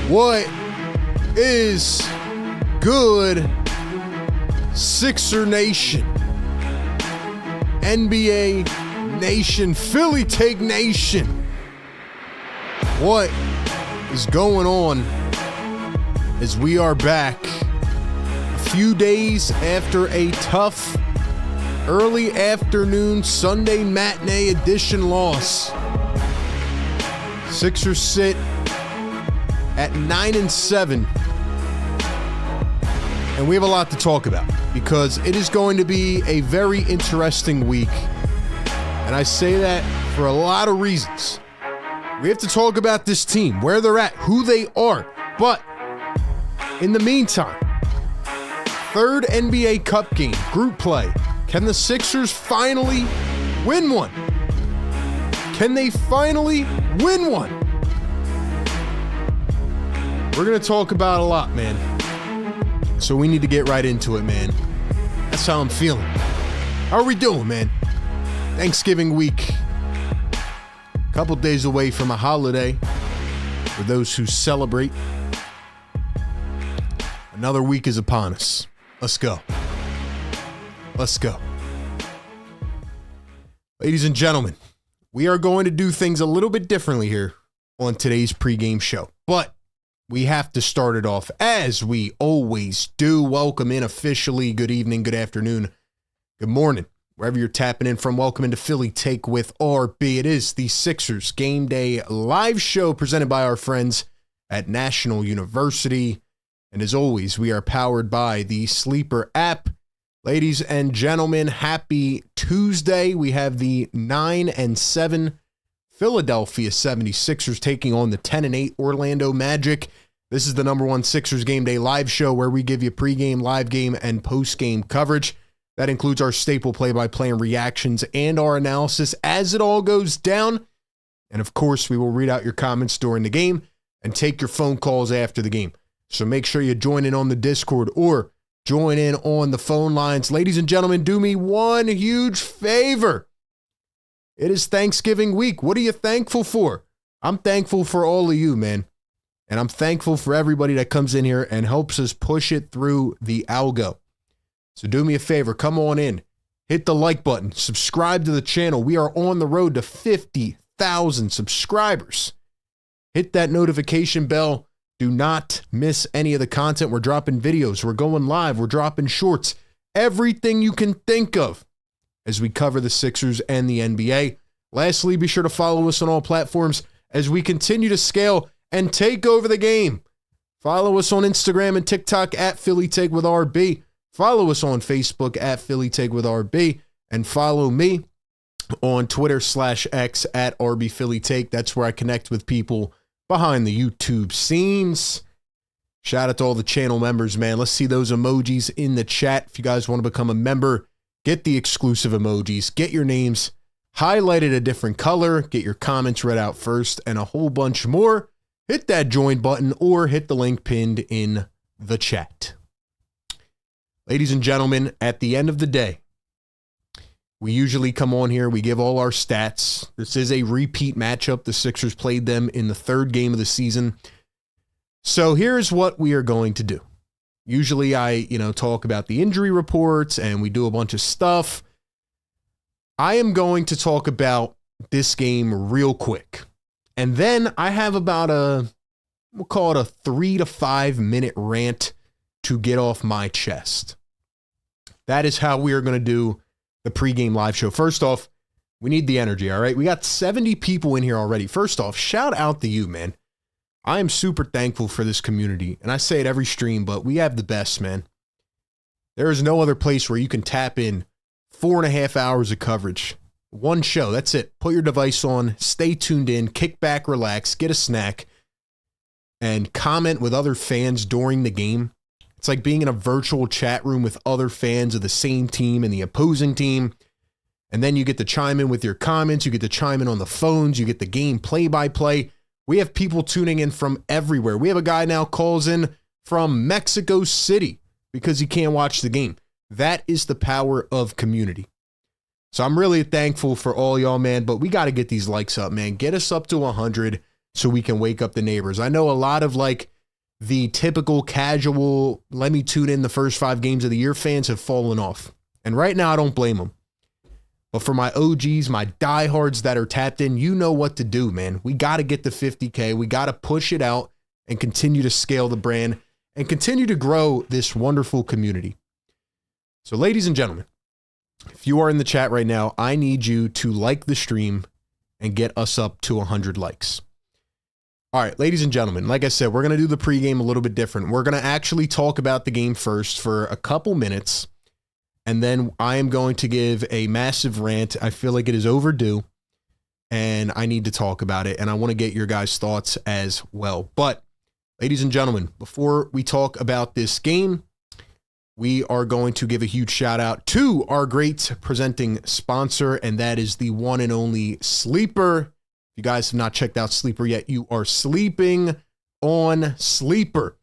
What is good, Sixer Nation, NBA Nation, Philly Take Nation? What is going on as we are back a few days after a tough early afternoon Sunday matinee edition loss? Sixers sit at 9-7, and we have a lot to talk about because it is going to be a very interesting week, and I say that for a lot of reasons. We have to talk about this team, where they're at, who they are, but in the meantime, third NBA Cup game, group play. Can the Sixers finally win one? Can they finally win one? We're going to talk about a lot, man. So we need to get right into it, man. That's how I'm feeling. How are we doing, man? Thanksgiving week. A couple days away from a holiday for those who celebrate. Another week is upon us. Let's go. Let's go. Ladies and gentlemen, we are going to do things a little bit differently here on today's pregame show, but we have to start it off as we always do. Welcome in officially. Good evening, good afternoon, good morning, wherever you're tapping in from. Welcome into Philly Take with RB. It is the Sixers Game Day live show presented by our friends at National University. And as always, we are powered by the Sleeper app. Ladies and gentlemen, happy Tuesday. We have the 9-7 Philadelphia 76ers taking on the 10-8 Orlando Magic. This is the #1 Sixers Game Day live show where we give you pregame, live game, and postgame coverage. That includes our staple play-by-play and reactions and our analysis as it all goes down. And of course, we will read out your comments during the game and take your phone calls after the game. So make sure you join in on the Discord or join in on the phone lines. Ladies and gentlemen, do me one huge favor. It is Thanksgiving week. What are you thankful for? I'm thankful for all of you, man. And I'm thankful for everybody that comes in here and helps us push it through the algo. So do me a favor, come on in, hit the like button, subscribe to the channel. We are on the road to 50,000 subscribers. Hit that notification bell. Do not miss any of the content. We're dropping videos. We're going live. We're dropping shorts. Everything you can think of as we cover the Sixers and the NBA. Lastly, be sure to follow us on all platforms as we continue to scale and take over the game. Follow us on Instagram and TikTok at Philly Take with RB. Follow us on Facebook at Philly Take with RB. And follow me on Twitter/X at RB Philly Take. That's where I connect with people behind the YouTube scenes. Shout out to all the channel members, man. Let's see those emojis in the chat. If you guys want to become a member, get the exclusive emojis, get your names highlighted a different color, get your comments read out first, and a whole bunch more. Hit that join button or hit the link pinned in the chat. Ladies and gentlemen, at the end of the day, we usually come on here, we give all our stats. This is a repeat matchup. The Sixers played them in the third game of the season. So here's what we are going to do. Usually I, talk about the injury reports and we do a bunch of stuff. I am going to talk about this game real quick. And then I have about we'll call it a 3 to 5 minute rant to get off my chest. That is how we are going to do the pregame live show. First off, we need the energy, all right? We got 70 people in here already. First off, shout out to you, man. I am super thankful for this community, and I say it every stream, but we have the best, man. There is no other place where you can tap in 4.5 hours of coverage. One show, that's it. Put your device on, stay tuned in, kick back, relax, get a snack, and comment with other fans during the game. It's like being in a virtual chat room with other fans of the same team and the opposing team. And then you get to chime in with your comments. You get to chime in on the phones. You get the game play-by-play. We have people tuning in from everywhere. We have a guy now calls in from Mexico City because he can't watch the game. That is the power of community. So I'm really thankful for all y'all, man, but we got to get these likes up, man. Get us up to 100 so we can wake up the neighbors. I know a lot of the typical casual, let me tune in the first 5 games of the year fans have fallen off. And right now, I don't blame them. But for my OGs, my diehards that are tapped in, you know what to do, man. We got to get the 50K. We got to push it out and continue to scale the brand and continue to grow this wonderful community. So ladies and gentlemen, if you are in the chat right now, I need you to like the stream and get us up to 100 likes. All right, ladies and gentlemen, like I said, we're going to do the pregame a little bit different. We're going to actually talk about the game first for a couple minutes, and then I am going to give a massive rant. I feel like it is overdue, and I need to talk about it, and I want to get your guys' thoughts as well. But, ladies and gentlemen, before we talk about this game, we are going to give a huge shout out to our great presenting sponsor, and that is the one and only Sleeper. If you guys have not checked out Sleeper yet, you are sleeping on Sleeper.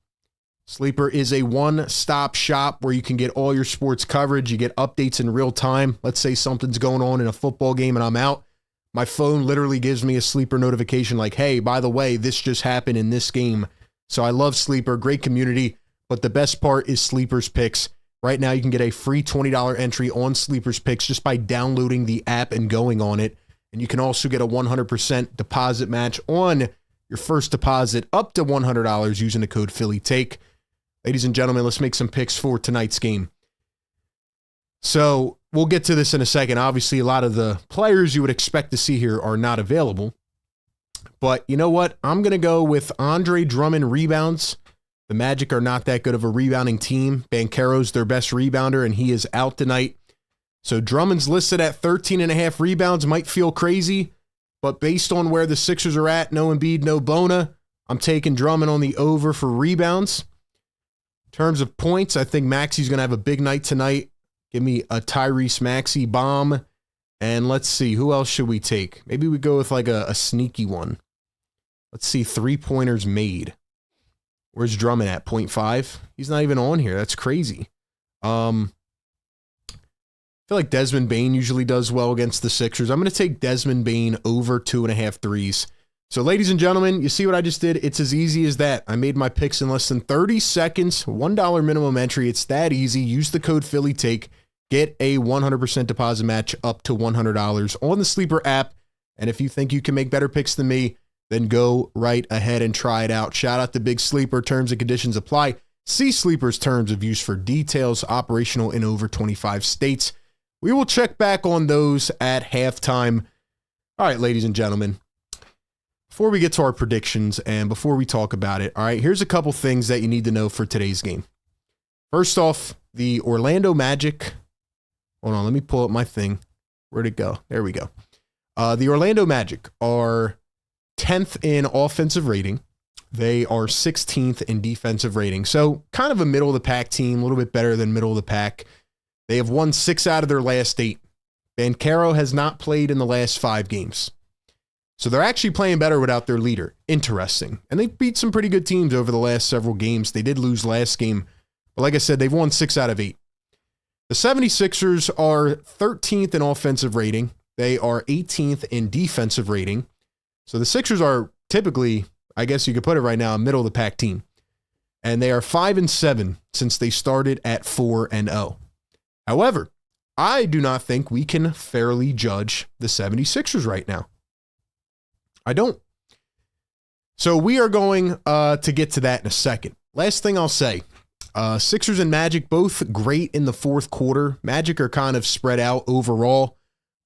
Sleeper is a one-stop shop where you can get all your sports coverage. You get updates in real time. Let's say something's going on in a football game and I'm out. My phone literally gives me a Sleeper notification like, hey, by the way, this just happened in this game. So I love Sleeper, great community. But the best part is Sleeper's Picks. Right now, you can get a free $20 entry on Sleeper's Picks just by downloading the app and going on it. And you can also get a 100% deposit match on your first deposit up to $100 using the code PhillyTake. Ladies and gentlemen, let's make some picks for tonight's game. So we'll get to this in a second. Obviously, a lot of the players you would expect to see here are not available. But you know what? I'm going to go with Andre Drummond rebounds. The Magic are not that good of a rebounding team. Banchero's their best rebounder, and he is out tonight. So Drummond's listed at 13.5 rebounds. Might feel crazy, but based on where the Sixers are at, no Embiid, no Bona, I'm taking Drummond on the over for rebounds. In terms of points, I think Maxi's going to have a big night tonight. Give me a Tyrese Maxey bomb. And let's see, who else should we take? Maybe we go with like a sneaky one. Let's see, 3-pointers made. Where's Drummond at? 0.5? He's not even on here. That's crazy. I feel like Desmond Bane usually does well against the Sixers. I'm going to take Desmond Bane over 2.5 threes. So, ladies and gentlemen, you see what I just did? It's as easy as that. I made my picks in less than 30 seconds. $1 minimum entry. It's that easy. Use the code PhillyTake. Get a 100% deposit match up to $100 on the Sleeper app. And if you think you can make better picks than me, then go right ahead and try it out. Shout out to Big Sleeper. Terms and conditions apply. See Sleeper's terms of use for details. Operational in over 25 states. We will check back on those at halftime. All right, ladies and gentlemen. Before we get to our predictions and before we talk about it, all right, here's a couple things that you need to know for today's game. First off, the Orlando Magic. Hold on, let me pull up my thing. Where'd it go? There we go. The Orlando Magic are 10th in offensive rating. They are 16th in defensive rating. So kind of a middle of the pack team, a little bit better than middle of the pack. They have won 6 out of their last 8. Banchero has not played in the last 5 games. So they're actually playing better without their leader. Interesting. And they beat some pretty good teams over the last several games. They did lose last game. But like I said, they've won 6 out of 8. The 76ers are 13th in offensive rating. They are 18th in defensive rating. So the Sixers are typically, I guess you could put it right now, a middle of the pack team. And they are 5-7 since they started at 4-0. However, I do not think we can fairly judge the 76ers right now. I don't. So we are going to get to that in a second. Last thing I'll say, Sixers and Magic both great in the fourth quarter. Magic are kind of spread out overall.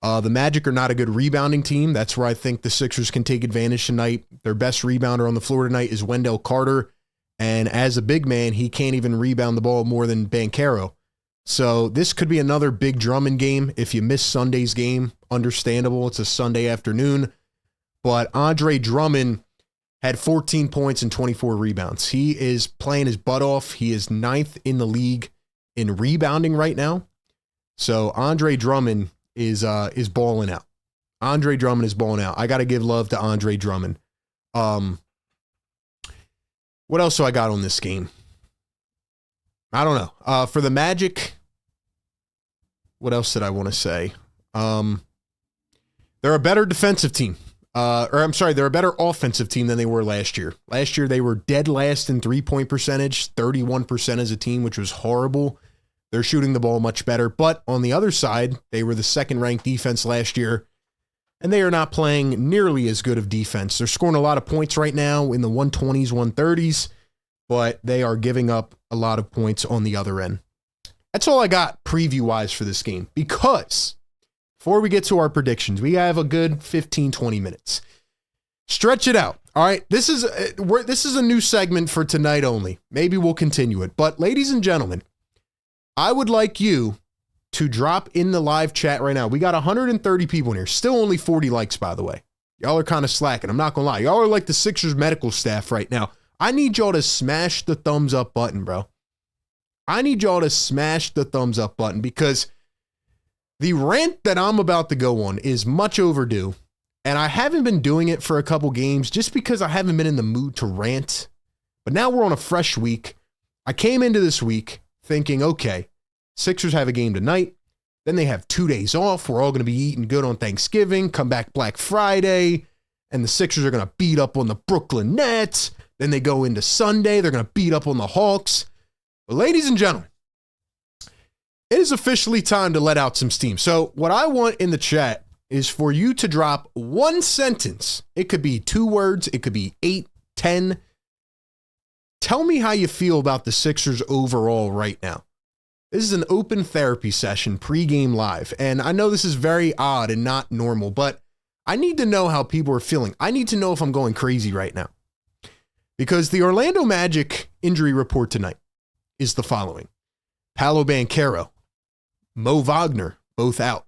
The Magic are not a good rebounding team. That's where I think the Sixers can take advantage tonight. Their best rebounder on the floor tonight is Wendell Carter. And as a big man, he can't even rebound the ball more than Banchero. So this could be another big Drummond game. If you miss Sunday's game, understandable. It's a Sunday afternoon. But Andre Drummond had 14 points and 24 rebounds. He is playing his butt off. He is 9th in the league in rebounding right now. So Andre Drummond is balling out. Andre Drummond is balling out. I got to give love to Andre Drummond. What else do I got on this game? I don't know. For the Magic, what else did I want to say? They're a better defensive team. They're a better offensive team than they were last year. Last year, they were dead last in three-point percentage, 31% as a team, which was horrible. They're shooting the ball much better. But on the other side, they were the second-ranked defense last year, and they are not playing nearly as good of defense. They're scoring a lot of points right now in the 120s, 130s, but they are giving up a lot of points on the other end. That's all I got preview-wise for this game, because before we get to our predictions, we have a good 15, 20 minutes. Stretch it out. All right, this is a new segment for tonight only. Maybe we'll continue it. But ladies and gentlemen, I would like you to drop in the live chat right now. We got 130 people in here. Still only 40 likes, by the way. Y'all are kind of slacking. I'm not going to lie. Y'all are like the Sixers medical staff right now. I need y'all to smash the thumbs up button, bro. I need y'all to smash the thumbs up button, because the rant that I'm about to go on is much overdue, and I haven't been doing it for a couple games just because I haven't been in the mood to rant. But now we're on a fresh week. I came into this week thinking, okay, Sixers have a game tonight. Then they have 2 days off. We're all going to be eating good on Thanksgiving, come back Black Friday, and the Sixers are going to beat up on the Brooklyn Nets. Then they go into Sunday. They're going to beat up on the Hawks. But ladies and gentlemen, it is officially time to let out some steam. So what I want in the chat is for you to drop one sentence. It could be 2 words. It could be 8, 10. Tell me how you feel about the Sixers overall right now. This is an open therapy session, pregame live. And I know this is very odd and not normal, but I need to know how people are feeling. I need to know if I'm going crazy right now. Because the Orlando Magic injury report tonight is the following. Paolo Banchero, Mo Wagner, both out.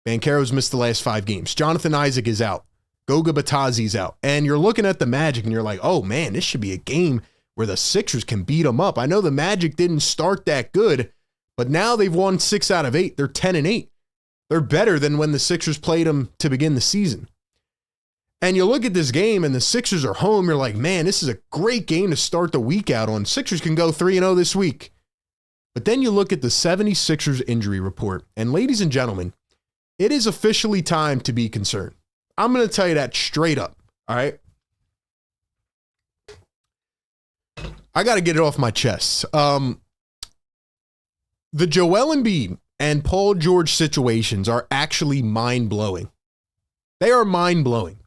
Banchero's missed the last 5 games. Jonathan Isaac is out. Goga Batazi's out. And you're looking at the Magic and you're like, oh man, this should be a game where the Sixers can beat them up. I know the Magic didn't start that good, but now they've won 6 out of 8. They're 10-8. They're better than when the Sixers played them to begin the season. And you look at this game and the Sixers are home. You're like, man, this is a great game to start the week out on. Sixers can go 3-0 this week. But then you look at the 76ers injury report. And ladies and gentlemen, it is officially time to be concerned. I'm going to tell you that straight up. All right. I got to get it off my chest. The Joel Embiid and Paul George situations are actually mind-blowing. They are mind-blowing.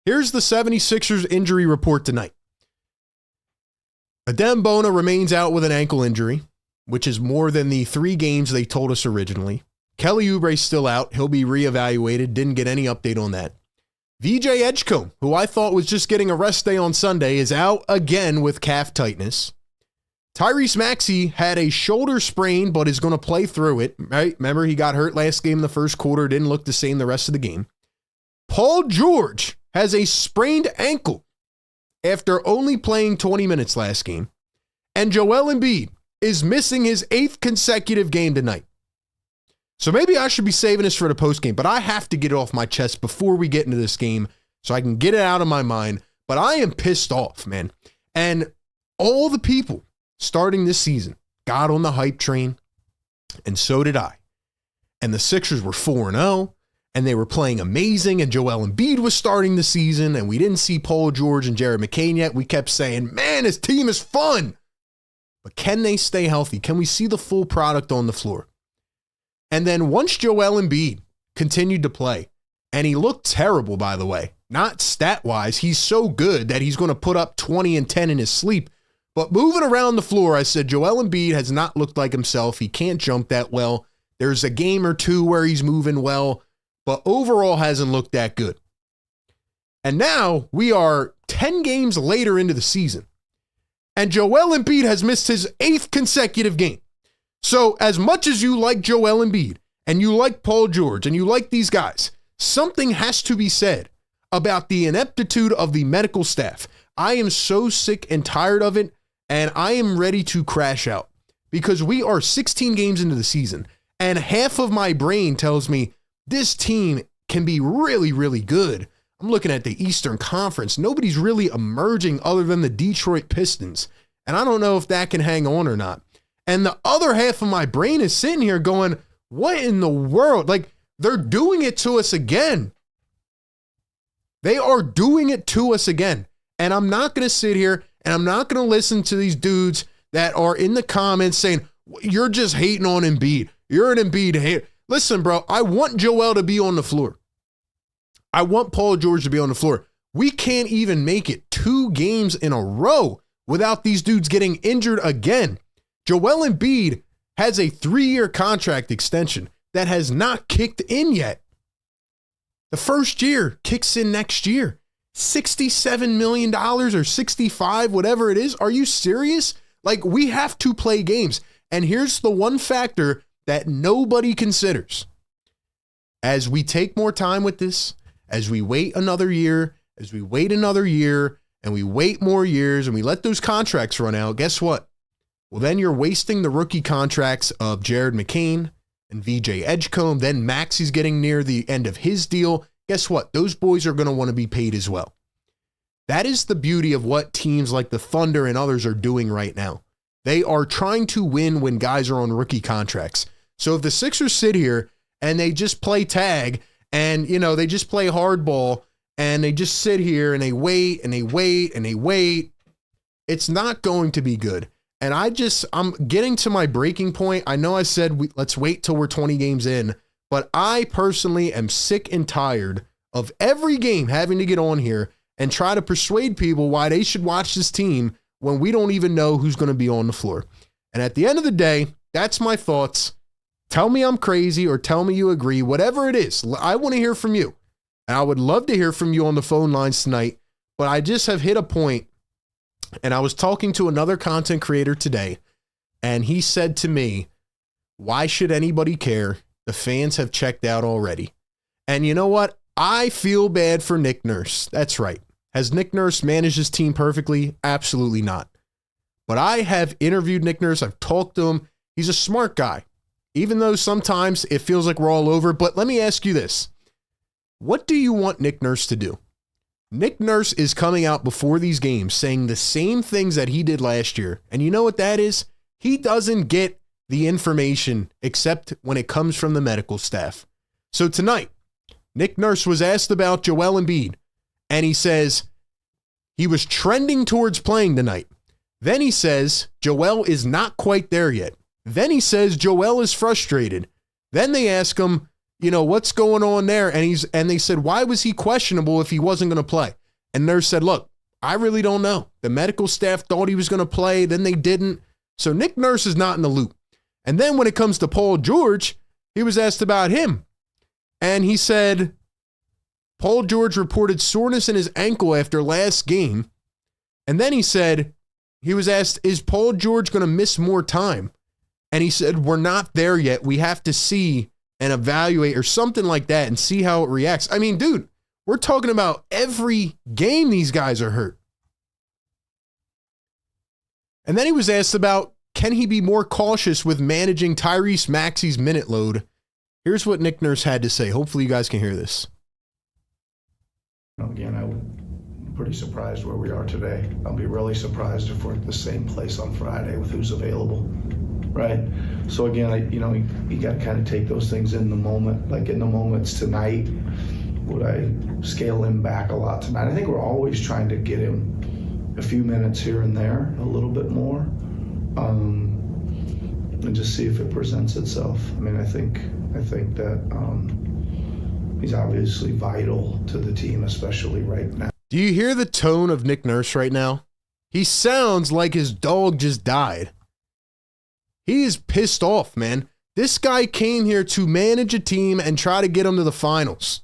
Here's the 76ers injury report tonight. Adem Bona remains out with an ankle injury, which is more than the 3 games they told us originally. Kelly Oubre's still out. He'll be reevaluated. Didn't get any update on that. VJ Edgecombe, who I thought was just getting a rest day on Sunday, is out again with calf tightness. Tyrese Maxey had a shoulder sprain, but is going to play through it. Right? Remember, he got hurt last game in the first quarter. Didn't look the same the rest of the game. Paul George has a sprained ankle after only playing 20 minutes last game. And Joel Embiid is missing his 8th consecutive game tonight. So maybe I should be saving this for the postgame, but I have to get it off my chest before we get into this game so I can get it out of my mind. But I am pissed off, man. And all the people starting this season got on the hype train, and so did I. And the Sixers were 4-0, and they were playing amazing, and Joel Embiid was starting the season, and we didn't see Paul George and Jared McCain yet. We kept saying, man, this team is fun. But can they stay healthy? Can we see the full product on the floor? And then once Joel Embiid continued to play, and he looked terrible, by the way, not stat-wise, he's so good that he's going to put up 20 and 10 in his sleep. But moving around the floor, I said, Joel Embiid has not looked like himself. He can't jump that well. There's a game or 2 where he's moving well, but overall hasn't looked that good. And now we are 10 games later into the season, and Joel Embiid has missed his 8th consecutive game. So as much as you like Joel Embiid and you like Paul George and you like these guys, something has to be said about the ineptitude of the medical staff. I am so sick and tired of it, and I am ready to crash out because we are 16 games into the season, and half of my brain tells me this team can be really, really good. I'm looking at the Eastern Conference. Nobody's really emerging other than the Detroit Pistons, and I don't know if that can hang on or not. And the other half of my brain is sitting here going, what in the world? Like, they're doing it to us again. They are doing it to us again. And I'm not going to sit here and I'm not going to listen to these dudes that are in the comments saying, you're just hating on Embiid. You're an Embiid hater. Listen, bro, I want Joel to be on the floor. I want Paul George to be on the floor. We can't even make it 2 games in a row without these dudes getting injured again. Joel Embiid has a 3-year contract extension that has not kicked in yet. The first year kicks in next year. $67 million or 65, whatever it is. Are you serious? Like, we have to play games. And here's the one factor that nobody considers. As we take more time with this, as we wait another year, and we wait more years, and we let those contracts run out, guess what? Well, then you're wasting the rookie contracts of Jared McCain and VJ Edgecombe. Then Maxey's getting near the end of his deal. Guess what? Those boys are going to want to be paid as well. That is the beauty of what teams like the Thunder and others are doing right now. They are trying to win when guys are on rookie contracts. So if the Sixers sit here and they just play tag and, they just play hardball and they just sit here and they wait and they wait and they wait, it's not going to be good. And I'm getting to my breaking point. I know I said let's wait till we're 20 games in, but I personally am sick and tired of every game having to get on here and try to persuade people why they should watch this team when we don't even know who's going to be on the floor. And at the end of the day, that's my thoughts. Tell me I'm crazy or tell me you agree, whatever it is. I want to hear from you. And I would love to hear from you on the phone lines tonight, but I just have hit a point. And I was talking to another content creator today, and he said to me, why should anybody care? The fans have checked out already. And you know what? I feel bad for Nick Nurse. That's right. Has Nick Nurse managed his team perfectly? Absolutely not. But I have interviewed Nick Nurse. I've talked to him. He's a smart guy, even though sometimes it feels like we're all over. But let me ask you this. What do you want Nick Nurse to do? Nick Nurse is coming out before these games saying the same things that he did last year. And you know what that is? He doesn't get the information except when it comes from the medical staff. So tonight, Nick Nurse was asked about Joel Embiid, and he says he was trending towards playing tonight. Then he says Joel is not quite there yet. Then he says Joel is frustrated. Then they ask him, what's going on there? And they said, why was he questionable if he wasn't going to play? And Nurse said, look, I really don't know. The medical staff thought he was going to play. Then they didn't. So Nick Nurse is not in the loop. And then when it comes to Paul George, he was asked about him. And he said, Paul George reported soreness in his ankle after last game. And then he said, he was asked, is Paul George going to miss more time? And he said, we're not there yet. We have to see and evaluate or something like that and see how it reacts. I mean, dude, we're talking about every game these guys are hurt. And then he was asked about, can he be more cautious with managing Tyrese Maxey's minute load? Here's what Nick Nurse had to say. Hopefully you guys can hear this. Again, I'm pretty surprised where we are today. I'll be really surprised if we're at the same place on Friday with who's available. Right. So again, you got to kind of take those things in the moment. Like in the moments tonight, would I scale him back a lot tonight? I think we're always trying to get him a few minutes here and there, a little bit more, and just see if it presents itself. I mean, I think that he's obviously vital to the team, especially right now. Do you hear the tone of Nick Nurse right now? He sounds like his dog just died. He is pissed off, man. This guy came here to manage a team and try to get them to the finals.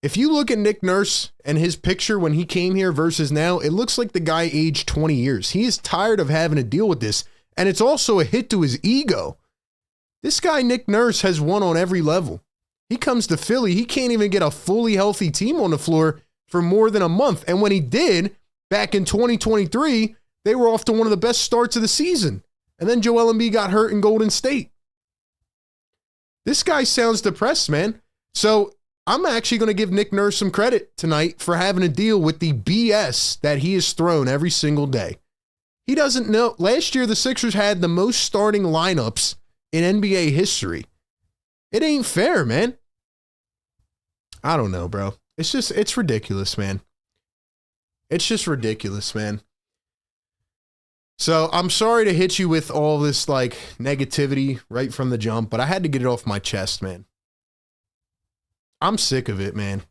If you look at Nick Nurse and his picture when he came here versus now, it looks like the guy aged 20 years. He is tired of having to deal with this, and it's also a hit to his ego. This guy, Nick Nurse, has won on every level. He comes to Philly, he can't even get a fully healthy team on the floor for more than a month. And when he did, back in 2023, they were off to one of the best starts of the season. And then Joel Embiid got hurt in Golden State. This guy sounds depressed, man. So I'm actually going to give Nick Nurse some credit tonight for having to deal with the BS that he has thrown every single day. He doesn't know. Last year, the Sixers had the most starting lineups in NBA history. It ain't fair, man. I don't know, bro. It's ridiculous, man. It's just ridiculous, man. So I'm sorry to hit you with all this like negativity right from the jump, but I had to get it off my chest, man. I'm sick of it, man.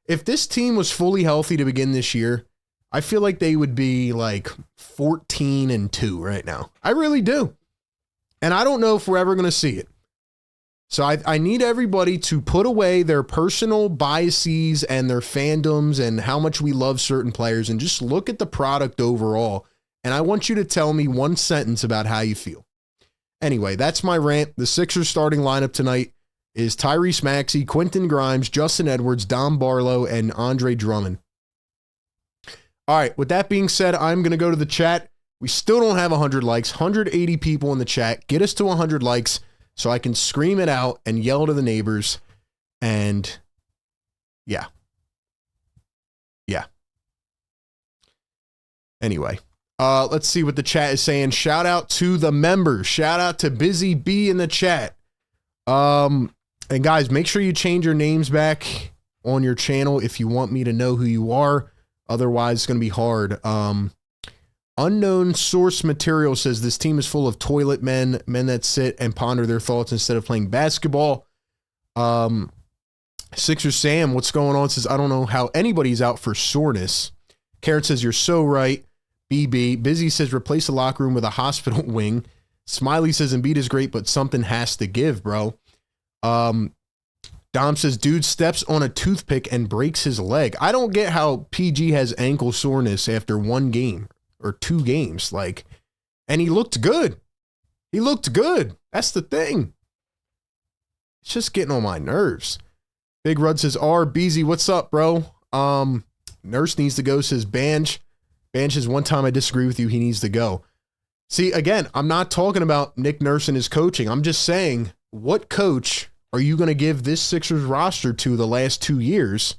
If this team was fully healthy to begin this year, I feel like they would be like 14-2 right now. I really do. And I don't know if we're ever going to see it. So I need everybody to put away their personal biases and their fandoms and how much we love certain players and just look at the product overall. And I want you to tell me one sentence about how you feel. Anyway, that's my rant. The Sixers starting lineup tonight is Tyrese Maxey, Quentin Grimes, Justin Edwards, Dom Barlow, and Andre Drummond. All right, with that being said, I'm going to go to the chat. We still don't have 100 likes, 180 people in the chat. Get us to 100 likes so I can scream it out and yell to the neighbors. And yeah. Anyway, let's see what the chat is saying. Shout out to the members. Shout out to Busy B in the chat. And guys, make sure you change your names back on your channel if you want me to know who you are. Otherwise, it's going to be hard. Unknown source material says this team is full of toilet men that sit and ponder their thoughts instead of playing basketball. Sixer Sam, what's going on? Says, I don't know how anybody's out for soreness. Karen says, you're so right. BB. Busy says, replace the locker room with a hospital wing. Smiley says, Embiid is great, but something has to give, bro. Dom says, dude steps on a toothpick and breaks his leg. I don't get how PG has ankle soreness after one game or 2 games. And he looked good. He looked good. That's the thing. It's just getting on my nerves. Big Rud says, BZ, what's up, bro? Nurse needs to go, says Banj. Banj says, one time I disagree with you. He needs to go. See, again, I'm not talking about Nick Nurse and his coaching. I'm just saying, what coach are you going to give this Sixers roster to the last 2 years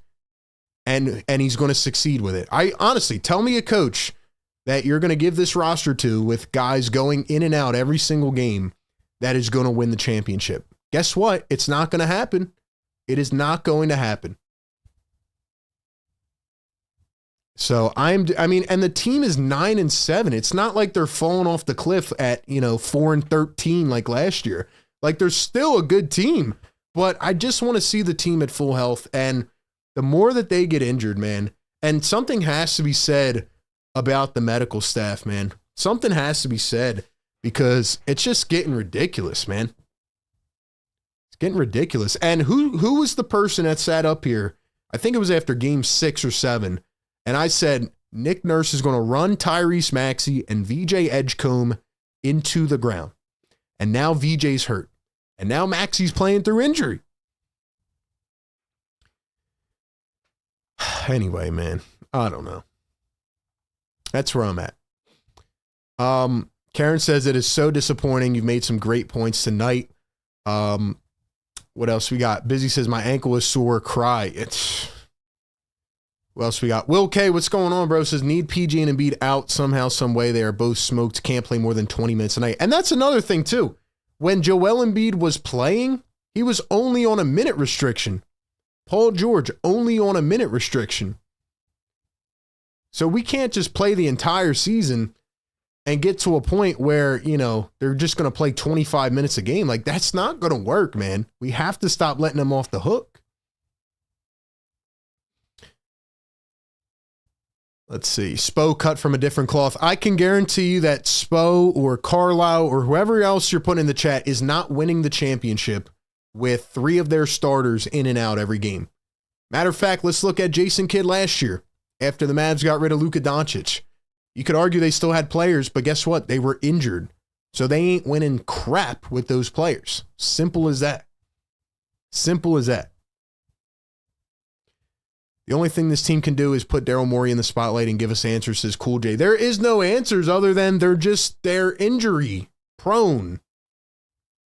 and he's going to succeed with it? I honestly, tell me a coach that you're going to give this roster to with guys going in and out every single game that is going to win the championship. Guess what? It's not going to happen. It is not going to happen. So and the team is 9-7. It's not like they're falling off the cliff at, 4-13 like last year. Like, they're still a good team, but I just want to see the team at full health. And the more that they get injured, man, and something has to be said about the medical staff, man. Something has to be said because it's just getting ridiculous, man. It's getting ridiculous. And who was the person that sat up here? I think it was after game 6 or 7. And I said, Nick Nurse is going to run Tyrese Maxey and VJ Edgecombe into the ground. And now VJ's hurt. And now Maxey's playing through injury. Anyway, man, I don't know. That's where I'm at. Karen says it is so disappointing. You've made some great points tonight. What else we got? Busy says my ankle is sore. Cry. What else we got? Will K, what's going on, bro? Says need PG and Embiid out somehow, some way. They are both smoked. Can't play more than 20 minutes a night. And that's another thing too. When Joel Embiid was playing, he was only on a minute restriction. Paul George only on a minute restriction. So we can't just play the entire season and get to a point where, they're just going to play 25 minutes a game. Like, that's not going to work, man. We have to stop letting them off the hook. Let's see. Spo cut from a different cloth. I can guarantee you that Spo or Carlisle or whoever else you're putting in the chat is not winning the championship with 3 of their starters in and out every game. Matter of fact, let's look at Jason Kidd last year after the Mavs got rid of Luka Doncic. You could argue they still had players, but guess what? They were injured. So they ain't winning crap with those players. Simple as that. Simple as that. The only thing this team can do is put Daryl Morey in the spotlight and give us answers, says Cool J. There is no answers other than they're injury prone.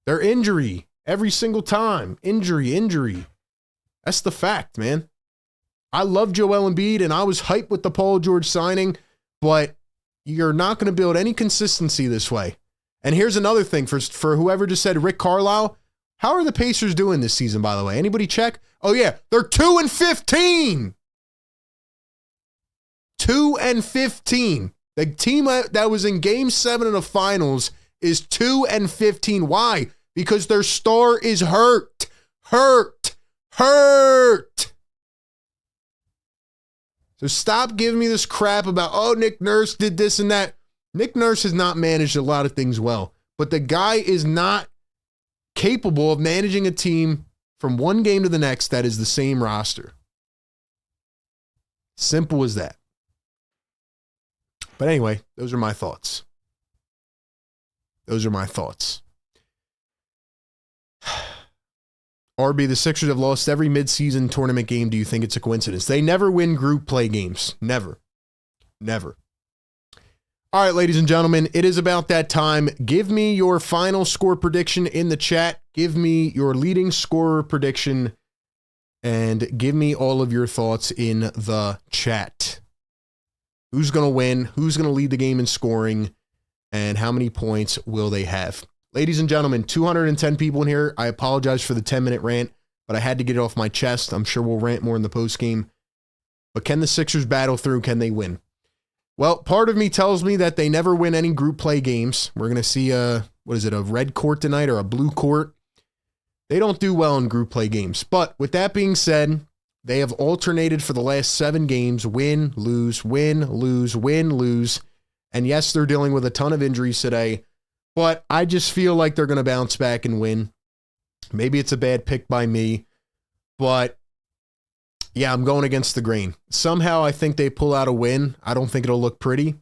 They're injury every single time. Injury. That's the fact, man. I love Joel Embiid and I was hyped with the Paul George signing, but you're not going to build any consistency this way. And here's another thing for whoever just said Rick Carlisle. How are the Pacers doing this season, by the way? Anybody check? Oh, yeah. They're 2-15. 2-15. The team that was in Game 7 of the finals is 2-15. Why? Because their star is hurt. So stop giving me this crap about, oh, Nick Nurse did this and that. Nick Nurse has not managed a lot of things well, but the guy is not capable of managing a team from one game to the next that is the same roster. Simple as that. But anyway, those are my thoughts. RB, the Sixers have lost every midseason tournament game. Do you think it's a coincidence? They never win group play games. Never. All right, ladies and gentlemen, it is about that time. Give me your final score prediction in the chat. Give me your leading scorer prediction. And give me all of your thoughts in the chat. Who's going to win? Who's going to lead the game in scoring? And how many points will they have? Ladies and gentlemen, 210 people in here. I apologize for the 10-minute rant, but I had to get it off my chest. I'm sure we'll rant more in the postgame. But can the Sixers battle through? Can they win? Well, part of me tells me that they never win any group play games. We're going to see a red court tonight or a blue court? They don't do well in group play games. But with that being said, they have alternated for the last 7 games. Win, lose, win, lose, win, lose. And yes, they're dealing with a ton of injuries today. But I just feel like they're going to bounce back and win. Maybe it's a bad pick by me. But yeah, I'm going against the grain. Somehow I think they pull out a win. I don't think it'll look pretty.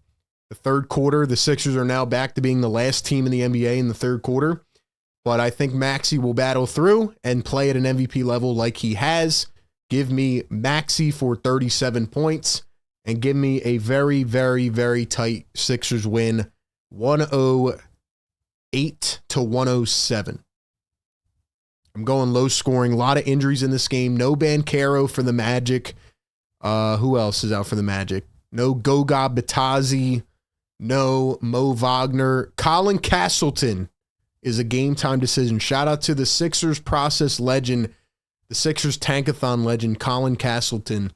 The third quarter, the Sixers are now back to being the last team in the NBA in the third quarter. But I think Maxey will battle through and play at an MVP level like he has. Give me Maxey for 37 points. And give me a very, very, very tight Sixers win. 108-107. I'm going low scoring. A lot of injuries in this game. No Banchero for the Magic. Who else is out for the Magic? No Goga Batazzi. No Mo Wagner. Colin Castleton is a game time decision. Shout out to the Sixers process legend, the Sixers tankathon legend, Colin Castleton.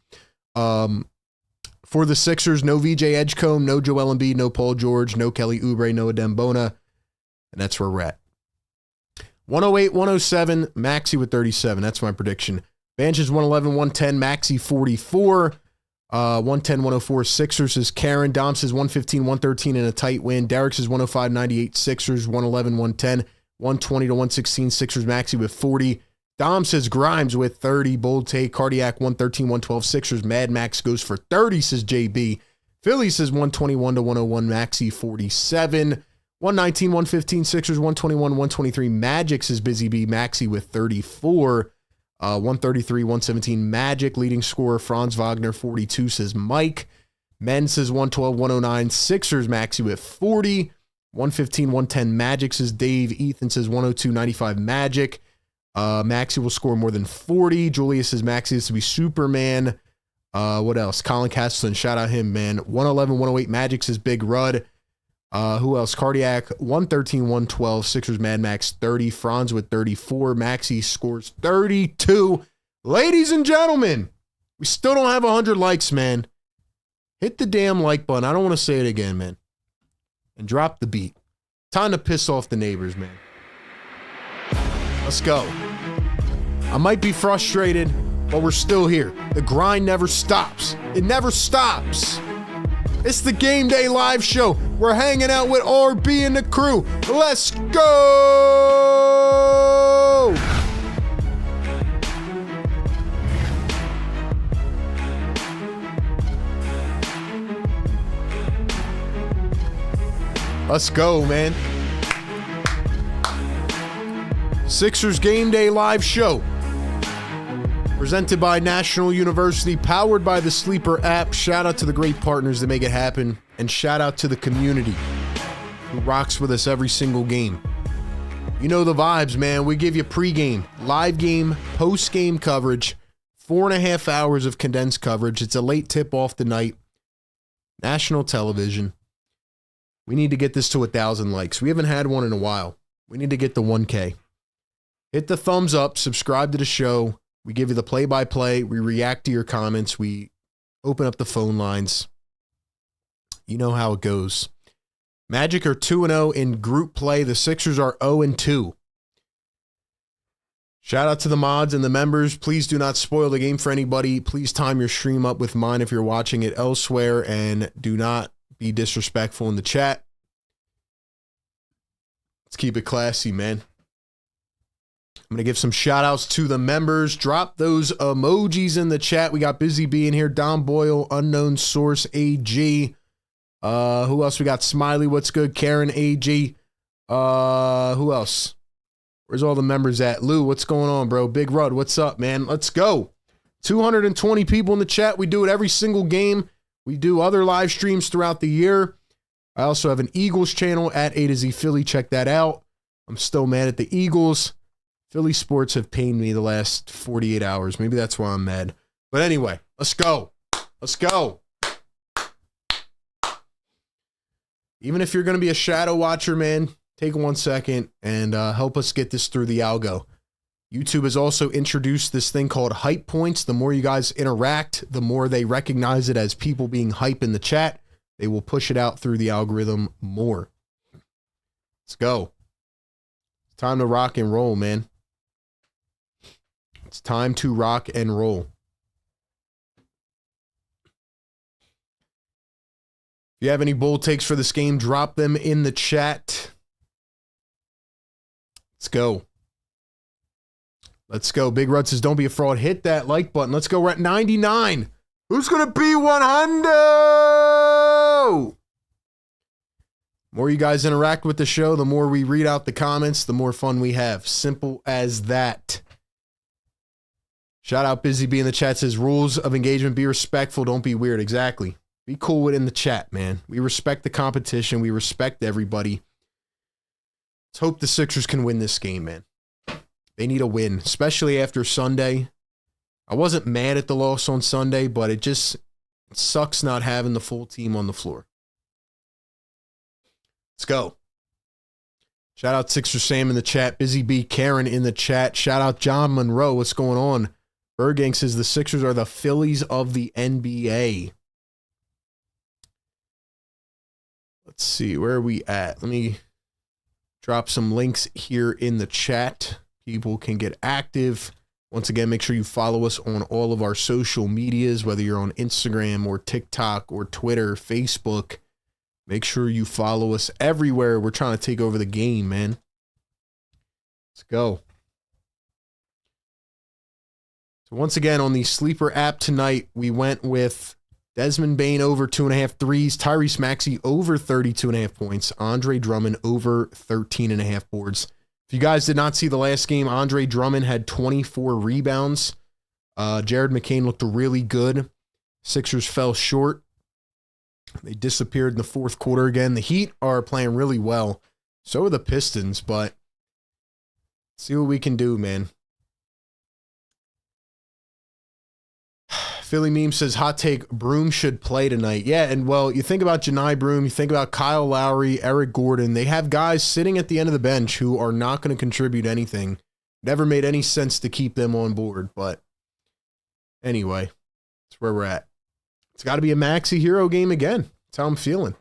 For the Sixers, no VJ Edgecombe, no Joel Embiid, no Paul George, no Kelly Oubre, no Adem Bona. And that's where we're at. 108-107, Maxey with 37. That's my prediction. Banches 111-110, Maxey 44. 110-104, Sixers is Karen. Dom says 115-113 in a tight win. Derek says 105-98, Sixers 111-110. 120-116, Sixers Maxey with 40. Dom says Grimes with 30. Bold take. Cardiac 113-112. Sixers Mad Max goes for 30, says JB. Philly says 121-101. Maxey 47. 119-115. Sixers 121-123. Magic says Busy B. Maxey with 34. 133-117. Magic leading scorer. Franz Wagner 42, says Mike. Men says 112-109. Sixers Maxey with 40. 115-110. Magic says Dave. Ethan says 102-95. Magic. Maxey will score more than 40. Julius says Maxey is to be Superman. What else? Colin Castleton, shout out him, man. 111-108. Magic says Big Rud. Who else? Cardiac 113-112. Sixers Mad Max 30. Franz with 34. Maxey scores 32. Ladies and gentlemen, we still don't have 100 likes, man. Hit the damn like button. I don't want to say it again, man. And drop the beat. Time to piss off the neighbors, man. Let's go. I might be frustrated, but we're still here. The grind never stops. It never stops. It's the Game Day Live Show. We're hanging out with RB and the crew. Let's go! Let's go, man. Sixers Game Day Live Show. Presented by National University, powered by the Sleeper app. Shout out to the great partners that make it happen. And shout out to the community who rocks with us every single game. You know the vibes, man. We give you pregame, live game, post-game coverage, 4.5 hours of condensed coverage. It's a late tip-off tonight. National television. We need to get this to 1,000 likes. We haven't had one in a while. We need to get the 1K. hit the thumbs up, subscribe to the show. We give you the play-by-play. We react to your comments. We open up the phone lines. You know how it goes. Magic are 2-0 in group play. The Sixers are 0-2. Shout out to the mods and the members. Please do not spoil the game for anybody. Please time your stream up with mine if you're watching it elsewhere, and do not be disrespectful in the chat. Let's keep it classy, man. I'm going to give some shout outs to the members. Drop those emojis in the chat. We got Busy Bee in here. Don Boyle, Unknown Source, AG. Who else? We got Smiley. What's good? Karen, AG. Who else? Where's all the members at? Lou, what's going on, bro? Big Rud, what's up, man? Let's go. 220 people in the chat. We do it every single game. We do other live streams throughout the year. I also have an Eagles channel at A to Z Philly. Check that out. I'm still mad at the Eagles. Philly sports have pained me the last 48 hours. Maybe that's why I'm mad. But anyway, let's go. Let's go. Even if you're going to be a shadow watcher, man, take 1 second and help us get this through the algo. YouTube has also introduced this thing called hype points. The more you guys interact, the more they recognize it as people being hype in the chat. They will push it out through the algorithm more. Let's go. It's time to rock and roll, man. It's time to rock and roll. If you have any bold takes for this game, drop them in the chat. Let's go. Let's go. Big Rud says, don't be a fraud. Hit that like button. Let's go. We're at 99. Who's going to be 100? The more you guys interact with the show, the more we read out the comments, the more fun we have. Simple as that. Shout out Busy Bee in the chat. Says, rules of engagement, be respectful, don't be weird. Exactly. Be cool with it in the chat, man. We respect the competition. We respect everybody. Let's hope the Sixers can win this game, man. They need a win, especially after Sunday. I wasn't mad at the loss on Sunday, but it just sucks not having the full team on the floor. Let's go. Shout out Sixer Sam in the chat. Busy Bee Karen in the chat. Shout out John Monroe. What's going on? Bergang says the Sixers are the Phillies of the NBA. Let's see. Where are we at? Let me drop some links here in the chat. People can get active. Once again, make sure you follow us on all of our social medias, whether you're on Instagram or TikTok or Twitter, Facebook. Make sure you follow us everywhere. We're trying to take over the game, man. Let's go. So once again, on the Sleeper app tonight, we went with Desmond Bane over 2.5 threes, Tyrese Maxey over 32.5 points, Andre Drummond over 13.5 boards. If you guys did not see the last game, Andre Drummond had 24 rebounds. Jared McCain looked really good. Sixers fell short. They disappeared in the fourth quarter again. The Heat are playing really well. So are the Pistons, but see what we can do, man. Philly Meme says, hot take, Broom should play tonight. Yeah, and well, you think about Janai Broom, you think about Kyle Lowry, Eric Gordon. They have guys sitting at the end of the bench who are not going to contribute anything. Never made any sense to keep them on board, but anyway, that's where we're at. It's got to be a Maxey hero game again. That's how I'm feeling.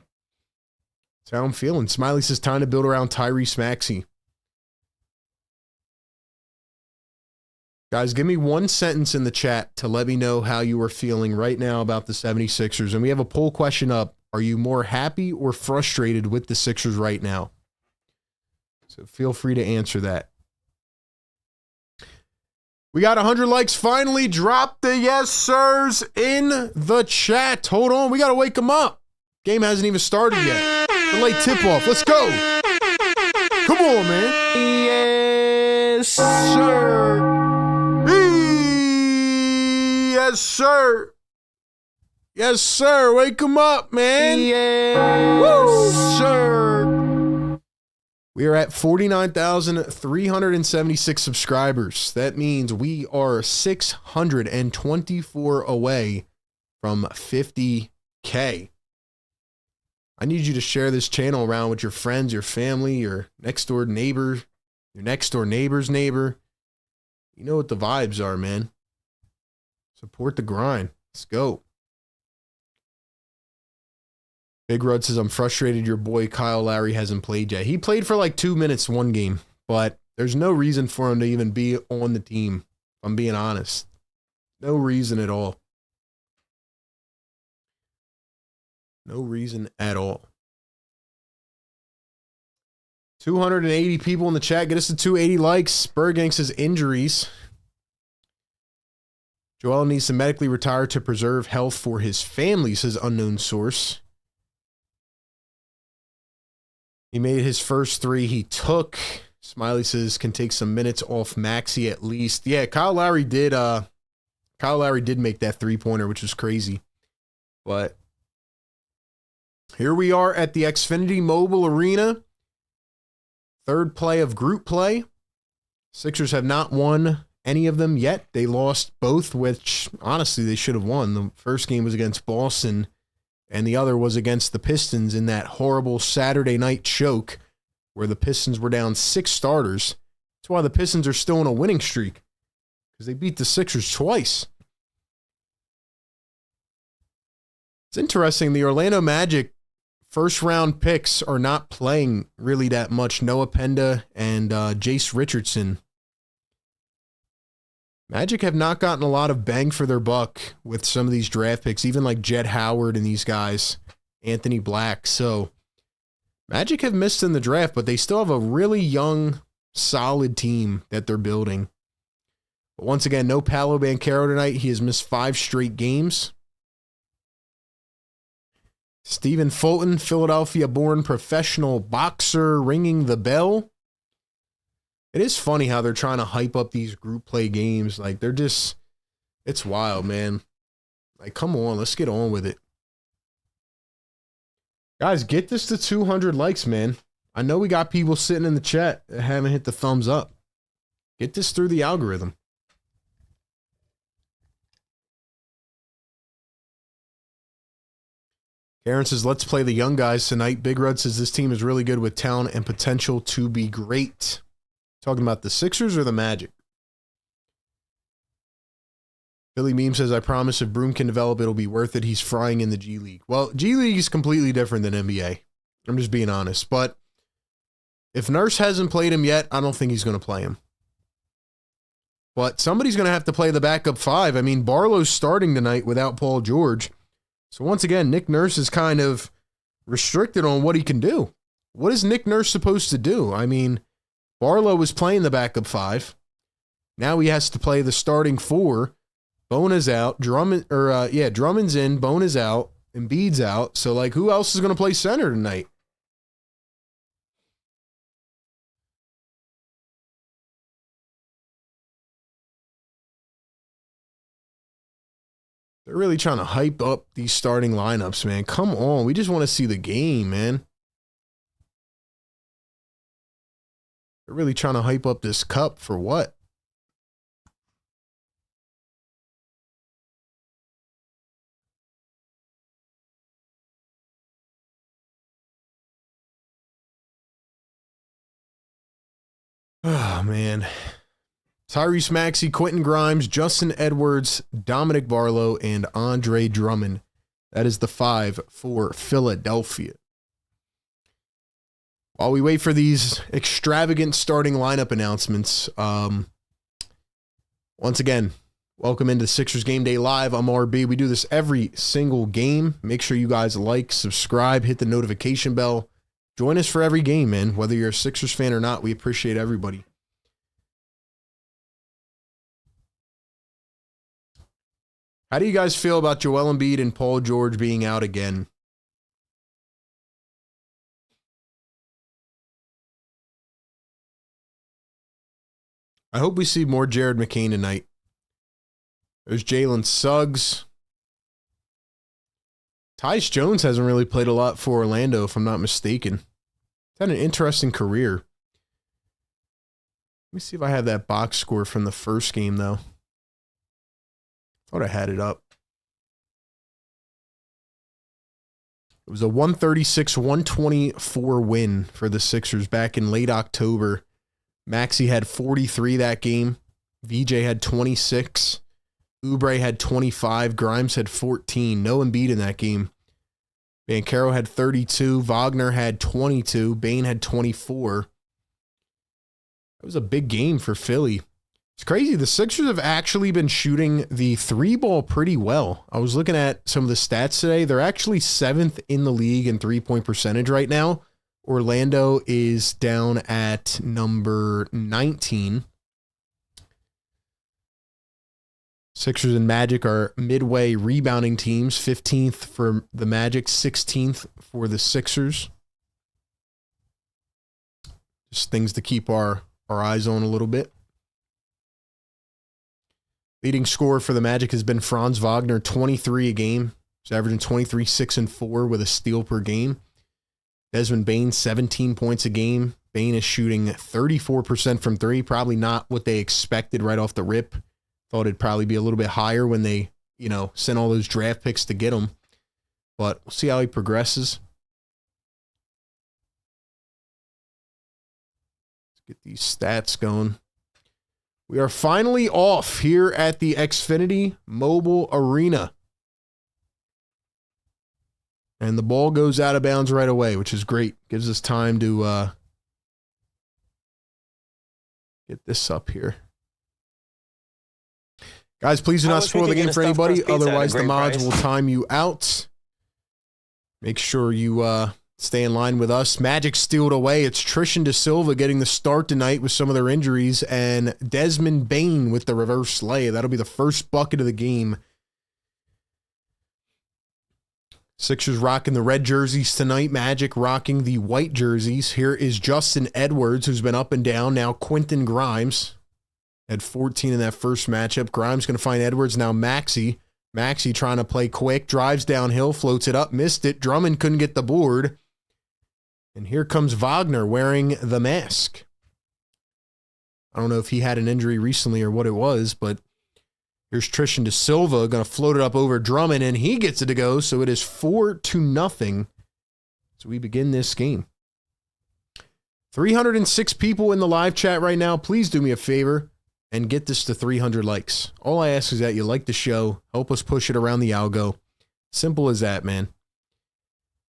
That's how I'm feeling. Smiley says, time to build around Tyrese Maxey. Guys, give me one sentence in the chat to let me know how you are feeling right now about the 76ers. And we have a poll question up. Are you more happy or frustrated with the Sixers right now? So feel free to answer that. We got 100 likes. Finally, drop the yes sirs in the chat. Hold on. We got to wake them up. Game hasn't even started yet. It's a late tip-off. Let's go. Come on, man. Yes, sir. Yes, sir. Yes, sir. Wake him up, man. Yes, woo, sir. We are at 49,376 subscribers. That means we are 624 away from 50K. I need you to share this channel around with your friends, your family, your next door neighbor, your next door neighbor's neighbor. You know what the vibes are, man. Support the grind. Let's go. Big Rud says, I'm frustrated your boy Kyle Lowry hasn't played yet. He played for like 2 minutes one game, but there's no reason for him to even be on the team, if I'm being honest. No reason at all. No reason at all. 280 people in the chat. Get us to 280 likes. Pregame says injuries. Joel needs to medically retire to preserve health for his family, says unknown source. He made his first three he took. Smiley says can take some minutes off Maxey at least. Yeah, Kyle Lowry did make that three-pointer, which was crazy. But here we are at the Xfinity Mobile Arena. Third play of group play. Sixers have not won any of them yet. They lost both, which honestly they should have won. The first game was against Boston, and the other was against the Pistons in that horrible Saturday night choke where the Pistons were down 6 starters. That's why the Pistons are still in a winning streak, because they beat the Sixers twice. It's interesting. The Orlando Magic first-round picks are not playing really that much. Noah Penda and Jace Richardson. Magic have not gotten a lot of bang for their buck with some of these draft picks, even like Jed Howard and these guys, Anthony Black. So Magic have missed in the draft, but they still have a really young, solid team that they're building. But once again, no Paolo Banchero tonight. He has missed 5 straight games. Stephen Fulton, Philadelphia-born professional boxer, ringing the bell. It is funny how they're trying to hype up these group play games. Like, they're just, it's wild, man. Like, come on, let's get on with it. Guys, get this to 200 likes, man. I know we got people sitting in the chat that haven't hit the thumbs up. Get this through the algorithm. Aaron says, let's play the young guys tonight. Big Rud says, this team is really good with talent and potential to be great. Talking about the Sixers or the Magic? Billy Meme says, I promise if Broom can develop, it'll be worth it. He's frying in the G League. Well, G League is completely different than NBA. I'm just being honest. But if Nurse hasn't played him yet, I don't think he's going to play him. But somebody's going to have to play the backup 5. I mean, Barlow's starting tonight without Paul George. So once again, Nick Nurse is kind of restricted on what he can do. What is Nick Nurse supposed to do? I mean, Barlow was playing the backup 5. Now he has to play the starting 4. Bona's out. Drummond's in. Bona's out. Embiid's out. So, like, who else is going to play center tonight? They're really trying to hype up these starting lineups, man. Come on. We just want to see the game, man. They're really trying to hype up this cup for what? Oh, man. Tyrese Maxey, Quentin Grimes, Justin Edwards, Dominic Barlow, and Andre Drummond. That is the 5 for Philadelphia. While we wait for these extravagant starting lineup announcements, once again, welcome into Sixers Game Day Live. I'm RB. We do this every single game. Make sure you guys like, subscribe, hit the notification bell. Join us for every game, man. Whether you're a Sixers fan or not, we appreciate everybody. How do you guys feel about Joel Embiid and Paul George being out again? I hope we see more Jared McCain tonight. There's Jalen Suggs. Tyus Jones hasn't really played a lot for Orlando, if I'm not mistaken. He's had an interesting career. Let me see if I have that box score from the first game, though. Thought I had it up. It was a 136-124 win for the Sixers back in late October. Maxey had 43 that game. VJ had 26. Oubre had 25. Grimes had 14. No Embiid in that game. Banchero had 32. Wagner had 22. Bane had 24. That was a big game for Philly. It's crazy. The Sixers have actually been shooting the three ball pretty well. I was looking at some of the stats today. They're actually 7th in the league in 3-point percentage right now. Orlando is down at number 19. Sixers and Magic are midway rebounding teams. 15th for the Magic, 16th for the Sixers. Just things to keep our eyes on a little bit. Leading scorer for the Magic has been Franz Wagner, 23 a game. He's averaging 23, 6, and 4 with a steal per game. Desmond Bane, 17 points a game. Bane is shooting 34% from three. Probably not what they expected right off the rip. Thought it'd probably be a little bit higher when they, sent all those draft picks to get him. But we'll see how he progresses. Let's get these stats going. We are finally off here at the Xfinity Mobile Arena. And the ball goes out of bounds right away, which is great. Gives us time to get this up here. Guys, please do not spoil the game for anybody. Otherwise, the mods will time you out. Make sure you stay in line with us. Magic stealed away. It's Tristan da Silva getting the start tonight with some of their injuries, and Desmond Bane with the reverse lay. That'll be the first bucket of the game. Sixers rocking the red jerseys tonight. Magic rocking the white jerseys. Here is Justin Edwards, who's been up and down. Now Quentin Grimes had 14 in that first matchup. Grimes going to find Edwards. Now Maxey. Maxey trying to play quick. Drives downhill. Floats it up. Missed it. Drummond couldn't get the board. And here comes Wagner wearing the mask. I don't know if he had an injury recently or what it was, but here's Tristan da Silva going to float it up over Drummond, and he gets it to go. So it is 4-0. So we begin this game. 306 people in the live chat right now. Please do me a favor and get this to 300 likes. All I ask is that you like the show. Help us push it around the algo. Simple as that, man.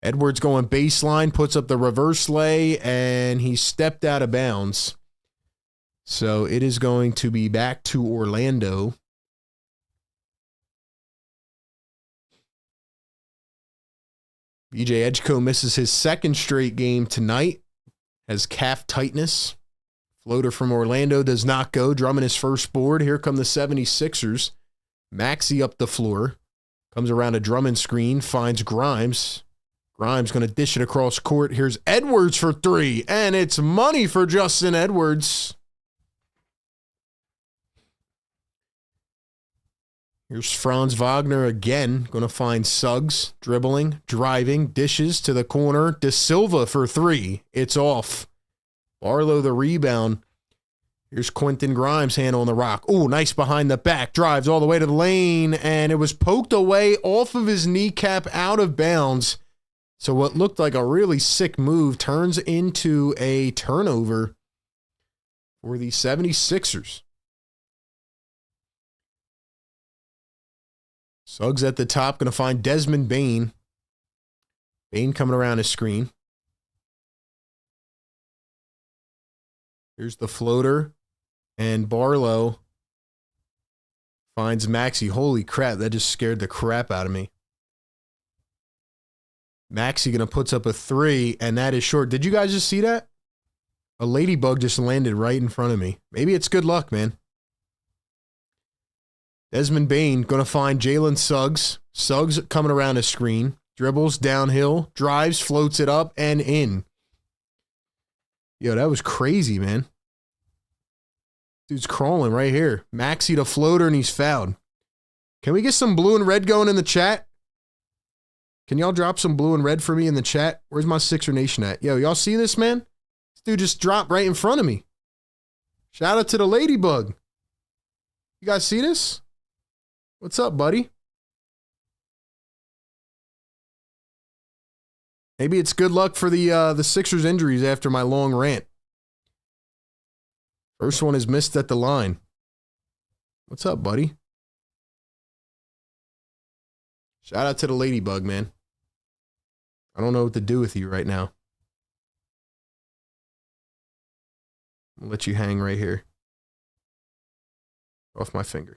Edwards going baseline, puts up the reverse lay, and he stepped out of bounds. So it is going to be back to Orlando. BJ Edgecombe misses his second straight game tonight. Has calf tightness. Floater from Orlando does not go. Drummond his first board. Here come the 76ers. Maxey up the floor. Comes around a Drummond screen. Finds Grimes. Grimes going to dish it across court. Here's Edwards for three. And it's money for Justin Edwards. Here's Franz Wagner again. Going to find Suggs. Dribbling. Driving. Dishes to the corner. Da Silva for three. It's off. Barlow the rebound. Here's Quentin Grimes handling the rock. Oh, nice behind the back. Drives all the way to the lane. And it was poked away off of his kneecap out of bounds. So what looked like a really sick move turns into a turnover for the 76ers. Suggs at the top, going to find Desmond Bane. Bane coming around his screen. Here's the floater. And Barlow finds Maxey. Holy crap, that just scared the crap out of me. Maxey going to puts up a three, and that is short. Did you guys just see that? A ladybug just landed right in front of me. Maybe it's good luck, man. Desmond Bane going to find Jalen Suggs. Suggs coming around his screen. Dribbles downhill. Drives, floats it up, and in. Yo, that was crazy, man. Dude's crawling right here. Maxey to floater, and he's fouled. Can we get some blue and red going in the chat? Can y'all drop some blue and red for me in the chat? Where's my Sixer Nation at? Yo, y'all see this, man? This dude just dropped right in front of me. Shout out to the ladybug. You guys see this? What's up, buddy? Maybe it's good luck for the Sixers injuries after my long rant. First one is missed at the line. What's up, buddy? Shout out to the ladybug, man. I don't know what to do with you right now. I'll let you hang right here. Off my finger.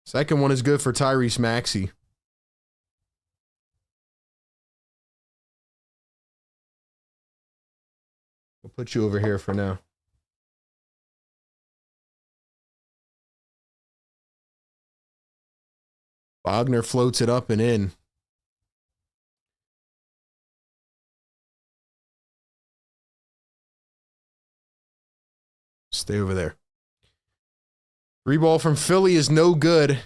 Second one is good for Tyrese Maxey. We'll put you over here for now. Wagner floats it up and in. Stay over there. Three ball from Philly is no good.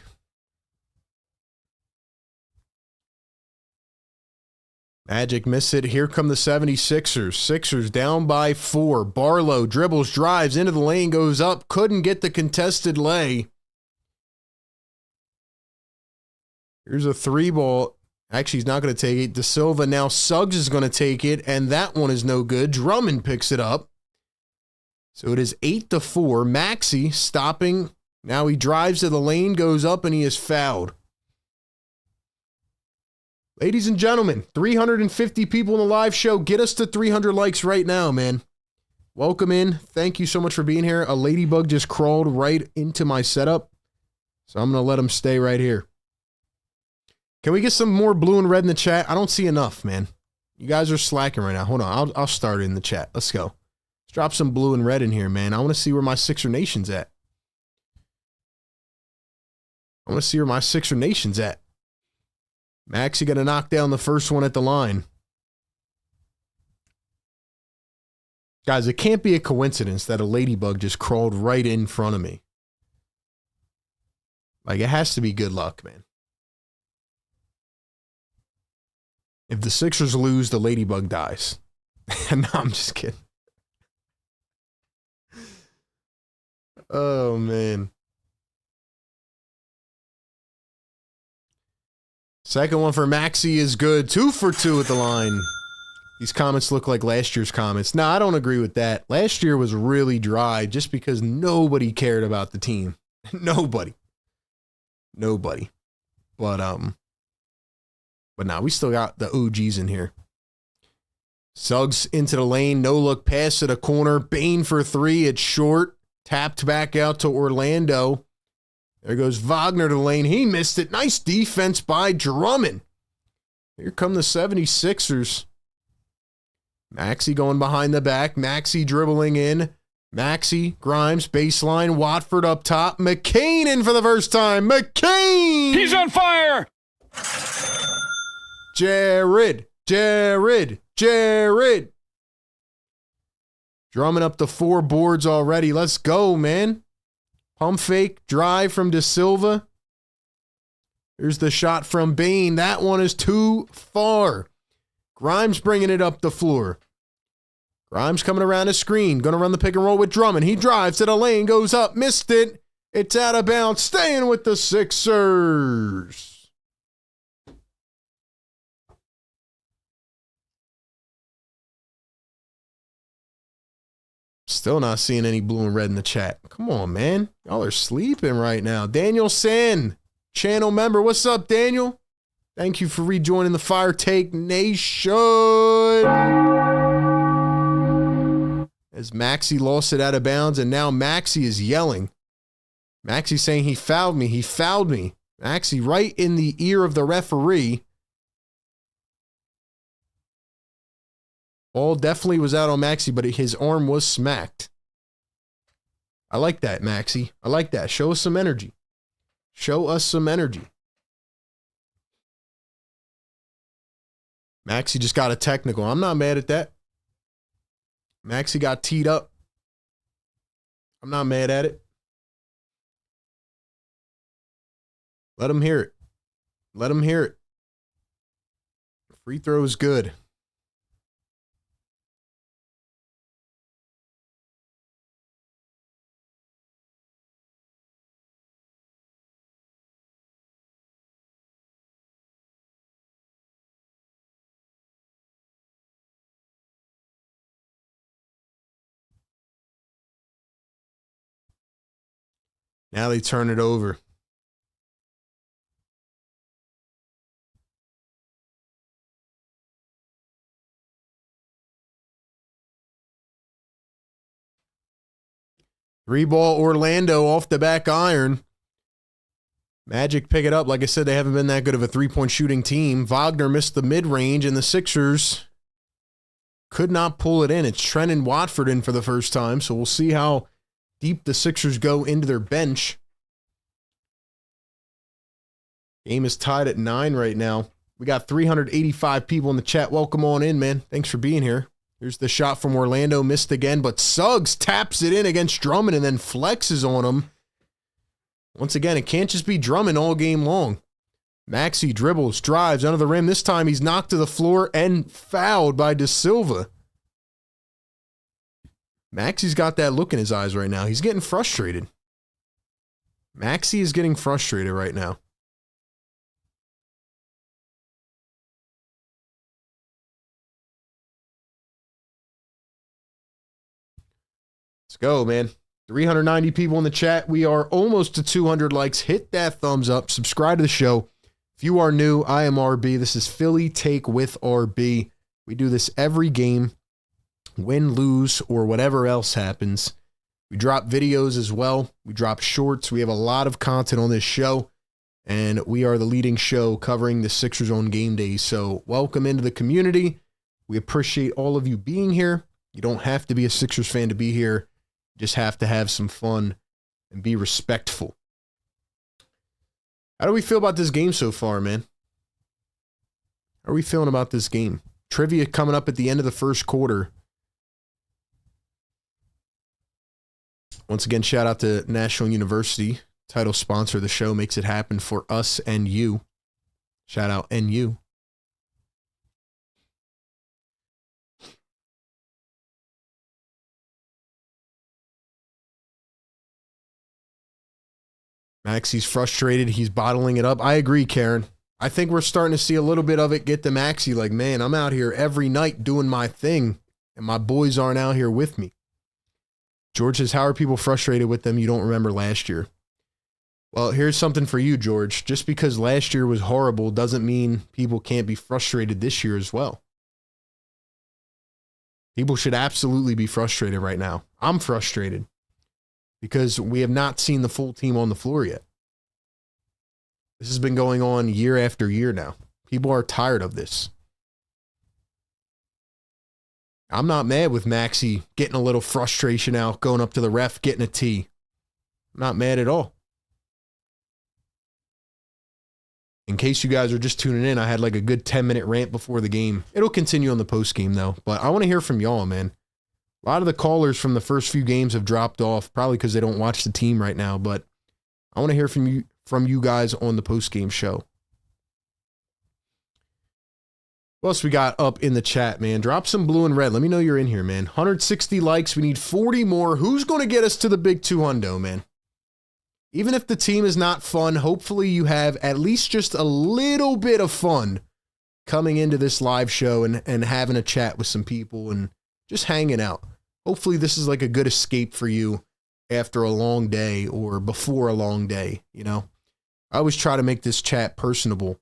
Magic miss it. Here come the 76ers. Sixers down by 4. Barlow dribbles, drives into the lane, goes up. Couldn't get the contested lay. Here's a 3 ball. Actually, he's not going to take it. De Silva, now Suggs is going to take it, and that one is no good. Drummond picks it up. So it is 8-4. Maxey stopping. Now he drives to the lane, goes up, and he is fouled. Ladies and gentlemen, 350 people in the live show. Get us to 300 likes right now, man. Welcome in. Thank you so much for being here. A ladybug just crawled right into my setup, so I'm going to let him stay right here. Can we get some more blue and red in the chat? I don't see enough, man. You guys are slacking right now. Hold on. I'll start it in the chat. Let's go. Let's drop some blue and red in here, man. I want to see where my Sixer Nation's at. I want to see where my Sixer Nation's at. Maxey going to knock down the first one at the line. Guys, it can't be a coincidence that a ladybug just crawled right in front of me. Like, it has to be good luck, man. If the Sixers lose, the ladybug dies. No, I'm just kidding. Oh, man. Second one for Maxey is good. 2 for 2 at the line. These comments look like last year's comments. No, I don't agree with that. Last year was really dry just because nobody cared about the team. Nobody. But now we still got the OGs in here. Suggs into the lane. No look pass to the corner. Bane for 3. It's short. Tapped back out to Orlando. There goes Wagner to the lane. He missed it. Nice defense by Drummond. Here come the 76ers. Maxey going behind the back. Maxey dribbling in. Maxey, Grimes, baseline. Watford up top. McCain in for the first time. McCain! He's on fire! Jared. Drumming up the 4 boards already. Let's go, man. Pump fake, drive from De Silva. Here's the shot from Bane. That one is too far. Grimes bringing it up the floor. Grimes coming around the screen. Going to run the pick and roll with Drummond. He drives to the lane, goes up, missed it. It's out of bounds. Staying with the Sixers. Still not seeing any blue and red in the chat. Come on, man. Y'all are sleeping right now. Daniel San, channel member. What's up, Daniel? Thank you for rejoining the Fire Take Nation. As Maxey lost it out of bounds, and now Maxey is yelling. Maxey saying he fouled me. He fouled me. Maxey right in the ear of the referee. Ball definitely was out on Maxey, but his arm was smacked. I like that, Maxey. I like that. Show us some energy. Show us some energy. Maxey just got a technical. I'm not mad at that. Maxey got teed up. I'm not mad at it. Let him hear it. Let him hear it. Free throw is good. Now they turn it over. Three ball Orlando off the back iron. Magic pick it up. Like I said, they haven't been that good of a three-point shooting team. Wagner missed the mid-range, and the Sixers could not pull it in. It's Trent and Watford in for the first time, so we'll see how deep the Sixers go into their bench. Game is tied at 9 right now. We got 385 people in the chat. Welcome on in, man. Thanks for being here. Here's the shot from Orlando. Missed again, but Suggs taps it in against Drummond and then flexes on him. Once again, it can't just be Drummond all game long. Maxey dribbles, drives under the rim. This time he's knocked to the floor and fouled by De Silva. Maxey's got that look in his eyes right now. He's getting frustrated. Maxey is getting frustrated right now. Let's go, man. 390 people in the chat. We are almost to 200 likes. Hit that thumbs up. Subscribe to the show. If you are new, I am RB. This is Philly Take with RB. We do this every game. Win, lose, or whatever else happens. We drop videos as well. We drop shorts. We have a lot of content on this show. And we are the leading show covering the Sixers on game days. So welcome into the community. We appreciate all of you being here. You don't have to be a Sixers fan to be here. Just have to have some fun and be respectful. How do we feel about this game so far, man? How are we feeling about this game? Trivia coming up at the end of the first quarter. Once again, shout out to National University. Title sponsor of the show, makes it happen for us and you. Shout out NU. Maxey's frustrated. He's bottling it up. I agree, Karen. I think we're starting to see a little bit of it get to Maxey. Like, man, I'm out here every night doing my thing, and my boys aren't out here with me. George says, how are people frustrated with them you don't remember last year? Well, here's something for you, George. Just because last year was horrible doesn't mean people can't be frustrated this year as well. People should absolutely be frustrated right now. I'm frustrated because we have not seen the full team on the floor yet. This has been going on year after year now. People are tired of this. I'm not mad with Maxey getting a little frustration out, going up to the ref, getting a tee. I'm not mad at all. In case you guys are just tuning in, I had like a good 10-minute rant before the game. It'll continue on the post game though, but I want to hear from y'all, man. A lot of the callers from the first few games have dropped off, probably because they don't watch the team right now, but I want to hear from you guys on the post game show. What else we got up in the chat, man? Drop some blue and red. Let me know you're in here, man. 160 likes. We need 40 more. Who's going to get us to the big 200, man? Even if the team is not fun, hopefully you have at least just a little bit of fun coming into this live show and having a chat with some people and just hanging out. Hopefully this is like a good escape for you after a long day or before a long day, you know? I always try to make this chat personable.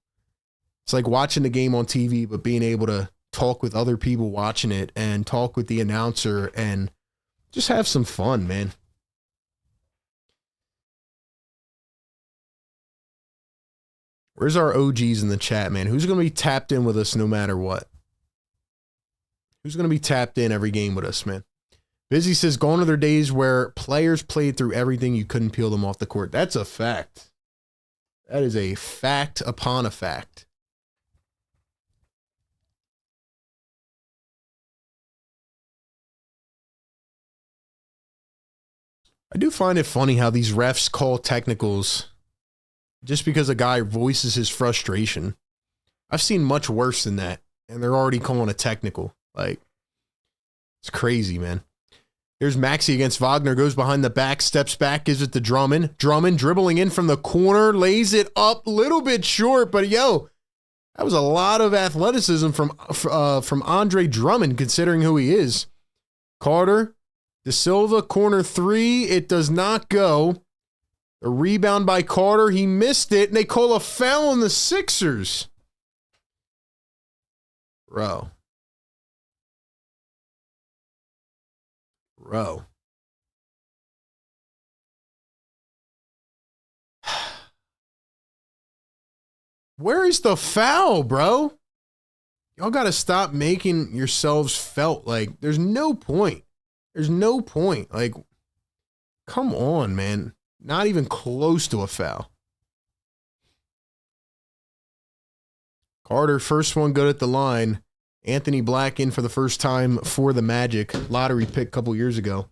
It's like watching the game on TV, but being able to talk with other people watching it and talk with the announcer and just have some fun, man. Where's our OGs in the chat, man? Who's going to be tapped in with us no matter what? Who's going to be tapped in every game with us, man? Busy says, gone are their days where players played through everything. You couldn't peel them off the court. That's a fact. That is a fact upon a fact. I do find it funny how these refs call technicals just because a guy voices his frustration. I've seen much worse than that, and they're already calling a technical. Like, it's crazy, man. Here's Maxey against Wagner, goes behind the back, steps back, gives it to Drummond. Drummond dribbling in from the corner, lays it up, little bit short, but yo, that was a lot of athleticism from Andre Drummond, considering who he is. Carter, De Silva, corner three, it does not go. The rebound by Carter. He missed it, and they call a foul on the Sixers. Bro. Where is the foul, bro? Y'all got to stop making yourselves felt like there's no point. There's no point. Like, come on, man. Not even close to a foul. Carter, first one good at the line. Anthony Black in for the first time for the Magic. Lottery pick a couple years ago.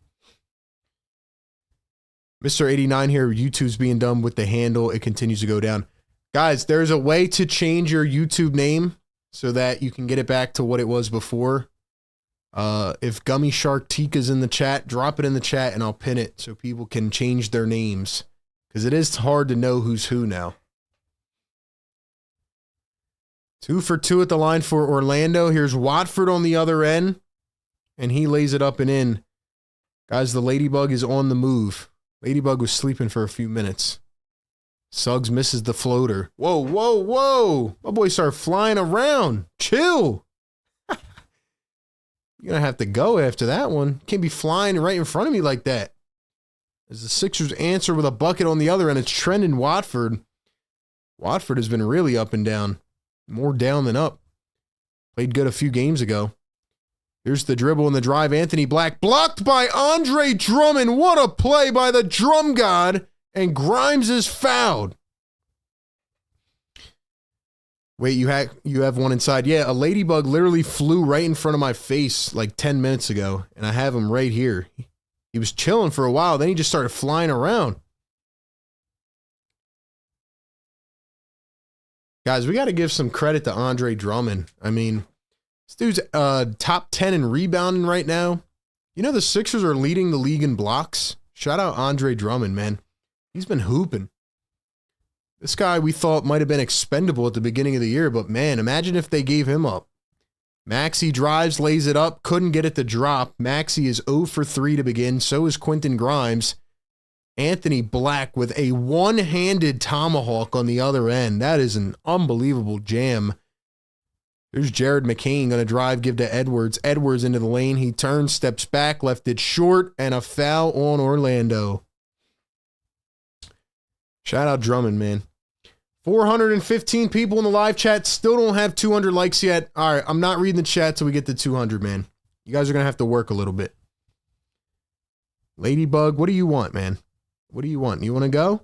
Mr. 89 here. YouTube's being done with the handle. It continues to go down. Guys, there's a way to change your YouTube name so that you can get it back to what it was before. If Gummy Shark Tika's in the chat, drop it in the chat and I'll pin it so people can change their names. Because it is hard to know who's who now. 2 for 2 at the line for Orlando. Here's Watford on the other end. And he lays it up and in. Guys, the Ladybug is on the move. Ladybug was sleeping for a few minutes. Suggs misses the floater. Whoa, whoa, whoa. My boy started flying around. Chill. You're going to have to go after that one. Can't be flying right in front of me like that. As the Sixers answer with a bucket on the other end, it's Trendon Watford. Watford has been really up and down. More down than up. Played good a few games ago. Here's the dribble and the drive. Anthony Black blocked by Andre Drummond. What a play by the drum god. And Grimes is fouled. Wait, you have one inside. Yeah, a ladybug literally flew right in front of my face like 10 minutes ago. And I have him right here. He was chilling for a while. Then he just started flying around. Guys, we got to give some credit to Andre Drummond. I mean, this dude's top 10 in rebounding right now. You know the Sixers are leading the league in blocks? Shout out Andre Drummond, man. He's been hooping. This guy we thought might have been expendable at the beginning of the year, but man, imagine if they gave him up. Maxey drives, lays it up, couldn't get it to drop. Maxey is 0 for 3 to begin. So is Quentin Grimes. Anthony Black with a one-handed tomahawk on the other end. That is an unbelievable jam. There's Jared McCain going to drive, give to Edwards. Edwards into the lane. He turns, steps back, left it short, and a foul on Orlando. Shout out Drummond, man. 415 people in the live chat. Still don't have 200 likes yet. All right, I'm not reading the chat till we get to 200, man. You guys are going to have to work a little bit. Ladybug, what do you want, man? What do you want? You want to go?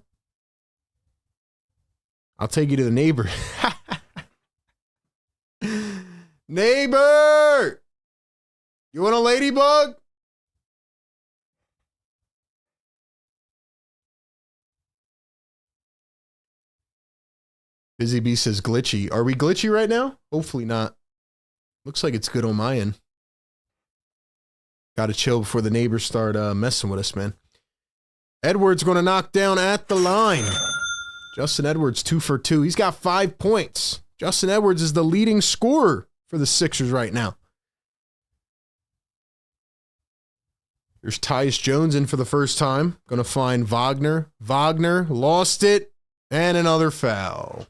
I'll take you to the neighbor. Neighbor! You want a ladybug? Busy Bee says glitchy. Are we glitchy right now? Hopefully not. Looks like it's good on my end. Got to chill before the neighbors start messing with us, man. Edwards going to knock down at the line. Justin Edwards, 2 for 2. He's got 5 points. Justin Edwards is the leading scorer for the Sixers right now. Here's Tyus Jones in for the first time. Going to find Wagner. Wagner lost it. And another foul.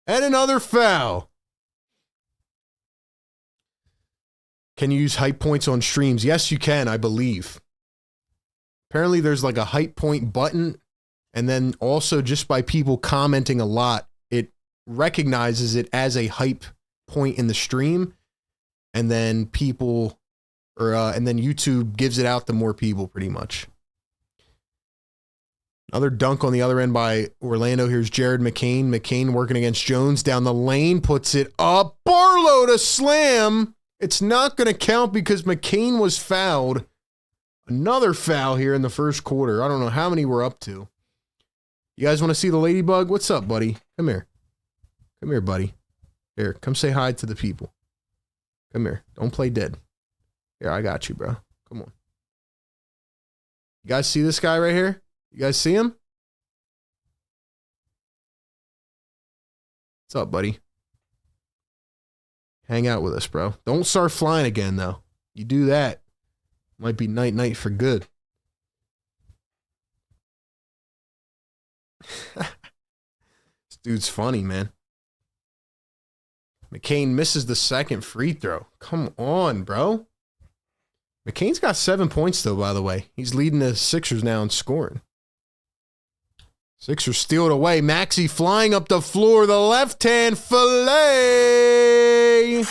And another foul. Can you use hype points on streams? Yes, you can, I believe. Apparently there's like a hype point button, and then also just by people commenting a lot, it recognizes it as a hype point in the stream, and then people, and then YouTube gives it out to more people pretty much. Another dunk on the other end by Orlando. Here's Jared McCain. McCain working against Jones down the lane, puts it up. Barlow to slam. It's not going to count because McCain was fouled. Another foul here in the first quarter. I don't know how many we're up to. You guys want to see the ladybug? What's up, buddy? Come here. Come here, buddy. Here, come say hi to the people. Come here. Don't play dead. Here, I got you, bro. Come on. You guys see this guy right here? You guys see him? What's up, buddy? Hang out with us, bro. Don't start flying again, though. You do that, might be night-night for good. This dude's funny, man. McCain misses the second free throw. Come on, bro. McCain's got 7 points, though, by the way. He's leading the Sixers now in scoring. Sixers steal it away. Maxey flying up the floor. The left-hand fillet.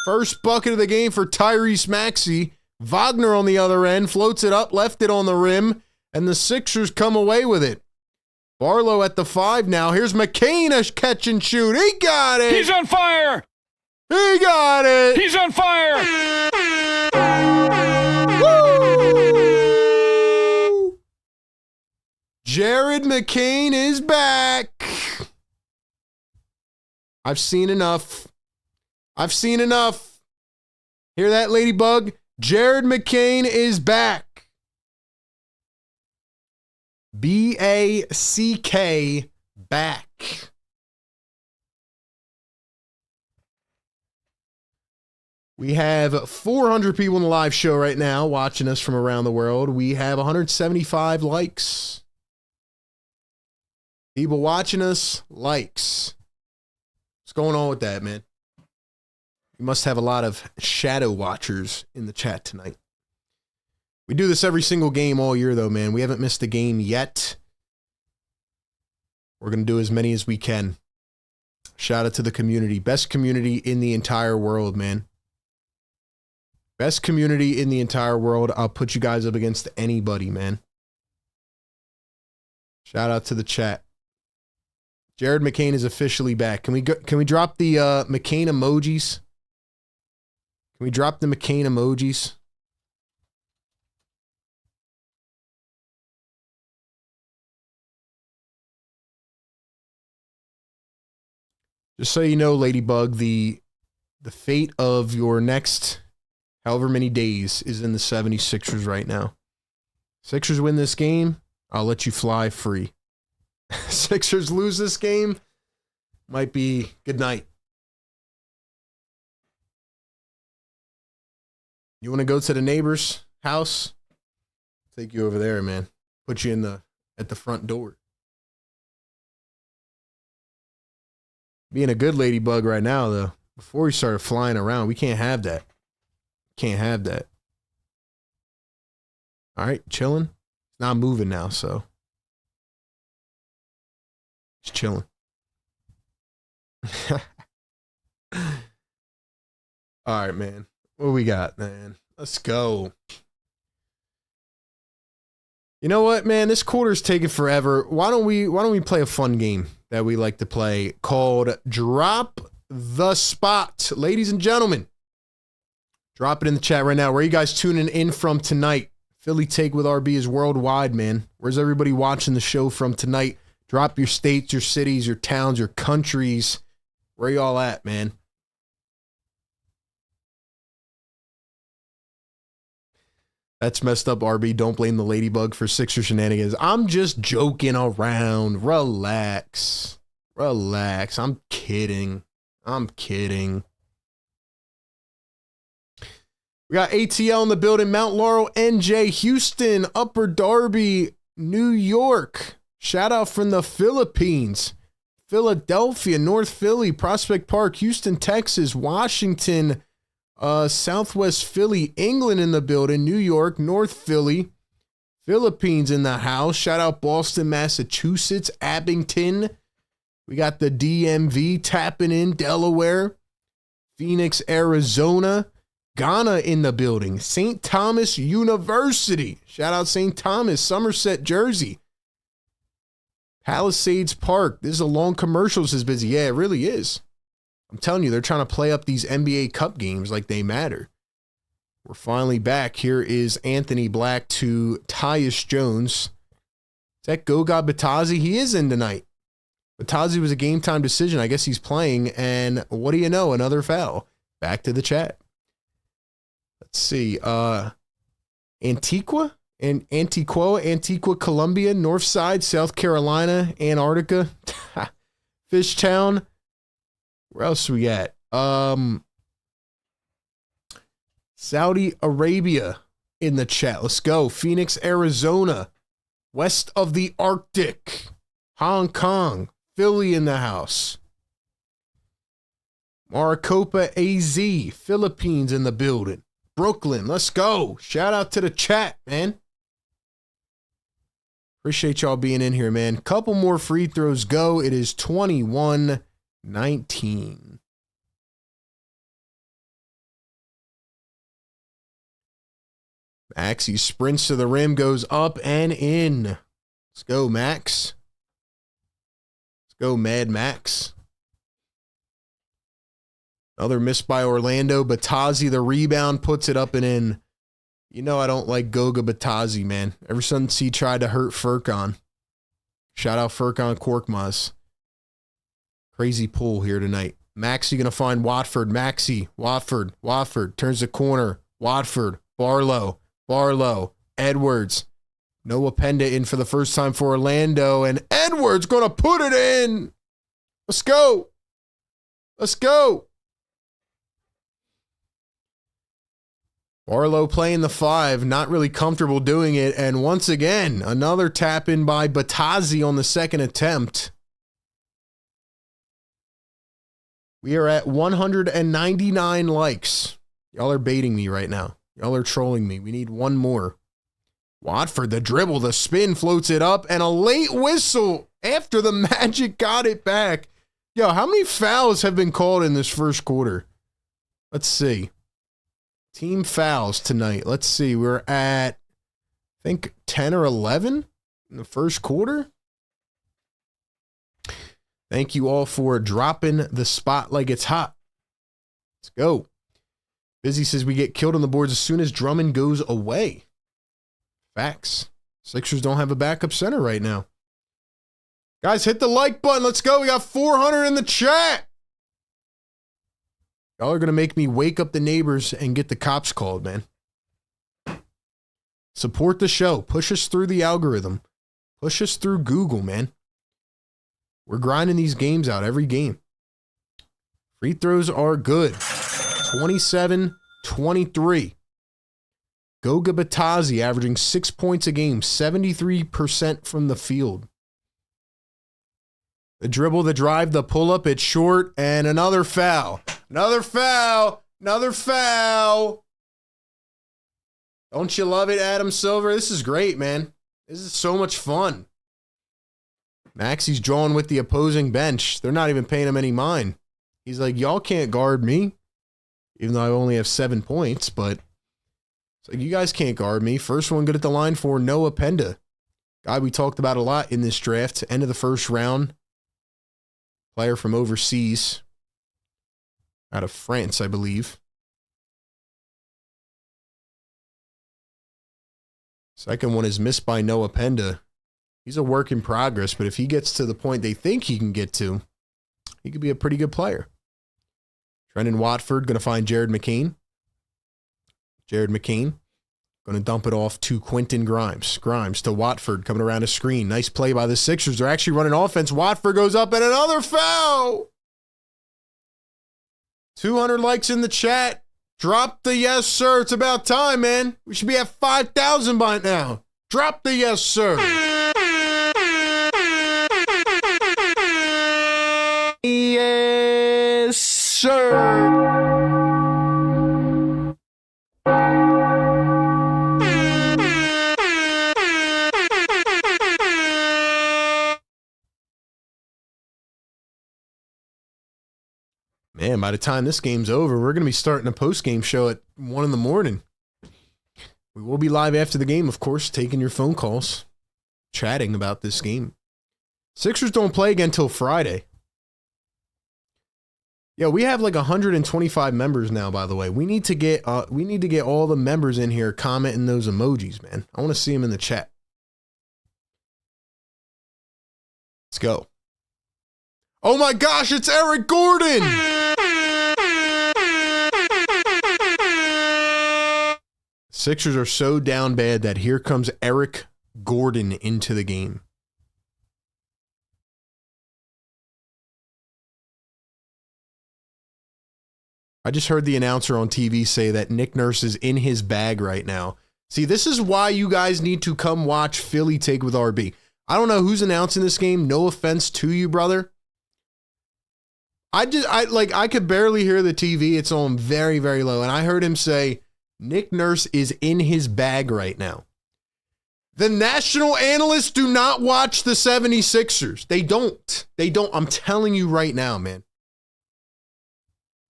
First bucket of the game for Tyrese Maxey. Wagner on the other end. Floats it up. Left it on the rim. And the Sixers come away with it. Barlow at the 5 now. Here's McCain, a catch and shoot. He got it. He's on fire. He got it. He's on fire. Woo! Jared McCain is back. I've seen enough. I've seen enough. Hear that, Ladybug? Jared McCain is back. B-A-C-K, back. We have 400 people in the live show right now watching us from around the world. We have 175 likes. People watching us, likes. What's going on with that, man? You must have a lot of shadow watchers in the chat tonight. We do this every single game all year, though, man. We haven't missed a game yet. We're going to do as many as we can. Shout out to the community. Best community in the entire world, man. Best community in the entire world. I'll put you guys up against anybody, man. Shout out to the chat. Jared McCain is officially back. Can we drop the McCain emojis? Can we drop the McCain emojis? Just so you know, Ladybug, the fate of your next however many days is in the 76ers right now. Sixers win this game, I'll let you fly free. Sixers lose this game, might be good night. You want to go to the neighbor's house? Take you over there, man. Put you at the front door. Being a good Ladybug right now, though. Before we started flying around, we can't have that. Can't have that. All right, chilling. It's not moving now, so. It's chilling. All right, man. What we got, man? Let's go. You know what, man? This quarter's taking forever. Why don't we play a fun game that we like to play called Drop the Spot? Ladies and gentlemen, drop it in the chat right now. Where are you guys tuning in from tonight? Philly Take with RB is worldwide, man. Where's everybody watching the show from tonight? Drop your states, your cities, your towns, your countries. Where are y'all at, man? That's messed up, RB. Don't blame the Ladybug for Sixer shenanigans. I'm just joking around. Relax. Relax. I'm kidding. I'm kidding. We got ATL in the building. Mount Laurel, NJ, Houston, Upper Darby, New York. Shout out from the Philippines. Philadelphia, North Philly, Prospect Park, Houston, Texas, Washington, Southwest Philly, England in the building, New York, North Philly, Philippines in the house. Shout out Boston, Massachusetts, Abington. We got the DMV tapping in, Delaware, Phoenix, Arizona, Ghana in the building, St. Thomas University. Shout out St. Thomas, Somerset, Jersey. Palisades Park. This is a long commercial, says Busy. Yeah, it really is. I'm telling you, they're trying to play up these NBA Cup games like they matter. We're finally back. Here is Anthony Black to Tyus Jones. Is that Goga Batazzi? He is in tonight. Batazzi was a game time decision. I guess he's playing. And what do you know? Another foul. Back to the chat. Let's see. Antigua, Colombia, Northside, South Carolina, Antarctica, Fishtown. Where else we at? Saudi Arabia in the chat. Let's go. Phoenix, Arizona, west of the Arctic. Hong Kong, Philly in the house. Maricopa AZ, Philippines in the building. Brooklyn, let's go. Shout out to the chat, man. Appreciate y'all being in here, man. Couple more free throws go. It is 21-19. Maxie sprints to the rim, goes up and in. Let's go, Max. Let's go, Mad Max. Another miss by Orlando. Batazzi, the rebound, puts it up and in. You know I don't like Goga Batazzi, man. Ever since he tried to hurt Furkan. Shout out Furkan Korkmaz. Crazy pull here tonight. Maxie going to find Watford. Maxie, Watford. Turns the corner. Watford. Barlow. Edwards. Noah Penda in for the first time for Orlando. And Edwards going to put it in. Let's go. Barlow playing the 5, not really comfortable doing it. And once again, another tap in by Batazzi on the second attempt. We are at 199 likes. Y'all are baiting me right now. Y'all are trolling me. We need one more. Watford, the dribble, the spin, floats it up, and a late whistle after the Magic got it back. Yo, how many fouls have been called in this first quarter? Let's see. Team fouls tonight. Let's see. We're at, I think, 10 or 11 in the first quarter. Thank you all for dropping the spot like it's hot. Let's go. Busy says we get killed on the boards as soon as Drummond goes away. Facts. Sixers don't have a backup center right now. Guys, hit the like button. Let's go. We got 400 in the chat. Y'all are going to make me wake up the neighbors and get the cops called, man. Support the show. Push us through the algorithm. Push us through Google, man. We're grinding these games out every game. Free throws are good. 27-23. Goga Batazzi averaging 6 points a game, 73% from the field. The dribble, the drive, the pull-up, it's short, and another foul. Another foul. Don't you love it, Adam Silver? This is great, man. This is so much fun. Maxie's drawing with the opposing bench. They're not even paying him any mind. He's like, y'all can't guard me, even though I only have 7 points, but it's like, you guys can't guard me. First one good at the line for Noah Penda. Guy we talked about a lot in this draft. End of the first round. Player from overseas. Out of France, I believe. Second one is missed by Noah Penda. He's a work in progress, but if he gets to the point they think he can get to, he could be a pretty good player. Trendon Watford going to find Jared McCain. Going to dump it off to Quentin Grimes. Grimes to Watford coming around a screen. Nice play by the Sixers. They're actually running offense. Watford goes up and another foul. 200 likes in the chat. Drop the yes, sir. It's about time, man. We should be at 5,000 by now. Drop the yes, sir. Yes, sir. Man, by the time this game's over, we're going to be starting a post-game show at 1 in the morning. We will be live after the game, of course, taking your phone calls, chatting about this game. Sixers don't play again until Friday. Yeah, we have like 125 members now, by the way. We need to get all the members in here commenting those emojis, man. I want to see them in the chat. Let's go. Oh my gosh, it's Eric Gordon! Sixers are so down bad that here comes Eric Gordon into the game. I just heard the announcer on TV say that Nick Nurse is in his bag right now. See, this is why you guys need to come watch Philly take with RB. I don't know who's announcing this game. No offense to you, brother. I could barely hear the TV. It's on very, very low. And I heard him say, Nick Nurse is in his bag right now. The national analysts do not watch the 76ers. They don't. I'm telling you right now, man.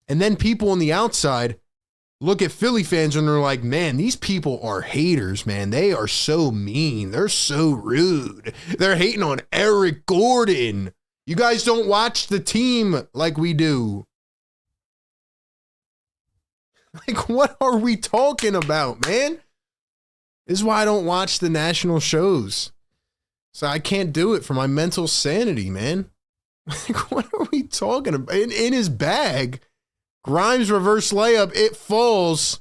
And then people on the outside look at Philly fans and they're like, man, these people are haters, man. They are so mean. They're so rude. They're hating on Eric Gordon. You guys don't watch the team like we do. Like, what are we talking about, man? This is why I don't watch the national shows. So I can't do it for my mental sanity, man. Like, what are we talking about? In his bag, Grimes reverse layup, it falls.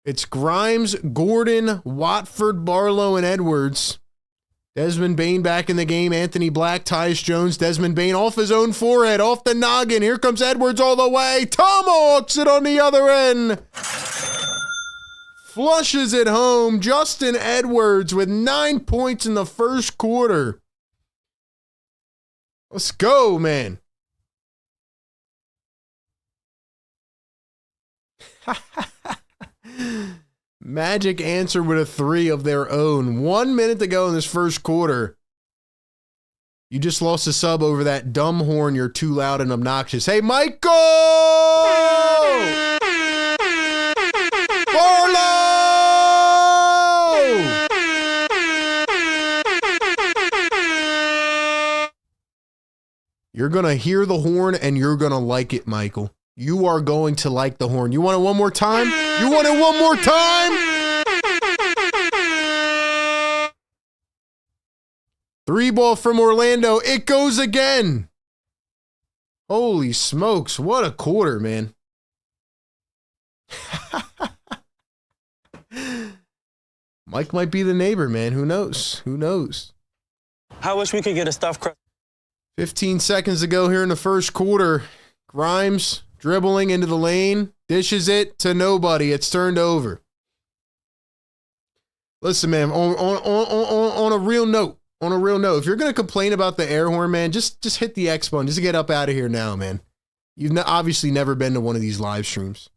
It's Grimes, Gordon, Watford, Barlow, and Edwards. Desmond Bane back in the game. Anthony Black, Tyus Jones. Desmond Bane off his own forehead, off the noggin. Here comes Edwards all the way. Tomahawks it on the other end. Flushes it home. Justin Edwards with 9 points in the first quarter. Let's go, man. Magic answered with a 3 of their own. 1 minute to go in this first quarter. You just lost a sub over that dumb horn. You're too loud and obnoxious. Hey, Michael! Barlow! You're going to hear the horn and you're going to like it, Michael. You are going to like the horn. You want it one more time? You want it one more time? 3 ball from Orlando. It goes again. Holy smokes. What a quarter, man. Mike might be the neighbor, man. Who knows? Who knows? I wish we could get a stuffed crust. 15 seconds to go here in the first quarter. Grimes dribbling into the lane, dishes it to nobody. It's turned over. Listen, man, on a real note, if you're going to complain about the air horn, man, just hit the X button. Just get up out of here now, man. You've obviously never been to one of these live streams.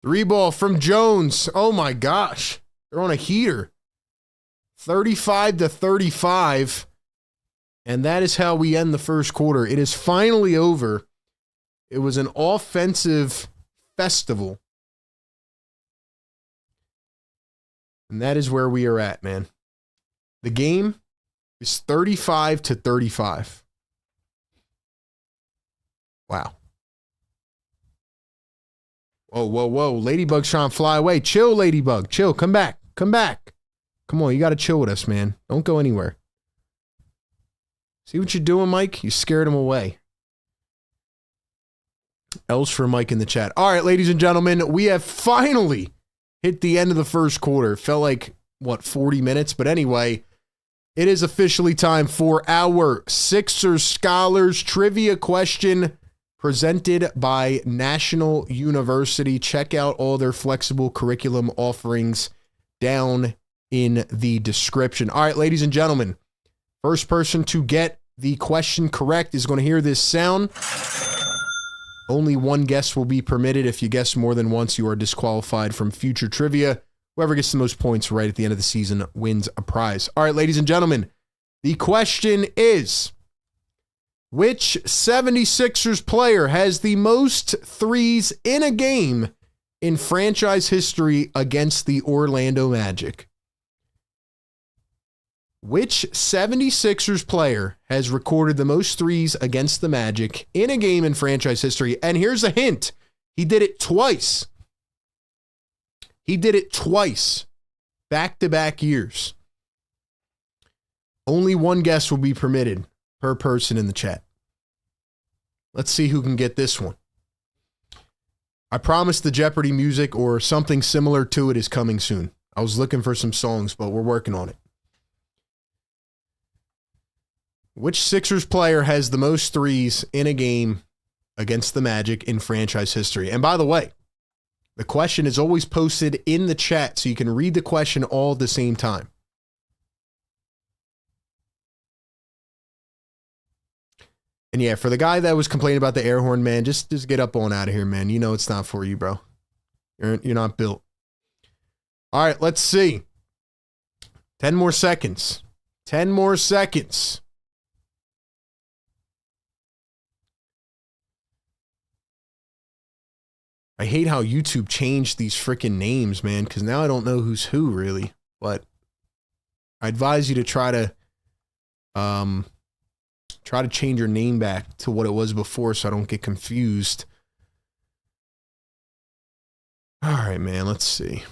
3 ball from Jones. Oh, my gosh. They're on a heater. 35-35. And that is how we end the first quarter. It is finally over. It was an offensive festival. And that is where we are at, man. The game is 35-35. Wow. Whoa, whoa, whoa. Ladybug's trying to fly away. Chill, Ladybug. Chill. Come back. Come back. Come on. You got to chill with us, man. Don't go anywhere. See what you're doing, Mike? You scared him away. L's for Mike in the chat. All right, ladies and gentlemen, we have finally hit the end of the first quarter. It felt like, 40 minutes? But anyway, it is officially time for our Sixers Scholars Trivia question presented by National University. Check out all their flexible curriculum offerings down in the description. All right, ladies and gentlemen, first person to get the question correct is going to hear this sound. Only one guess will be permitted. If you guess more than once, you are disqualified from future trivia. Whoever gets the most points right at the end of the season wins a prize. All right, ladies and gentlemen, the question is, which 76ers player has the most threes in a game in franchise history against the Orlando Magic? Which 76ers player has recorded the most threes against the Magic in a game in franchise history? And here's a hint. He did it twice. He did it twice. Back-to-back years. Only one guess will be permitted per person in the chat. Let's see who can get this one. I promise the Jeopardy music or something similar to it is coming soon. I was looking for some songs, but we're working on it. Which Sixers player has the most threes in a game against the Magic in franchise history? And by the way, the question is always posted in the chat so you can read the question all at the same time. And yeah, for the guy that was complaining about the air horn, man, just get up on out of here, man. You know it's not for you, bro. You're not built. All right, let's see. 10 more seconds. 10 more seconds. I hate how YouTube changed these freaking names, man, because now I don't know who's who, really. But I advise you to try to change your name back to what it was before so I don't get confused. All right, man, let's see.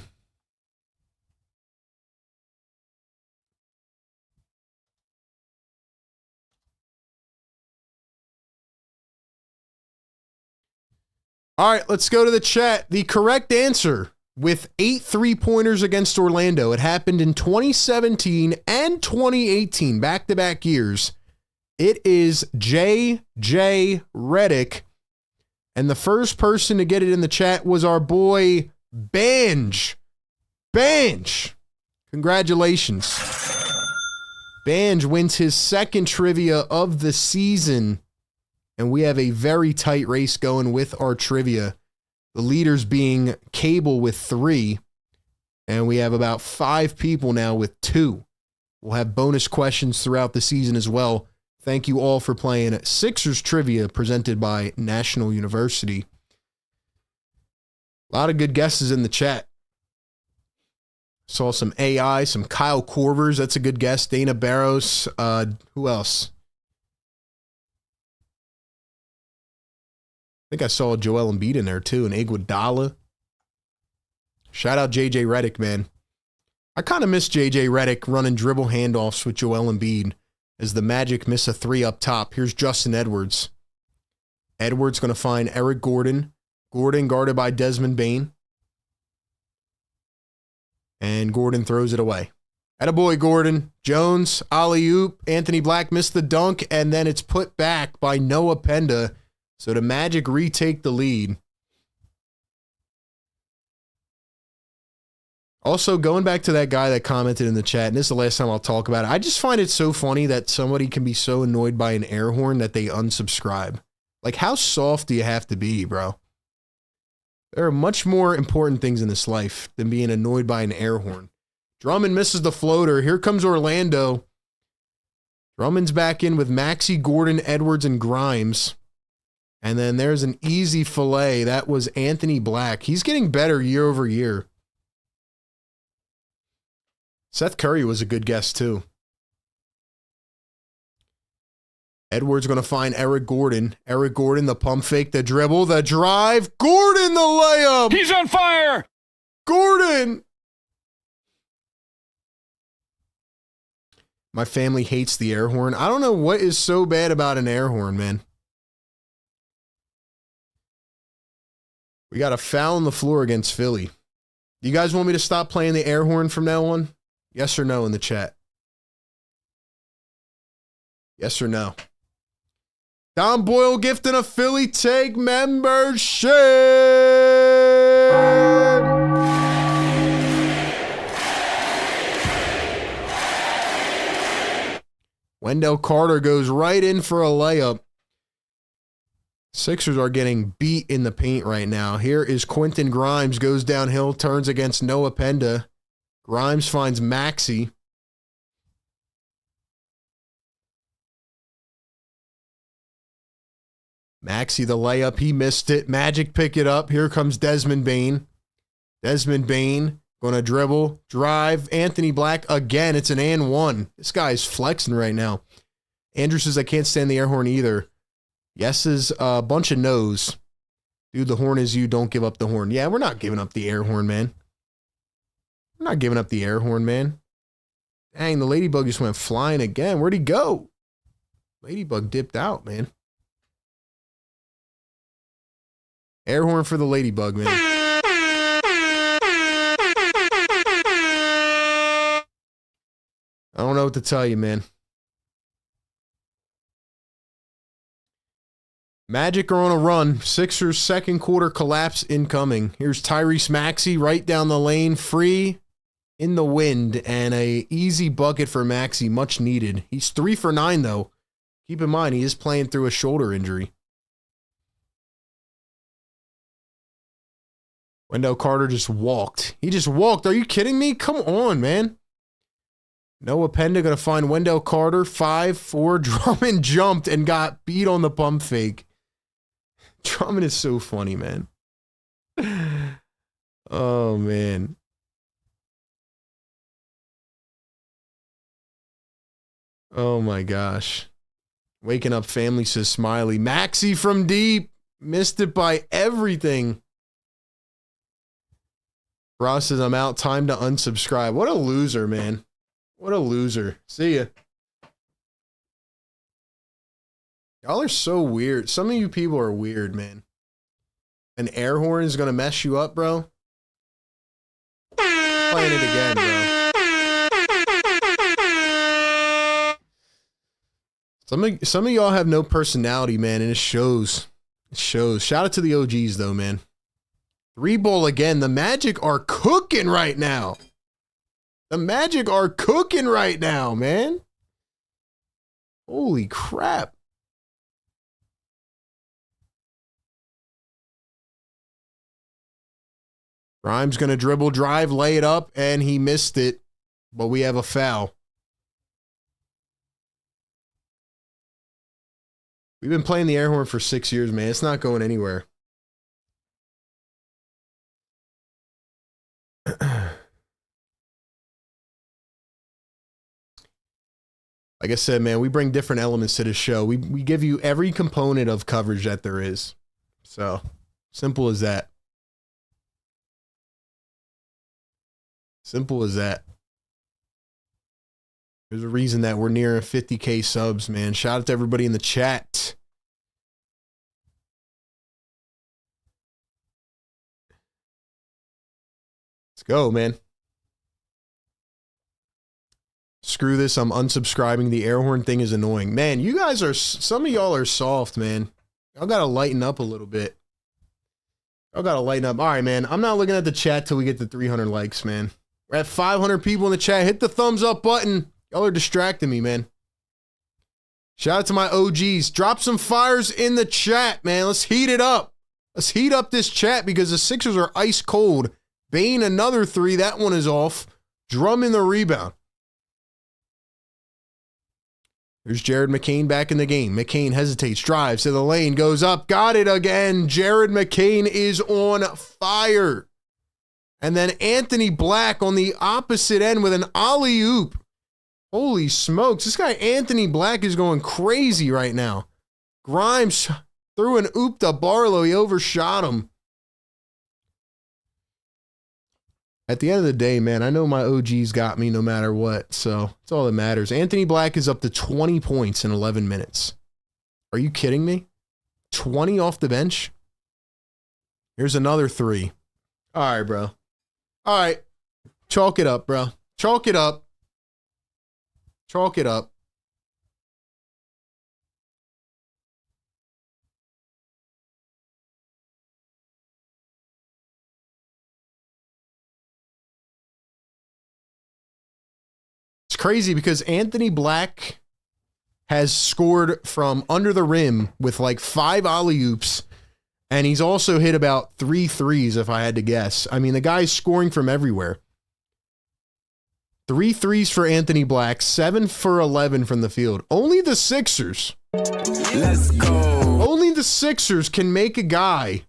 All right, let's go to the chat. The correct answer with 8 3-pointers against Orlando. It happened in 2017 and 2018, back-to-back years. It is J.J. Redick. And the first person to get it in the chat was our boy Banj. Banj. Congratulations. Banj wins his second trivia of the season. And we have a very tight race going with our trivia. The leaders being Cable with 3. And we have about 5 people now with 2. We'll have bonus questions throughout the season as well. Thank you all for playing Sixers Trivia presented by National University. A lot of good guesses in the chat. Saw some AI, some Kyle Korvers. That's a good guess. Dana Barros. Who else? I think I saw Joel Embiid in there too, and Iguodala. Shout out JJ Redick, man. I kind of miss JJ Redick running dribble handoffs with Joel Embiid as the Magic miss a 3 up top. Here's Justin Edwards. Edwards going to find Eric Gordon. Gordon guarded by Desmond Bane. And Gordon throws it away. Attaboy, Gordon. Jones, alley-oop. Anthony Black missed the dunk, and then it's put back by Noah Penda. So the Magic retake the lead. Also, going back to that guy that commented in the chat, and this is the last time I'll talk about it, I just find it so funny that somebody can be so annoyed by an air horn that they unsubscribe. Like, how soft do you have to be, bro? There are much more important things in this life than being annoyed by an air horn. Drummond misses the floater. Here comes Orlando. Drummond's back in with Maxey, Gordon, Edwards, and Grimes. And then there's an easy fillet. That was Anthony Black. He's getting better year over year. Seth Curry was a good guess, too. Edwards going to find Eric Gordon. Eric Gordon, the pump fake, the dribble, the drive. Gordon, the layup. He's on fire. Gordon. My family hates the air horn. I don't know what is so bad about an air horn, man. We got a foul on the floor against Philly. Do you guys want me to stop playing the air horn from now on? Yes or no in the chat? Yes or no? Don Boyle gifting a Philly Take membership. Wendell Carter goes right in for a layup. Sixers are getting beat in the paint right now. Here is Quentin Grimes, goes downhill, turns against Noah Penda. Grimes finds Maxey. Maxey the layup, he missed it. Magic pick it up. Here comes Desmond Bane. Desmond Bane going to dribble, drive. Anthony Black again. It's an and one. This guy's flexing right now. Andrew says, I can't stand the air horn either. Yes is a bunch of no's. Dude, the horn is you. Don't give up the horn. Yeah, we're not giving up the air horn, man. We're not giving up the air horn, man. Dang, the Ladybug just went flying again. Where'd he go? Ladybug dipped out, man. Air horn for the Ladybug, man. I don't know what to tell you, man. Magic are on a run. Sixers second quarter collapse incoming. Here's Tyrese Maxey right down the lane, free in the wind, and a easy bucket for Maxey, much needed. He's 3 for 9 though. Keep in mind, he is playing through a shoulder injury. Wendell Carter just walked. He just walked. Are you kidding me? Come on, man. Noah Penda going to find Wendell Carter. 5-4. Drummond jumped and got beat on the pump fake. Drummond is so funny, man. Oh, man. Oh, my gosh. Waking up family, says Smiley. Maxie from deep. Missed it by everything. Ross says, I'm out. Time to unsubscribe. What a loser, man. What a loser. See ya. Y'all are so weird. Some of you people are weird, man. An air horn is going to mess you up, bro. Playing it again, bro. Some of y'all have no personality, man, and it shows. It shows. Shout out to the OGs, though, man. 3-ball again. The Magic are cooking right now. The Magic are cooking right now, man. Holy crap. Grimes going to dribble, drive, lay it up, and he missed it. But we have a foul. We've been playing the air horn for 6 years, man. It's not going anywhere. Like I said, man, we bring different elements to the show. We give you every component of coverage that there is. So, simple as that. Simple as that. There's a reason that we're near 50K subs, man. Shout out to everybody in the chat. Let's go, man. Screw this. I'm unsubscribing. The air horn thing is annoying. Man, you guys are, some of y'all are soft, man. Y'all got to lighten up a little bit. Y'all got to lighten up. All right, man. I'm not looking at the chat till we get to 300 likes, man. We're at 500 people in the chat. Hit the thumbs up button. Y'all are distracting me, man. Shout out to my OGs. Drop some fires in the chat, man. Let's heat it up. Let's heat up this chat because the Sixers are ice cold. Bane, another 3. That one is off. Drummond the rebound. There's Jared McCain back in the game. McCain hesitates, drives to the lane, goes up, got it again. Jared McCain is on fire. And then Anthony Black on the opposite end with an alley-oop. Holy smokes. This guy Anthony Black is going crazy right now. Grimes threw an oop to Barlow. He overshot him. At the end of the day, man, I know my OGs got me no matter what, so that's all that matters. Anthony Black is up to 20 points in 11 minutes. Are you kidding me? 20 off the bench? Here's another 3. All right, bro. All right. Chalk it up, bro. Chalk it up. Chalk it up. Crazy because Anthony Black has scored from under the rim with like 5 alley-oops, and he's also hit about 3 threes, if I had to guess. I mean, the guy's scoring from everywhere. 3 threes for Anthony Black, 7 for 11 from the field. Only the Sixers. Let's go. Only the Sixers can make a guy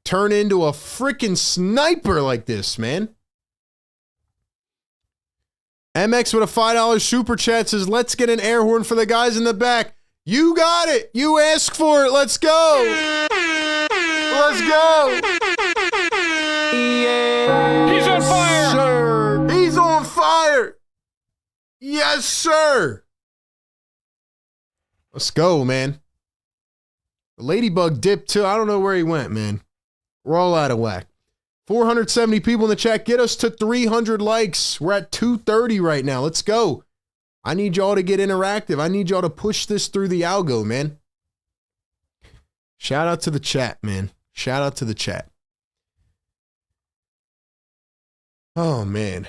turn into a freaking sniper like this, man. MX with a $5 super chat says, let's get an air horn for the guys in the back. You got it. You asked for it. Let's go. Let's go. Yeah. He's on fire. Sir. He's on fire. Yes, sir. Let's go, man. The Ladybug dipped too. I don't know where he went, man. We're all out of whack. 470 people in the chat. Get us to 300 likes. We're at 230 right now. Let's go. I need y'all to get interactive. I need y'all to push this through the algo, man. Shout out to the chat, man. Shout out to the chat. Oh, man.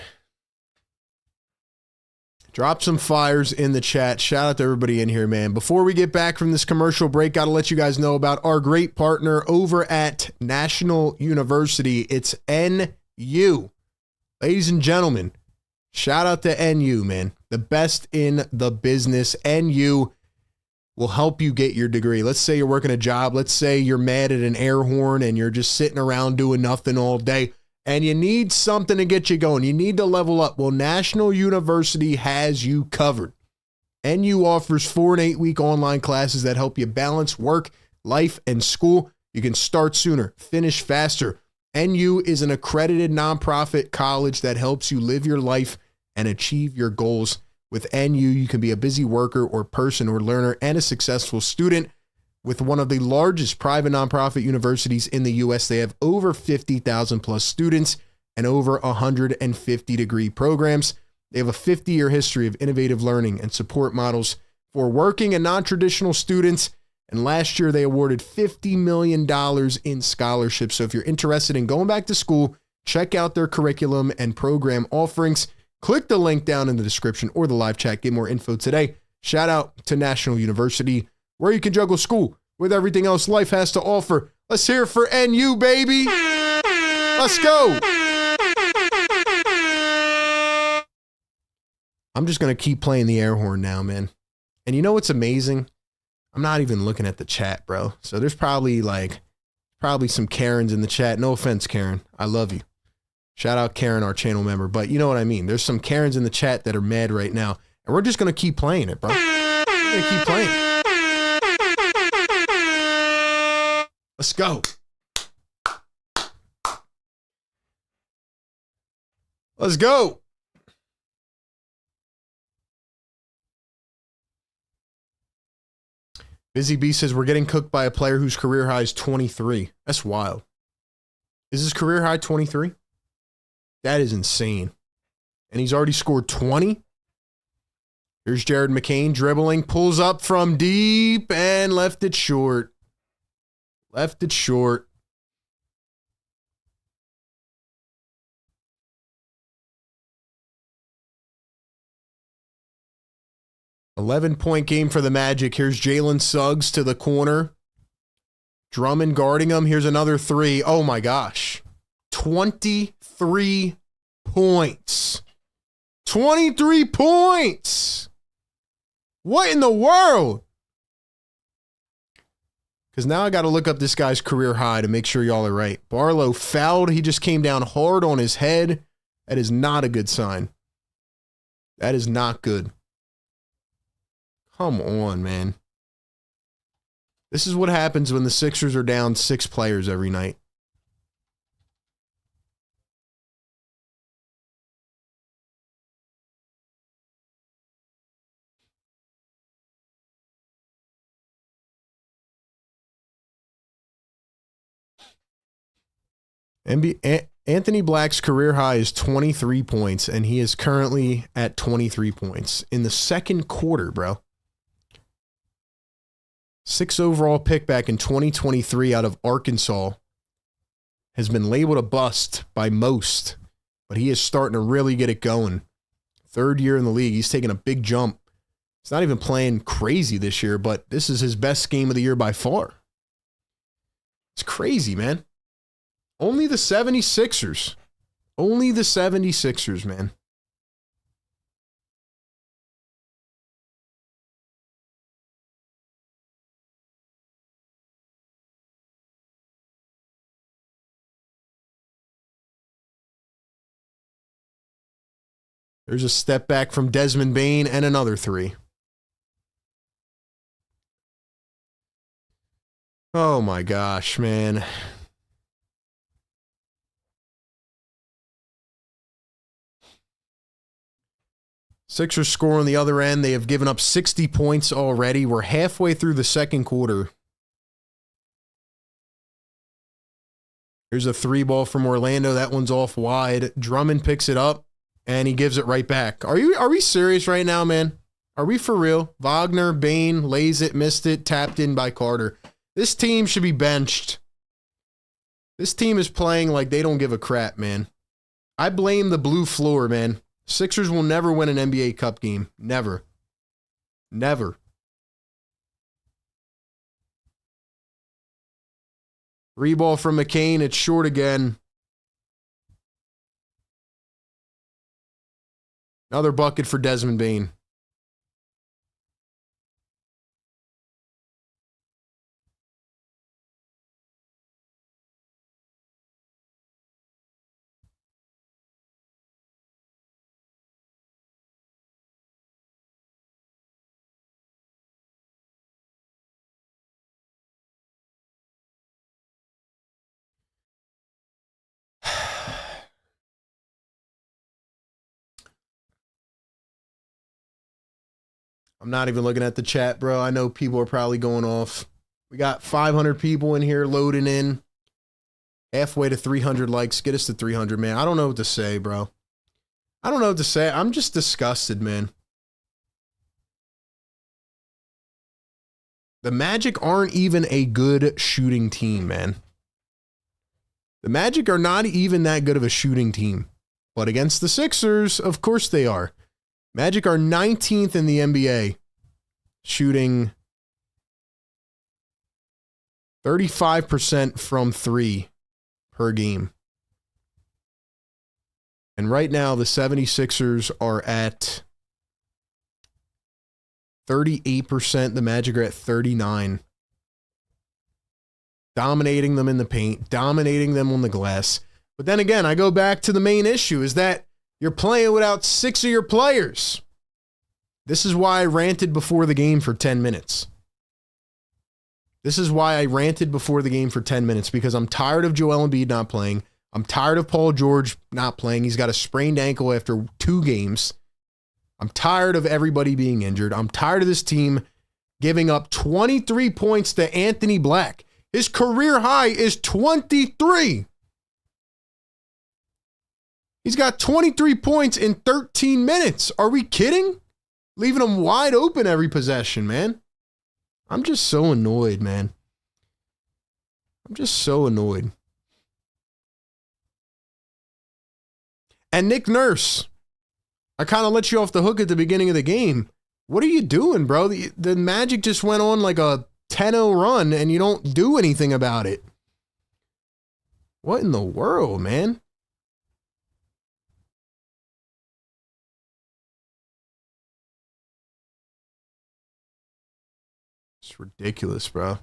Drop some fires in the chat. Shout out to everybody in here, man. Before we get back from this commercial break, got to let you guys know about our great partner over at National University. It's NU. Ladies and gentlemen, shout out to NU, man. The best in the business. NU will help you get your degree. Let's say you're working a job. Let's say you're mad at an air horn and you're just sitting around doing nothing all day, and you need something to get you going. You need to level up. Well, National University has you covered. NU offers 4 and 8 week online classes that help you balance work, life, and school. You can start sooner, finish faster. NU is an accredited nonprofit college that helps you live your life and achieve your goals. With NU, you can be a busy worker or person or learner and a successful student. With one of the largest private nonprofit universities in the U.S., they have over 50,000 plus students and over 150 degree programs. They have a 50-year history of innovative learning and support models for working and non-traditional students. And last year, they awarded $50 million in scholarships. So if you're interested in going back to school, check out their curriculum and program offerings. Click the link down in the description or the live chat. Get more info today. Shout out to National University, where you can juggle school with everything else life has to offer. Let's hear it for NU, baby. Let's go. I'm just going to keep playing the air horn now, man. And you know what's amazing? I'm not even looking at the chat, bro. So there's probably some Karens in the chat. No offense, Karen. I love you. Shout out Karen, our channel member. But you know what I mean. There's some Karens in the chat that are mad right now. And we're just going to keep playing it, bro. We're going to keep playing it. Let's go. Let's go. Busy B says, we're getting cooked by a player whose career high is 23. That's wild. Is his career high 23? That is insane. And he's already scored 20. Here's Jared McCain dribbling, pulls up from deep and left it short. Left it short. $11-point game for the Magic. Here's Jalen Suggs to the corner. Drummond guarding him. Here's another 3. Oh my gosh. 23 points. 23 points. What in the world? Because now I got to look up this guy's career high to make sure y'all are right. Barlow fouled. He just came down hard on his head. That is not a good sign. That is not good. Come on, man. This is what happens when the Sixers are down 6 players every night. Anthony Black's career high is 23 points, and he is currently at 23 points in the second quarter, bro. 6 overall pick back in 2023 out of Arkansas. Has been labeled a bust by most, but he is starting to really get it going. 3rd year in the league. He's taking a big jump. He's not even playing crazy this year, but this is his best game of the year by far. It's crazy, man. Only the 76ers. Only the 76ers, man. There's a step back from Desmond Bane and another 3. Oh my gosh, man. Sixers score on the other end. They have given up 60 points already. We're halfway through the second quarter. Here's a 3 ball from Orlando. That one's off wide. Drummond picks it up, and he gives it right back. Are we serious right now, man? Are we for real? Wagner, Bane, lays it, missed it, tapped in by Carter. This team should be benched. This team is playing like they don't give a crap, man. I blame the blue floor, man. Sixers will never win an NBA Cup game. Never. Never. Reball from McCain. It's short again. Another bucket for Desmond Bane. I'm not even looking at the chat, bro. I know people are probably going off. We got 500 people in here loading in. Halfway to 300 likes. Get us to 300, man. I don't know what to say, bro. I don't know what to say. I'm just disgusted, man. The Magic aren't even a good shooting team, man. The Magic are not even that good of a shooting team. But against the Sixers, of course they are. Magic are 19th in the NBA, shooting 35% from three per game. And right now, the 76ers are at 38%. The Magic are at 39%. Dominating them in the paint, dominating them on the glass. But then again, I go back to the main issue, is that you're playing without 6 of your players. This is why I ranted before the game for 10 minutes. This is why I ranted before the game for 10 minutes, because I'm tired of Joel Embiid not playing. I'm tired of Paul George not playing. He's got a sprained ankle after 2 games. I'm tired of everybody being injured. I'm tired of this team giving up 23 points to Anthony Black. His career high is 23. He's got 23 points in 13 minutes. Are we kidding? Leaving him wide open every possession, man. I'm just so annoyed, man. I'm just so annoyed. And Nick Nurse, I kind of let you off the hook at the beginning of the game. What are you doing, bro? The Magic just went on like a 10-0 run and you don't do anything about it. What in the world, man? It's ridiculous, bro.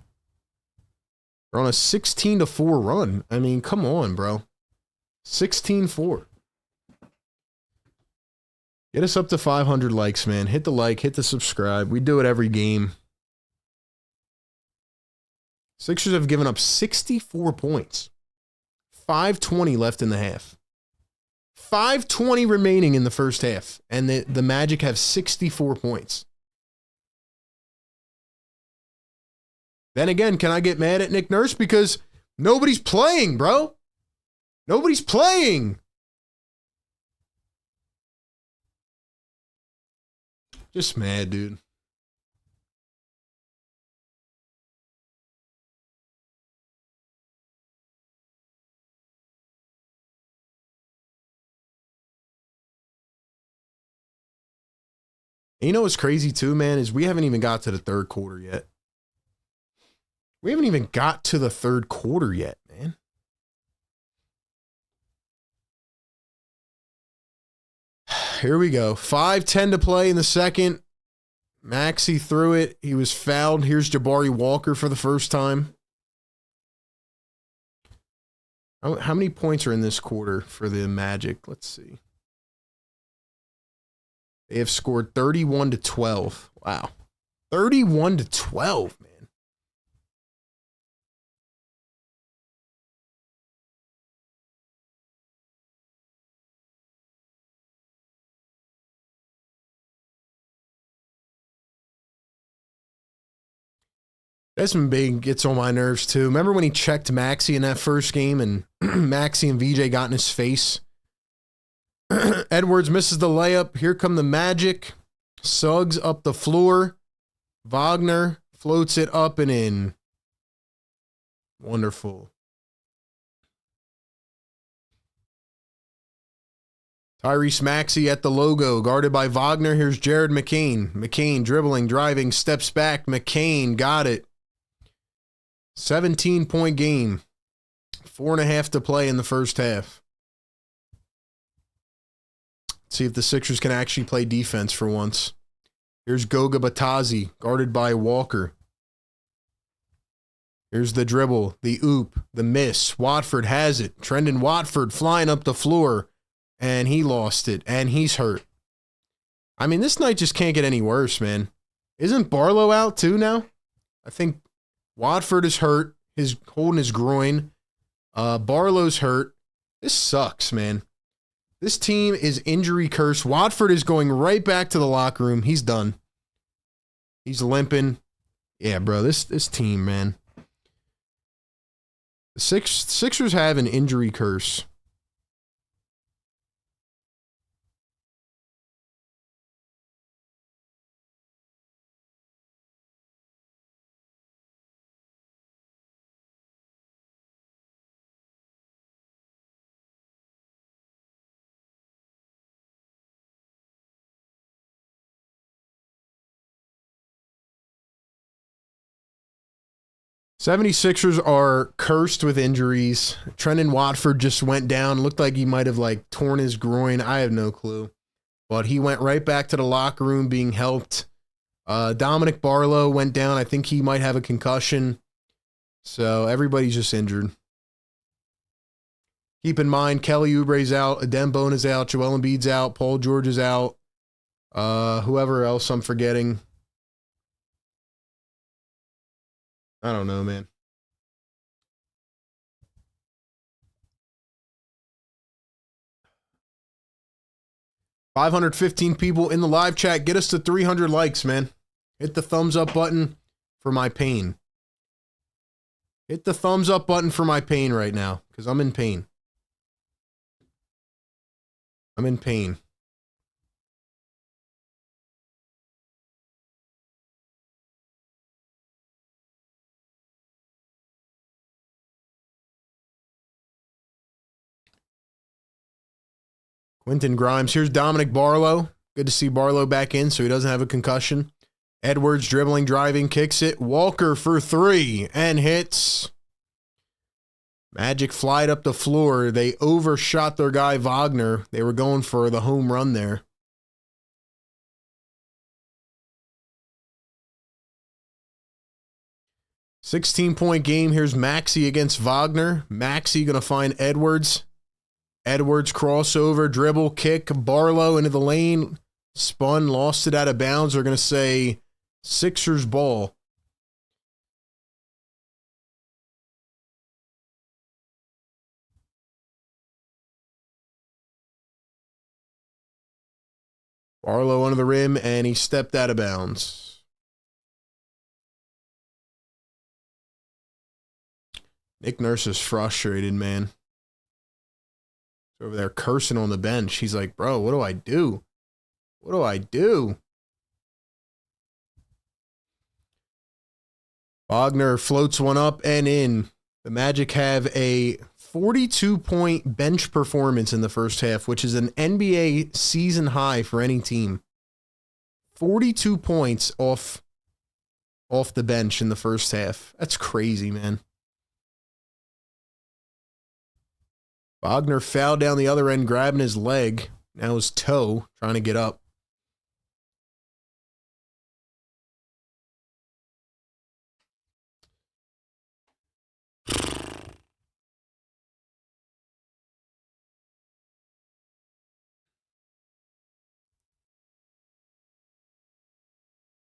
We're on a 16-4 run. I mean, come on, bro. 16-4. Get us up to 500 likes, man. Hit the like, hit the subscribe. We do it every game. Sixers have given up 64 points. 5:20 left in the half. 5:20 remaining in the first half. And the Magic have 64 points. Then again, can I get mad at Nick Nurse? Because nobody's playing, bro. Nobody's playing. Just mad, dude. And you know what's crazy too, man, is we haven't even got to the third quarter yet. We haven't even got to the third quarter yet, man. Here we go. 5:10 to play in the second. Maxey threw it. He was fouled. Here's Jabari Walker for the first time. How many points are in this quarter for the Magic? Let's see. They have scored 31-12. Wow. 31-12, man. Desmond Bane gets on my nerves too. Remember when he checked Maxey in that first game and Maxey and VJ got in his face? Edwards misses the layup. Here come the Magic. Suggs up the floor. Wagner floats it up and in. Wonderful. Tyrese Maxey at the logo, guarded by Wagner. Here's Jared McCain. McCain dribbling, driving, steps back. McCain got it. 17-point game. 4.5 to play in the first half. Let's see if the Sixers can actually play defense for once. Here's Goga Batadze, guarded by Walker. Here's the dribble, the oop, the miss. Watford has it. Trendon Watford flying up the floor. And he lost it, and he's hurt. I mean, this night just can't get any worse, man. Isn't Barlow out too now? I think Watford is hurt. He's holding his groin. Barlow's hurt. This sucks, man. This team is injury cursed. Watford is going right back to the locker room. He's done. He's limping. Yeah, bro, this team, man. The Sixers have an injury curse. '76ers are cursed with injuries. Trendon Watford just went down. Looked like he might have like torn his groin. I have no clue. But he went right back to the locker room being helped. Dominic Barlow went down. I think he might have a concussion. So everybody's just injured. Keep in mind, Kelly Oubre's out. Adem Bona's out. Joel Embiid's out. Paul George is out. Whoever else I'm forgetting. I don't know, man. $515 people in the live chat. Get us to 300 likes, man. Hit the thumbs up button for my pain. Hit the thumbs up button for my pain right now, because I'm in pain. I'm in pain. Quentin Grimes. Here's Dominic Barlow. Good to see Barlow back in so he doesn't have a concussion. Edwards dribbling, driving, kicks it. Walker for three and hits. Magic flied up the floor. They overshot their guy Wagner. They were going for the home run there. $16-point game. Here's Maxey against Wagner. Maxey going to find Edwards. Edwards crossover, dribble, kick, Barlow into the lane, spun, lost it out of bounds. They're going to say Sixers ball. Barlow under the rim, and he stepped out of bounds. Nick Nurse is frustrated, man. Over there cursing on the bench. He's like, bro, what do I do? What do I do? Wagner floats one up and in. The Magic have a 42-point bench performance in the first half, which is an NBA season high for any team. 42 points off the bench in the first half. That's crazy, man. Wagner fouled down the other end, grabbing his leg. Now his toe, trying to get up.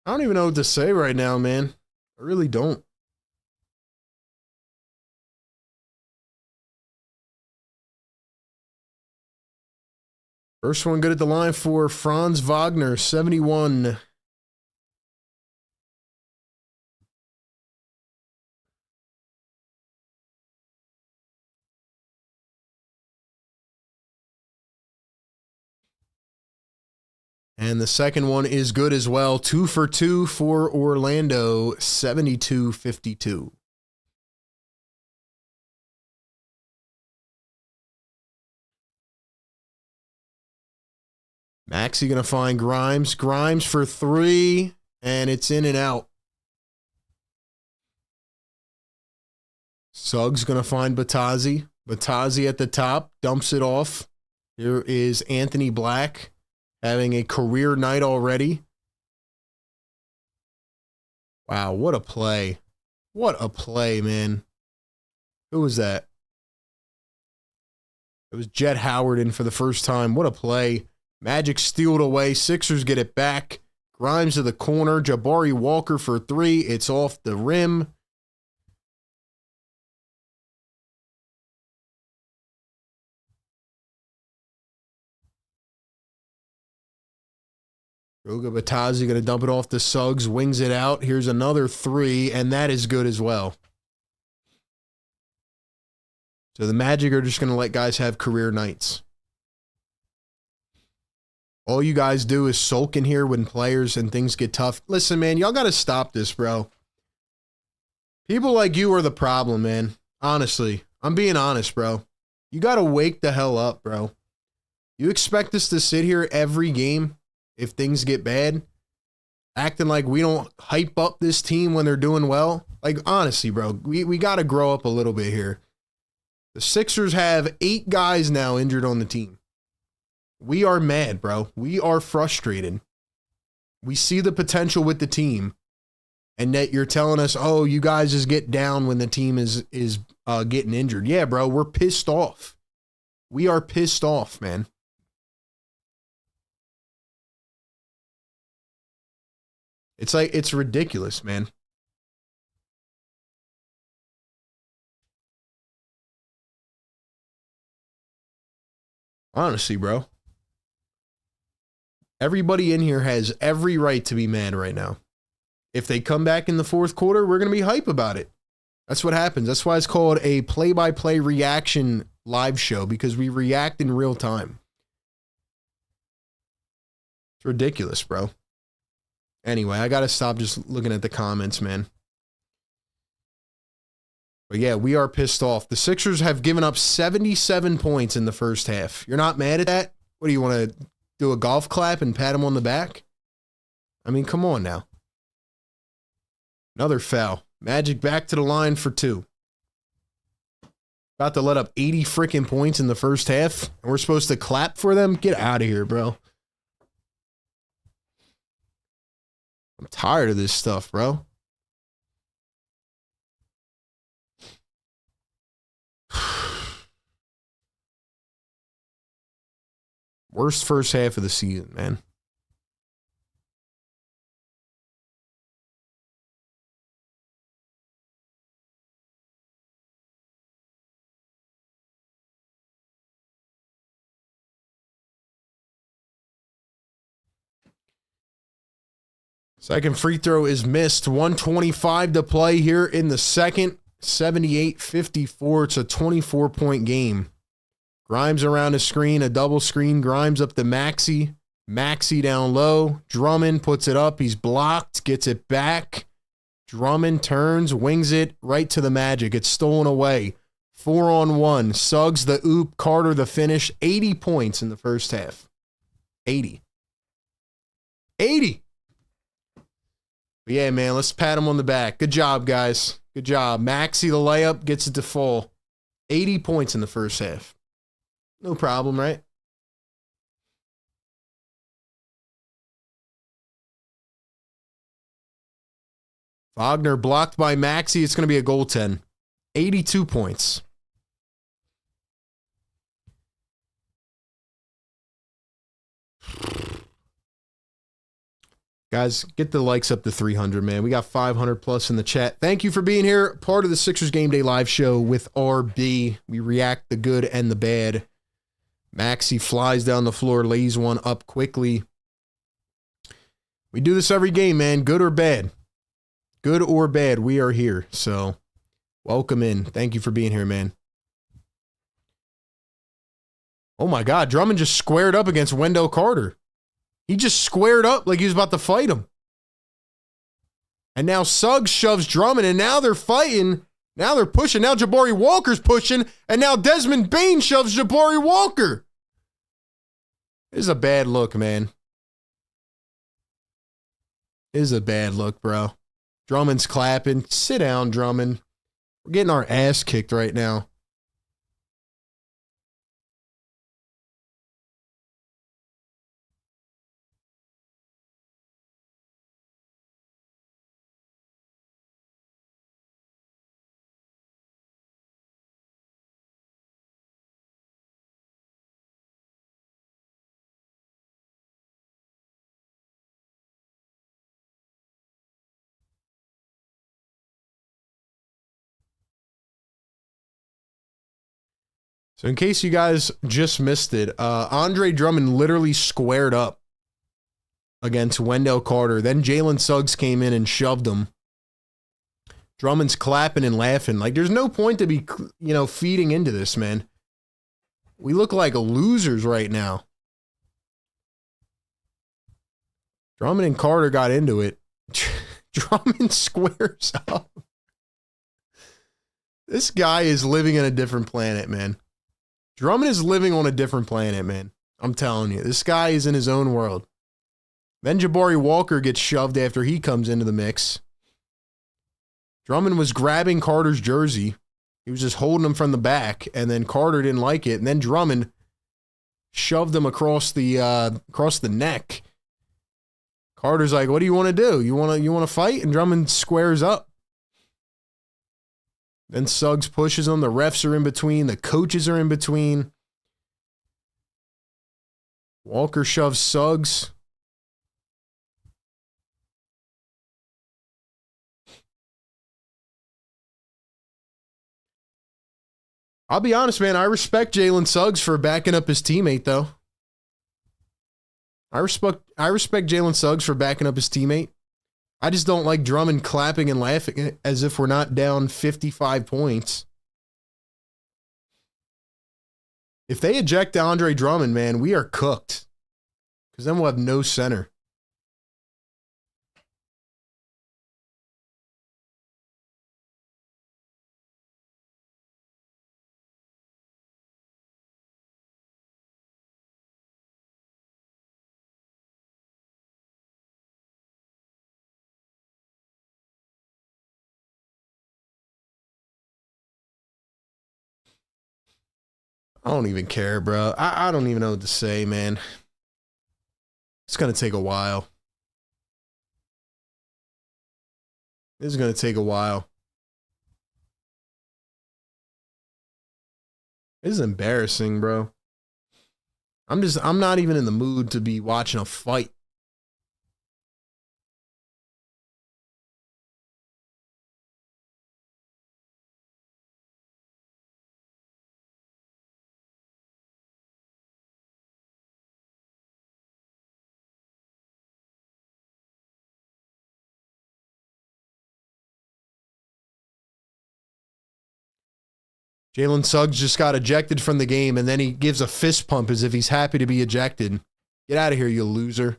I don't even know what to say right now, man. I really don't. First one good at the line for Franz Wagner, 71. And the second one is good as well. 2 for 2 for Orlando, 72-52. Maxey going to find Grimes. Grimes for 3, and it's in and out. Suggs going to find Batazzi. Batazzi at the top, dumps it off. Here is Anthony Black having a career night already. Wow, what a play. What a play, man. Who was that? It was Jet Howard in for the first time. What a play. Magic steal it away. Sixers get it back. Grimes to the corner. Jabari Walker for 3. It's off the rim. Goga Batazzi going to dump it off to Suggs. Wings it out. Here's another 3, and that is good as well. So the Magic are just going to let guys have career nights. All you guys do is sulk in here when players and things get tough. Listen, man, y'all got to stop this, bro. People like you are the problem, man. Honestly, I'm being honest, bro. You got to wake the hell up, bro. You expect us to sit here every game if things get bad, acting like we don't hype up this team when they're doing well? Like, honestly, bro, we got to grow up a little bit here. The Sixers have 8 guys now injured on the team. We are mad, bro. We are frustrated. We see the potential with the team, and that you're telling us, oh, you guys just get down when the team is getting injured. Yeah, bro, we're pissed off. We are pissed off, man. It's like, it's ridiculous, man. Honestly, bro. Everybody in here has every right to be mad right now. If they come back in the fourth quarter, we're going to be hype about it. That's what happens. That's why it's called a play-by-play reaction live show, because we react in real time. It's ridiculous, bro. Anyway, I got to stop just looking at the comments, man. But yeah, we are pissed off. The Sixers have given up 77 points in the first half. You're not mad at that? What do you want to do, a golf clap and pat him on the back? I mean, come on now. Another foul. Magic back to the line for 2. About to let up 80 freaking points in the first half, and we're supposed to clap for them? Get out of here, bro. I'm tired of this stuff, bro. Worst first half of the season, man. Second free throw is missed. 1:25 to play here in the second. 78-54. It's a 24-point game. Grimes around the screen, a double screen. Grimes up to Maxey. Maxey down low. Drummond puts it up. He's blocked. Gets it back. Drummond turns, wings it right to the Magic. It's stolen away. 4-on-1. Suggs the oop. Carter the finish. 80 points in the first half. 80. 80. But yeah, man, let's pat him on the back. Good job, guys. Good job. Maxey the layup gets it to fall. 80 points in the first half. No problem, right? Wagner blocked by Maxey. It's going to be a goaltend. 82 points. Guys, get the likes up to 300, man. We got 500 plus in the chat. Thank you for being here. Part of the Sixers Game Day live show with RB. We react the good and the bad. Maxey flies down the floor, lays one up quickly. We do this every game, man. Good or bad. Good or bad, we are here. So, welcome in. Thank you for being here, man. Oh my God, Drummond just squared up against Wendell Carter. He just squared up like he was about to fight him. And now Suggs shoves Drummond, and now they're fighting. Now they're pushing. Now Jabari Walker's pushing, and now Desmond Bane shoves Jabari Walker. This is a bad look, man. This is a bad look, bro. Drummond's clapping. Sit down, Drummond. We're getting our ass kicked right now. So in case you guys just missed it, Andre Drummond literally squared up against Wendell Carter. Then Jalen Suggs came in and shoved him. Drummond's clapping and laughing. Like, there's no point to be, feeding into this, man. We look like losers right now. Drummond and Carter got into it. Drummond squares up. This guy is living on a different planet, man. Drummond is living on a different planet, man. I'm telling you. This guy is in his own world. Then Jabari Walker gets shoved after he comes into the mix. Drummond was grabbing Carter's jersey. He was just holding him from the back, and then Carter didn't like it, and then Drummond shoved him across the neck. Carter's like, "What do you want to do? You want to fight?" And Drummond squares up. Then Suggs pushes him. The refs are in between. The coaches are in between. Walker shoves Suggs. I'll be honest, man. I respect Jalen Suggs for backing up his teammate, though. I respect Jalen Suggs for backing up his teammate. I just don't like Drummond clapping and laughing as if we're not down 55 points. If they eject Andre Drummond, man, we are cooked. Because then we'll have no center. I don't even care, bro. I don't even know what to say, man. It's going to take a while. This is going to take a while. This is embarrassing, bro. I'm not even in the mood to be watching a fight. Jalen Suggs just got ejected from the game, and then he gives a fist pump as if he's happy to be ejected. Get out of here, you loser.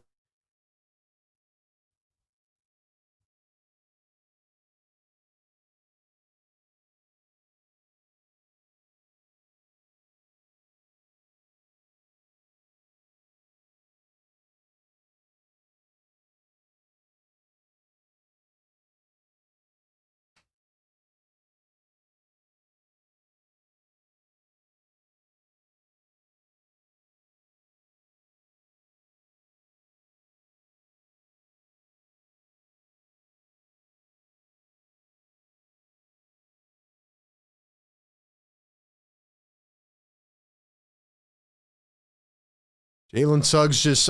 Jalen Suggs just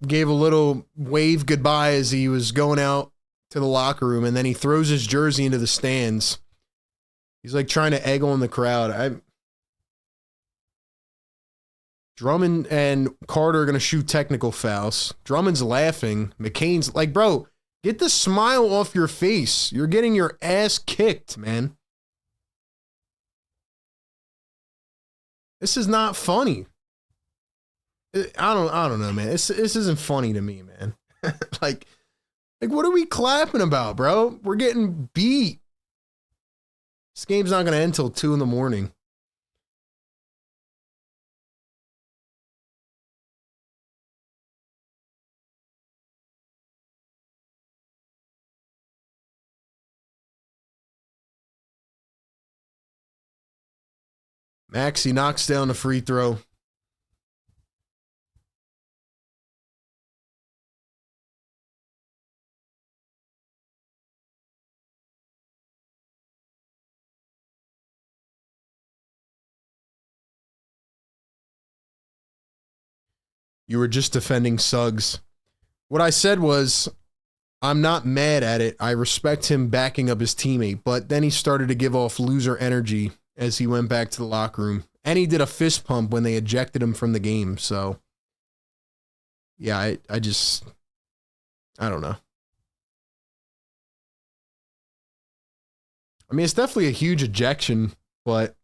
gave a little wave goodbye as he was going out to the locker room, and then he throws his jersey into the stands. He's like trying to egg on the crowd. Drummond and Carter are going to shoot technical fouls. Drummond's laughing. McCain's like, bro, get the smile off your face. You're getting your ass kicked, man. This is not funny. I don't know, man. This isn't funny to me, man. like what are we clapping about, bro? We're getting beat. This game's not going to end till 2 in the morning. Maxey knocks down the free throw. You were just defending Suggs. What I said was, I'm not mad at it. I respect him backing up his teammate, but then he started to give off loser energy as he went back to the locker room. And he did a fist pump when they ejected him from the game. So, yeah, I don't know. I mean, it's definitely a huge ejection, but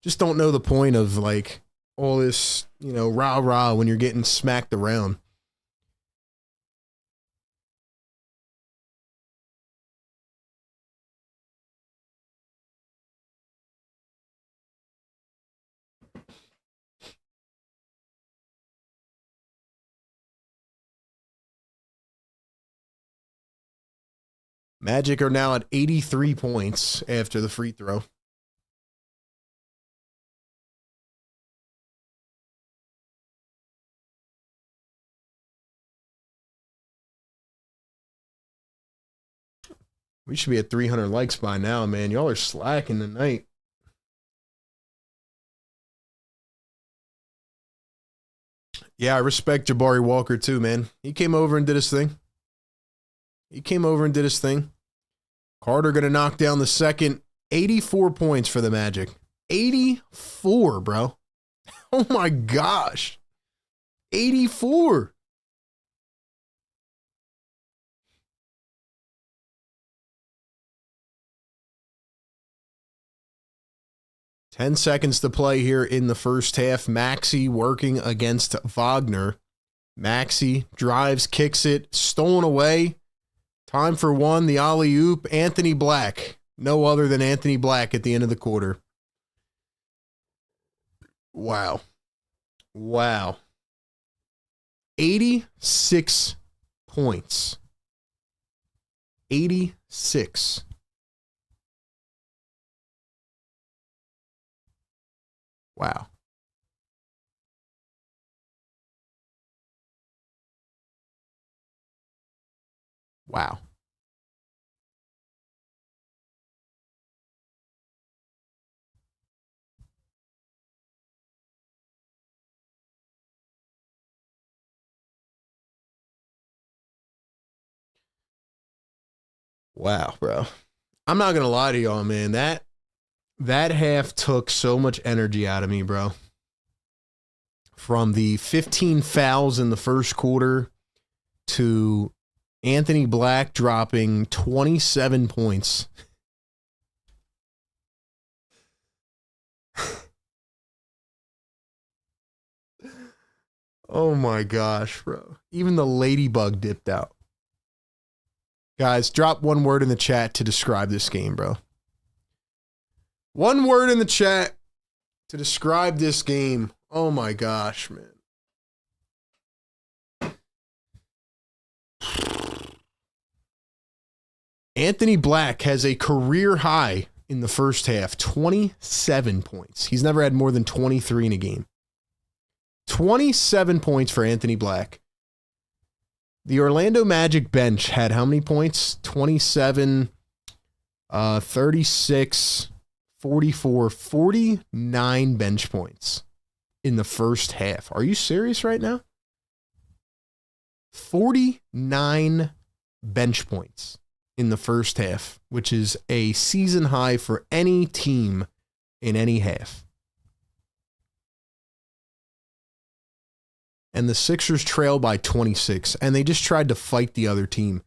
just don't know the point of, like, all this, you know, rah-rah when you're getting smacked around. Magic are now at 83 points after the free throw. We should be at 300 likes by now, man. Y'all are slacking tonight. Yeah, I respect Jabari Walker too, man. He came over and did his thing. Carter going to knock down the second. 84 points for the Magic. 84, bro. Oh my gosh. 84. Ten seconds to play here in the first half. Maxey working against Wagner. Maxey drives, kicks it, stolen away. Time for one, the alley-oop. Anthony Black. No other than Anthony Black at the end of the quarter. Wow. 86 points. 86. Wow. Wow, bro. I'm not going to lie to y'all, man. That half took so much energy out of me, bro. From the 15 fouls in the first quarter to Anthony Black dropping 27 points. Oh my gosh, bro. Even the ladybug dipped out. Guys, drop one word in the chat to describe this game, bro. One word in the chat to describe this game. Oh my gosh, man. Anthony Black has a career high in the first half, 27 points. He's never had more than 23 in a game. 27 points for Anthony Black. The Orlando Magic bench had how many points? 27, 36, 44, 49 bench points in the first half. Are you serious right now? 49 bench points in the first half, which is a season high for any team in any half. And the Sixers trail by 26, and they just tried to fight the other team.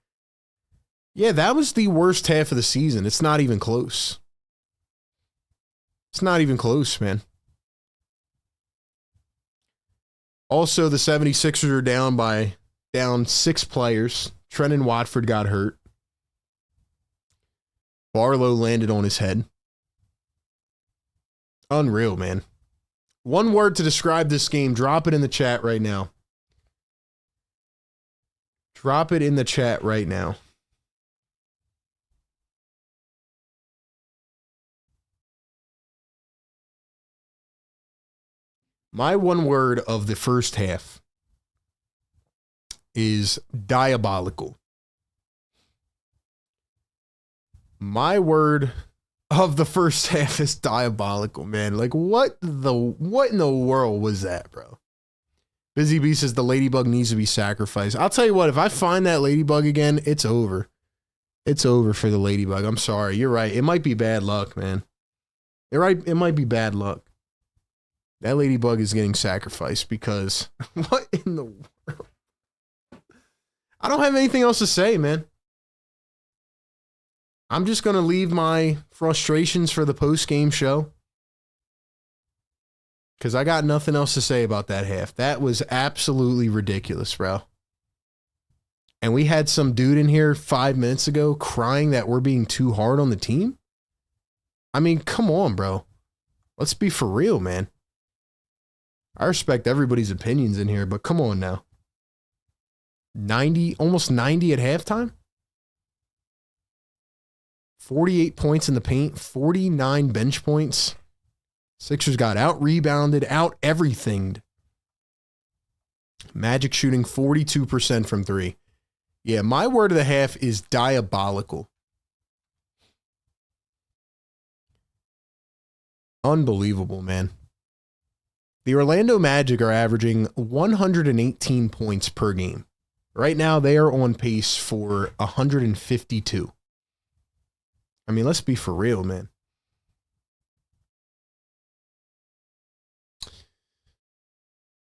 Yeah, that was the worst half of the season. It's not even close. It's not even close, man. Also, the 76ers are down 6 players. Trendon Watford got hurt. Barlow landed on his head. Unreal, man. One word to describe this game. Drop it in the chat right now. Drop it in the chat right now. My one word of the first half is diabolical. My word of the first half is diabolical, man. Like, what in the world was that, bro? Busy Bee says the ladybug needs to be sacrificed. I'll tell you what, if I find that ladybug again, it's over. It's over for the ladybug. I'm sorry. You're right. It might be bad luck, man. You're right. It might be bad luck. That ladybug is getting sacrificed because what in the world? I don't have anything else to say, man. I'm just going to leave my frustrations for the post-game show because I got nothing else to say about that half. That was absolutely ridiculous, bro. And we had some dude in here 5 minutes ago crying that we're being too hard on the team. I mean, come on, bro. Let's be for real, man. I respect everybody's opinions in here, but come on now. 90, almost 90 at halftime? 48 points in the paint, 49 bench points. Sixers got out-rebounded, out-everythinged. Magic shooting 42% from three. Yeah, my word of the half is diabolical. Unbelievable, man. The Orlando Magic are averaging 118 points per game. Right now, they are on pace for 152. I mean, let's be for real, man.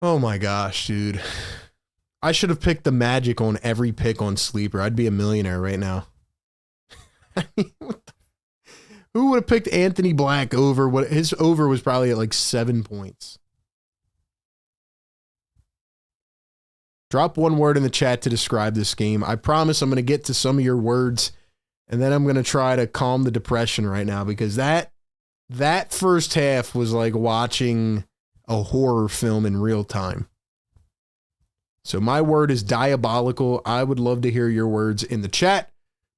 Oh my gosh, dude. I should have picked the Magic on every pick on Sleeper. I'd be a millionaire right now. I mean, who would have picked Anthony Black over? What his over was probably at like 7 points. Drop one word in the chat to describe this game. I promise I'm going to get to some of your words, and then I'm going to try to calm the depression right now because that first half was like watching a horror film in real time. So my word is diabolical. I would love to hear your words in the chat.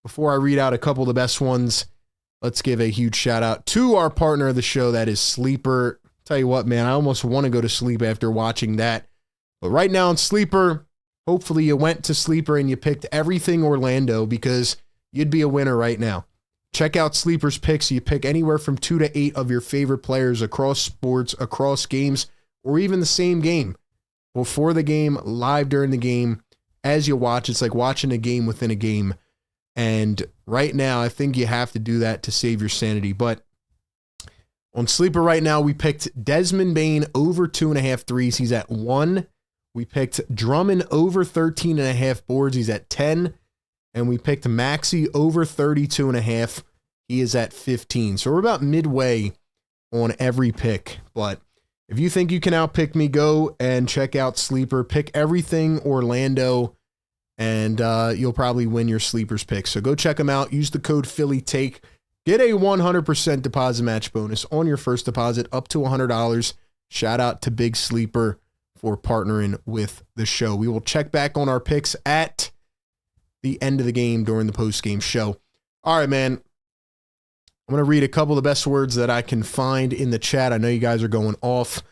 Before I read out a couple of the best ones, let's give a huge shout out to our partner of the show, that is Sleeper. Tell you what, man, I almost want to go to sleep after watching that. But right now in Sleeper, hopefully you went to Sleeper and you picked everything Orlando because you'd be a winner right now. Check out Sleeper's picks. You pick anywhere from 2 to 8 of your favorite players across sports, across games, or even the same game. Before the game, live during the game, as you watch, it's like watching a game within a game. And right now, I think you have to do that to save your sanity. But on Sleeper right now, we picked Desmond Bane over 2.5 threes. He's at 1. We picked Drummond over 13.5 boards. He's at 10. And we picked Maxey over 32.5. He is at 15. So we're about midway on every pick. But if you think you can outpick me, go and check out Sleeper. Pick everything Orlando, and you'll probably win your Sleeper's pick. So go check them out. Use the code PhillyTake. Get a 100% deposit match bonus on your first deposit up to $100. Shout out to Big Sleeper for partnering with the show. We will check back on our picks at the end of the game during the post-game show. All right, man. I'm going to read a couple of the best words that I can find in the chat. I know you guys are going off.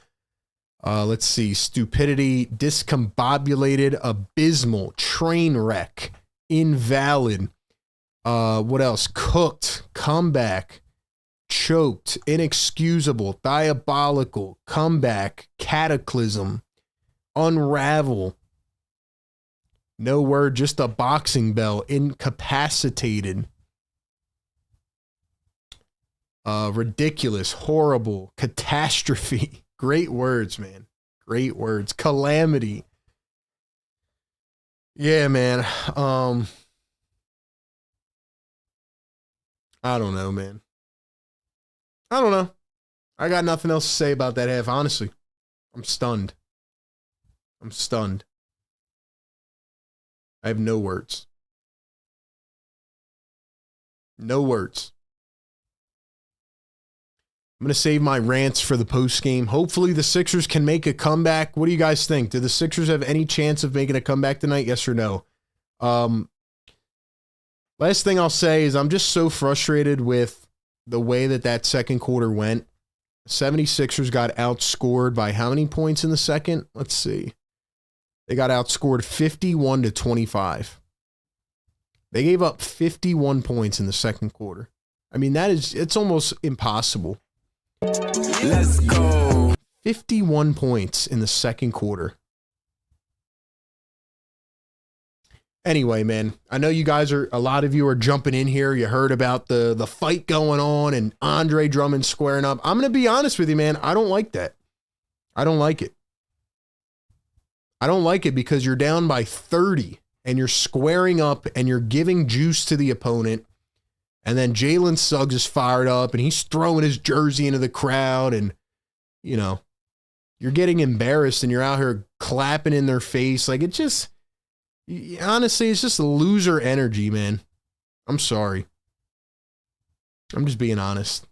Let's see. Stupidity, discombobulated, abysmal, train wreck, invalid. What else? Cooked, comeback, choked, inexcusable, diabolical, comeback, cataclysm, unravel. No word, just a boxing bell, incapacitated. Ridiculous, horrible, catastrophe. Great words, man. Great words. Calamity. Yeah, man. I don't know, man. I don't know. I got nothing else to say about that half, honestly. I'm stunned. I'm stunned. I have no words. No words. I'm going to save my rants for the post game. Hopefully the Sixers can make a comeback. What do you guys think? Do the Sixers have any chance of making a comeback tonight? Yes or no? Last thing I'll say is I'm just so frustrated with the way that second quarter went. 76ers got outscored by how many points in the second? Let's see. They got outscored 51-25. They gave up 51 points in the second quarter. I mean, it's almost impossible. Let's go. 51 points in the second quarter. Anyway, man, I know a lot of you are jumping in here. You heard about the fight going on and Andre Drummond squaring up. I'm going to be honest with you, man. I don't like that. I don't like it. I don't like it because you're down by 30 and you're squaring up and you're giving juice to the opponent. And then Jalen Suggs is fired up and he's throwing his jersey into the crowd and, you know, you're getting embarrassed and you're out here clapping in their face. Like, it just, honestly, it's just loser energy, man. I'm sorry. I'm just being honest.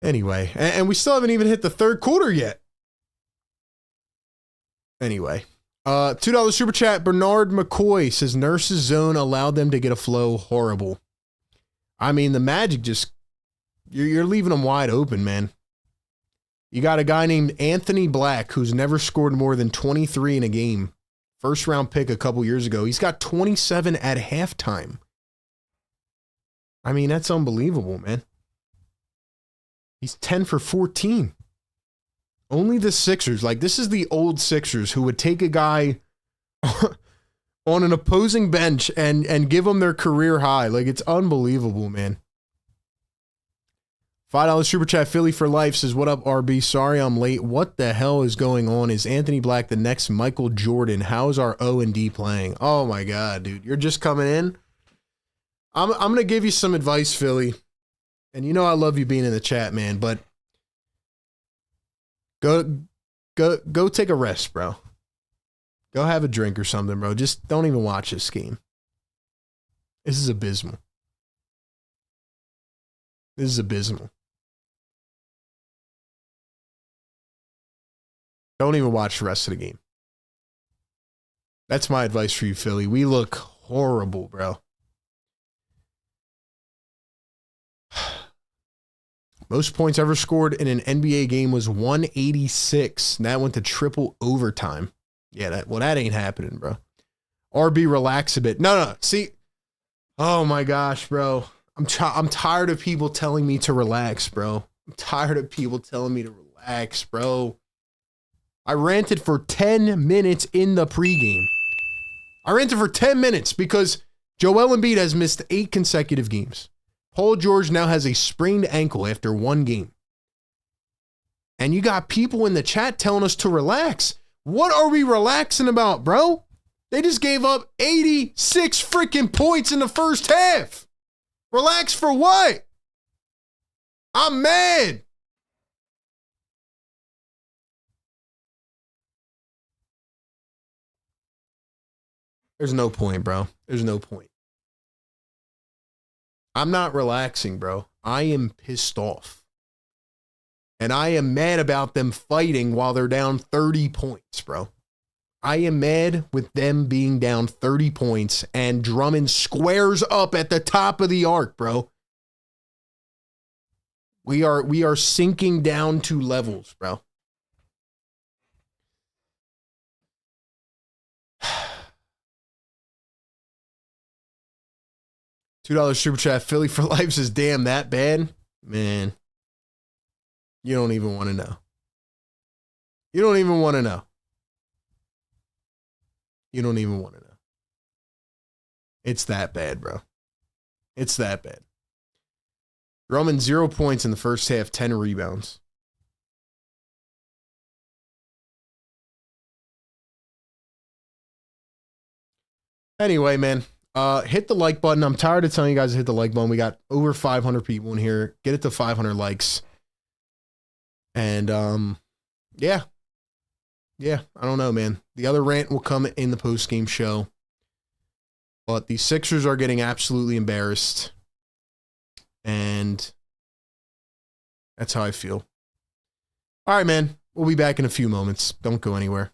Anyway, and we still haven't even hit the third quarter yet. Anyway, $2 super chat. Bernard McCoy says Nurse's zone allowed them to get a flow. Horrible. I mean, the Magic just, you're leaving them wide open, man. You got a guy named Anthony Black who's never scored more than 23 in a game. First round pick a couple years ago. He's got 27 at halftime. I mean, that's unbelievable, man. He's 10 for 14. Only the Sixers, like, this is the old Sixers who would take a guy on an opposing bench and give them their career high. Like, it's unbelievable, man. $5 super chat. Philly for life says, what up, RB? Sorry I'm late. What the hell is going on? Is Anthony Black the next Michael Jordan? How's our O&D playing? Oh my God, dude. You're just coming in? I'm going to give you some advice, Philly. And you know I love you being in the chat, man, but go take a rest, bro. Go have a drink or something, bro. Just don't even watch this game. This is abysmal. This is abysmal. Don't even watch the rest of the game. That's my advice for you, Philly. We look horrible, bro. Most points ever scored in an NBA game was 186. And that went to triple overtime. Yeah, that ain't happening, bro. RB, relax a bit. No. See, oh my gosh, bro. I'm tired of people telling me to relax, bro. I'm tired of people telling me to relax, bro. I ranted for 10 minutes in the pregame. I ranted for 10 minutes because Joel Embiid has missed 8 consecutive games. Paul George now has a sprained ankle after 1 game. And you got people in the chat telling us to relax. What are we relaxing about, bro? They just gave up 86 freaking points in the first half. Relax for what? I'm mad. There's no point, bro. There's no point. I'm not relaxing, bro. I am pissed off. And I am mad about them fighting while they're down 30 points, bro. I am mad with them being down 30 points and Drummond squares up at the top of the arc, bro. We are sinking down to levels, bro. $2 super chat. Philly for life says, damn, that bad? Man, you don't even want to know. You don't even want to know. You don't even want to know. It's that bad, bro. It's that bad. Drummond 0 points in the first half, 10 rebounds. Anyway, man. Hit the like button. I'm tired of telling you guys to hit the like button. We got over 500 people in here. Get it to 500 likes. And, yeah. Yeah, I don't know, man. The other rant will come in the post-game show. But the Sixers are getting absolutely embarrassed. And that's how I feel. All right, man. We'll be back in a few moments. Don't go anywhere.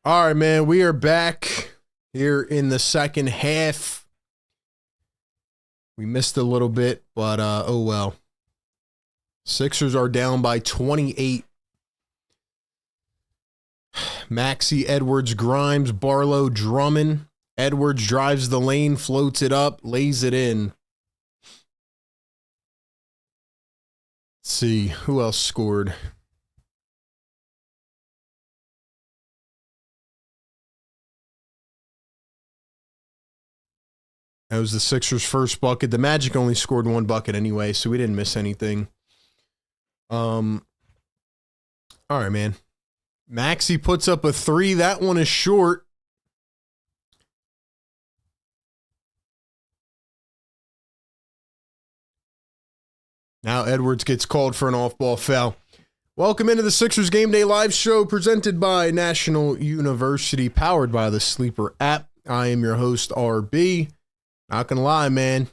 All right, man. We are back here in the second half. We missed a little bit, but oh well. Sixers are down by 28. Maxey, Edwards, Grimes, Barlow, Drummond. Edwards drives the lane, floats it up, lays it in. Let's see, who else scored? That was the Sixers' first bucket. The Magic only scored one bucket anyway, so we didn't miss anything. All right, man. Maxey puts up a three. That one is short. Now Edwards gets called for an off-ball foul. Welcome into the Sixers Game Day Live Show presented by National University, powered by the Sleeper app. I am your host, RB. Not going to lie, man.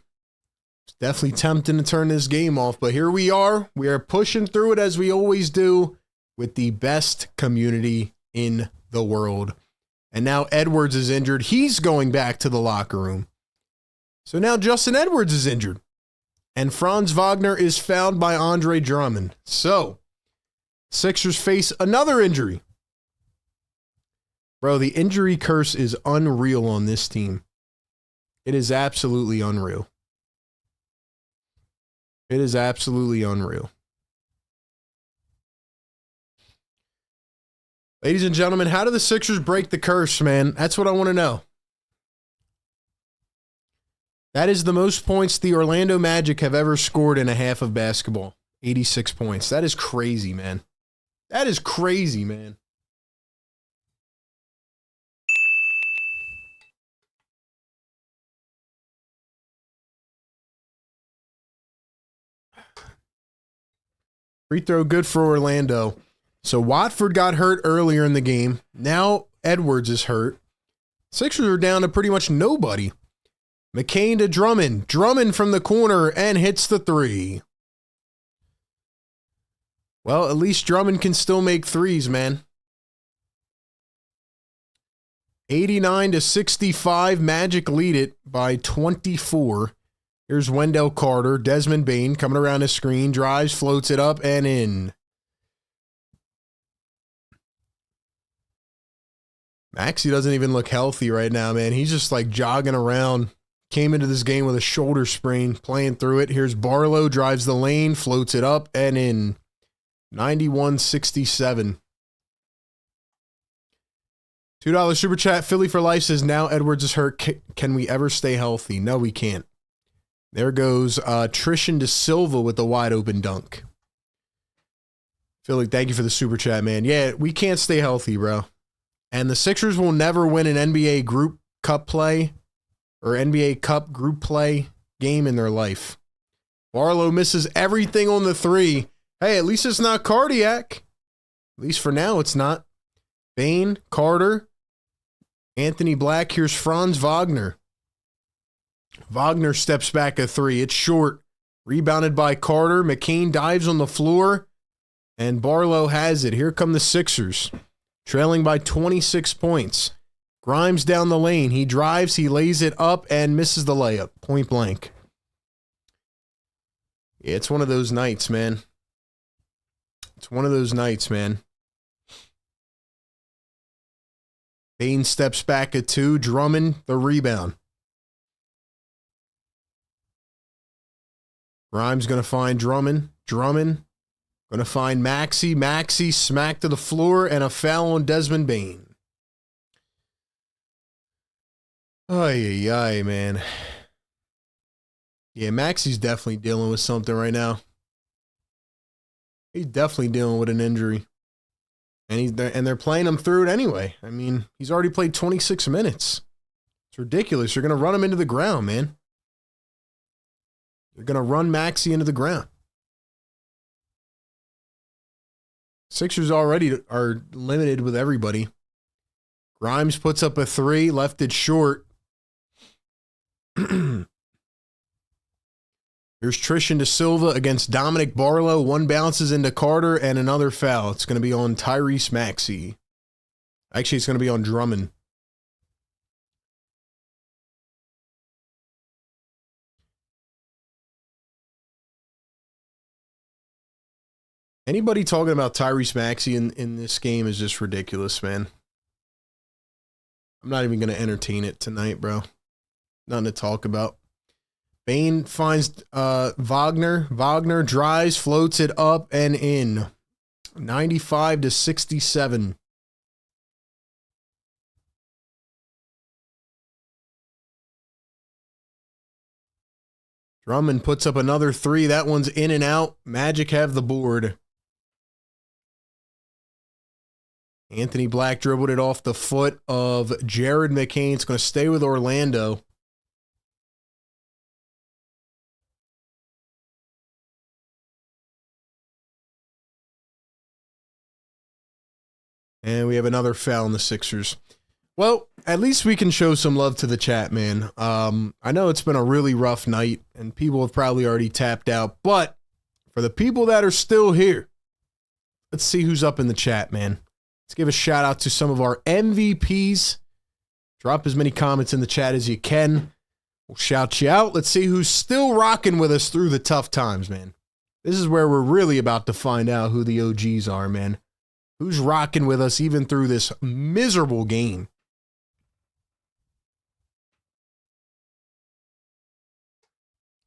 It's definitely tempting to turn this game off, but here we are. We are pushing through it as we always do with the best community in the world. And now Edwards is injured. He's going back to the locker room. So now Justin Edwards is injured. And Franz Wagner is fouled by Andre Drummond. So, Sixers face another injury. Bro, the injury curse is unreal on this team. It is absolutely unreal. It is absolutely unreal. Ladies and gentlemen, how do the Sixers break the curse, man? That's what I want to know. That is the most points the Orlando Magic have ever scored in a half of basketball. 86 points. That is crazy, man. That is crazy, man. Free throw good for Orlando. So Watford got hurt earlier in the game. Now Edwards is hurt. Sixers are down to pretty much nobody. McCain to Drummond. Drummond from the corner and hits the three. Well, at least Drummond can still make threes, man. 89-65. Magic lead it by 24. Here's Wendell Carter. Desmond Bane coming around the screen. Drives, floats it up, and in. Maxey doesn't even look healthy right now, man. He's just like jogging around. Came into this game with a shoulder sprain, playing through it. Here's Barlow, drives the lane, floats it up, and in. 91-67. $2 super chat. Philly for life says, now Edwards is hurt. Can we ever stay healthy? No, we can't. There goes Trishan De Silva with the wide open dunk. Philly, thank you for the super chat, man. Yeah, we can't stay healthy, bro. And the Sixers will never win an NBA group cup play or NBA Cup group play game in their life. Barlow misses everything on the three. Hey, at least it's not cardiac. At least for now, it's not. Bane, Carter, Anthony Black. Here's Franz Wagner. Wagner steps back a three. It's short. Rebounded by Carter. McCain dives on the floor. And Barlow has it. Here come the Sixers. Trailing by 26 points. Grimes down the lane. He drives. He lays it up and misses the layup. Point blank. Yeah, it's one of those nights, man. It's one of those nights, man. Bane steps back at two. Drummond, the rebound. Grimes going to find Drummond. Drummond going to find Maxey. Maxey smacked to the floor and a foul on Desmond Bane. Ay, ay, man. Yeah, Maxey's definitely dealing with something right now. He's definitely dealing with an injury. And they're playing him through it anyway. I mean, he's already played 26 minutes. It's ridiculous. You're going to run him into the ground, man. You're going to run Maxey into the ground. Sixers already are limited with everybody. Grimes puts up a three, left it short. Here's Trishan De Silva against Dominic Barlow. One bounces into Carter and another foul. It's going to be on Tyrese Maxey. Actually, it's going to be on Drummond. Anybody talking about Tyrese Maxey in this game is just ridiculous, man. I'm not even going to entertain it tonight, bro. Nothing to talk about. Bain finds Wagner. Wagner drives, floats it up and in. 95-67. Drummond puts up another three. That one's in and out. Magic have the board. Anthony Black dribbled it off the foot of Jared McCain. It's going to stay with Orlando. And we have another foul in the Sixers. Well, at least we can show some love to the chat, man. I know it's been a really rough night, and people have probably already tapped out. But for the people that are still here, let's see who's up in the chat, man. Let's give a shout out to some of our MVPs. Drop as many comments in the chat as you can. We'll shout you out. Let's see who's still rocking with us through the tough times, man. This is where we're really about to find out who the OGs are, man. Who's rocking with us even through this miserable game?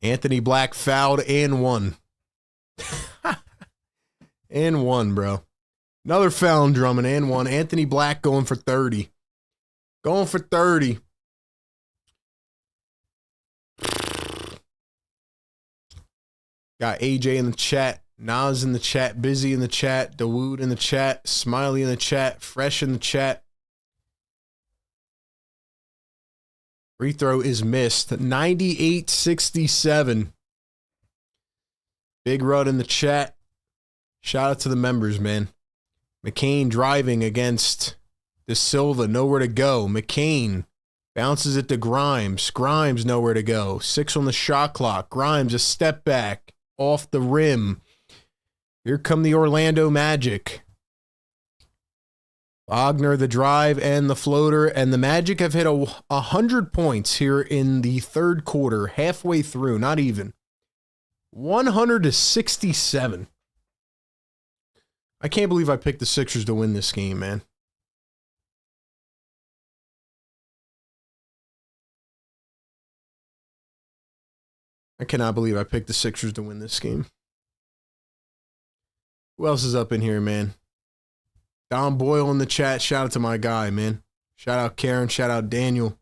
Anthony Black fouled and won. And one, bro. Another foul on Drummond and one. Anthony Black going for 30. Going for 30. Got AJ in the chat. Nas in the chat. Busy in the chat. Dawood in the chat. Smiley in the chat. Fresh in the chat. Free throw is missed. 98-67. Big Rud in the chat. Shout out to the members, man. McCain driving against De Silva. Nowhere to go. McCain bounces it to Grimes. Grimes nowhere to go. 6 on the shot clock. Grimes a step back. Off the rim. Here come the Orlando Magic. Wagner, the drive, and the floater. And the Magic have hit 100 points here in the third quarter. Halfway through. Not even. 100-67. I can't believe I picked the Sixers to win this game, man. I cannot believe I picked the Sixers to win this game. Who else is up in here, man? Don Boyle in the chat. Shout out to my guy, man. Shout out Karen. Shout out Daniel.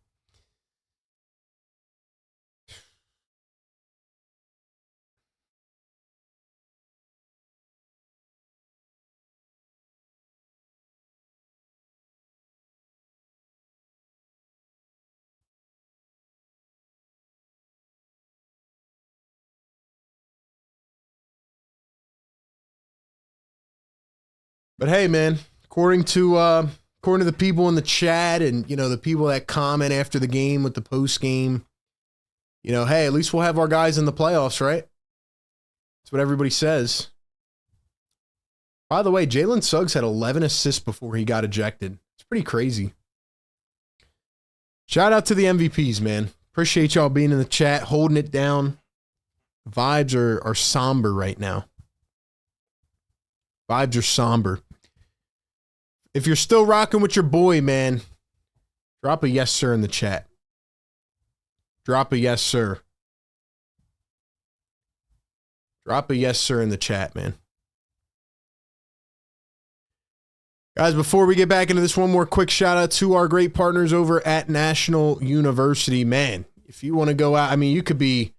But hey, man, according to the people in the chat and, you know, the people that comment after the game with the post game, you know, hey, at least we'll have our guys in the playoffs, right? That's what everybody says. By the way, Jalen Suggs had 11 assists before he got ejected. It's pretty crazy. Shout out to the MVPs, man. Appreciate y'all being in the chat, holding it down. Vibes are somber right now. Vibes are somber. If you're still rocking with your boy, man, drop a yes, sir in the chat. Drop a yes, sir. Drop a yes, sir in the chat, man. Guys, before we get back into this, one more quick shout out to our great partners over at National University. Man, if you want to go out, I mean, you could be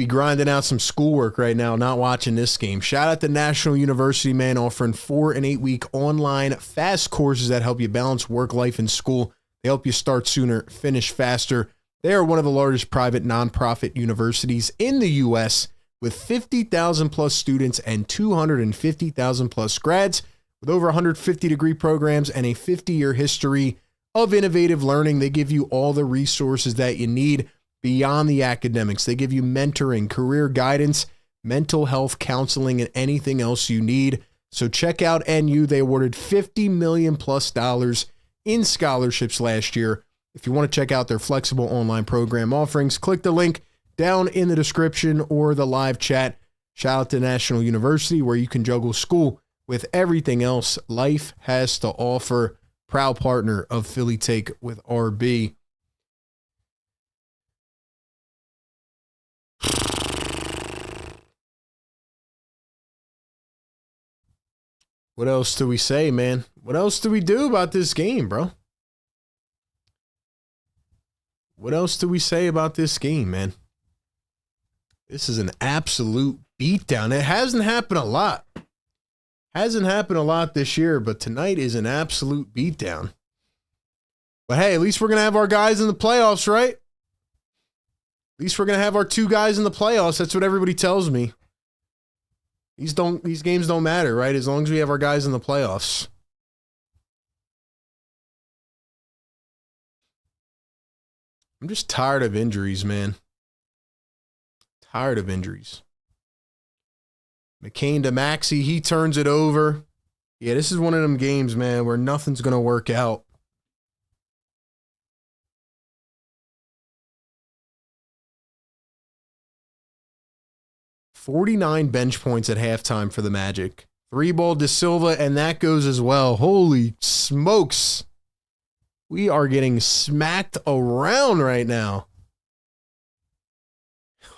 grinding out some schoolwork right now, not watching this game. Shout out to National University, man, offering 4 and 8 week online fast courses that help you balance work, life, and school. They help you start sooner, finish faster. They are one of the largest private nonprofit universities in the U.S. with 50,000 plus students and 250,000 plus grads with over 150 degree programs and a 50-year history of innovative learning. They give you all the resources that you need beyond the academics. They give you mentoring, career guidance, mental health counseling, and anything else you need. So check out NU. They awarded $50 million+ in scholarships last year. If you want to check out their flexible online program offerings, click the link down in the description or the live chat. Shout out to National University, where you can juggle school with everything else life has to offer. Proud partner of Philly Take with RB. What else do we say, man? What else do we do about this game, bro? What else do we say about this game, man? This is an absolute beatdown. It hasn't happened a lot. Hasn't happened a lot this year, but tonight is an absolute beatdown. But hey, at least we're going to have our guys in the playoffs, right? At least we're going to have our 2 guys in the playoffs. That's what everybody tells me. These games don't matter, right? As long as we have our guys in the playoffs. I'm just tired of injuries, man. Tired of injuries. McCain to Maxey, he turns it over. Yeah, this is one of them games, man, where nothing's going to work out. $49 bench points at halftime for the Magic. 3-ball De Silva, and that goes as well. Holy smokes. We are getting smacked around right now.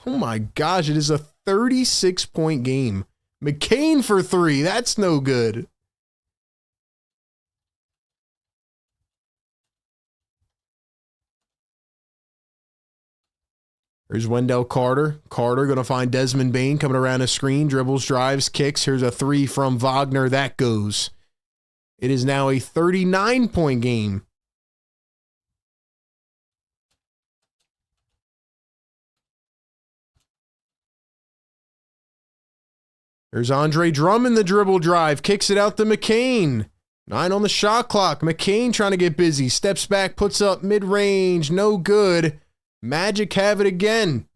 Oh my gosh, it is a 36-point game. McCain for 3. That's no good. Here's Wendell Carter. Carter going to find Desmond Bane coming around a screen. Dribbles, drives, kicks. Here's a 3 from Wagner. That goes. It is now a 39-point game. There's Andre Drummond, the dribble drive. Kicks it out to McCain. 9 on the shot clock. McCain trying to get busy. Steps back, puts up mid-range. No good. Magic have it again.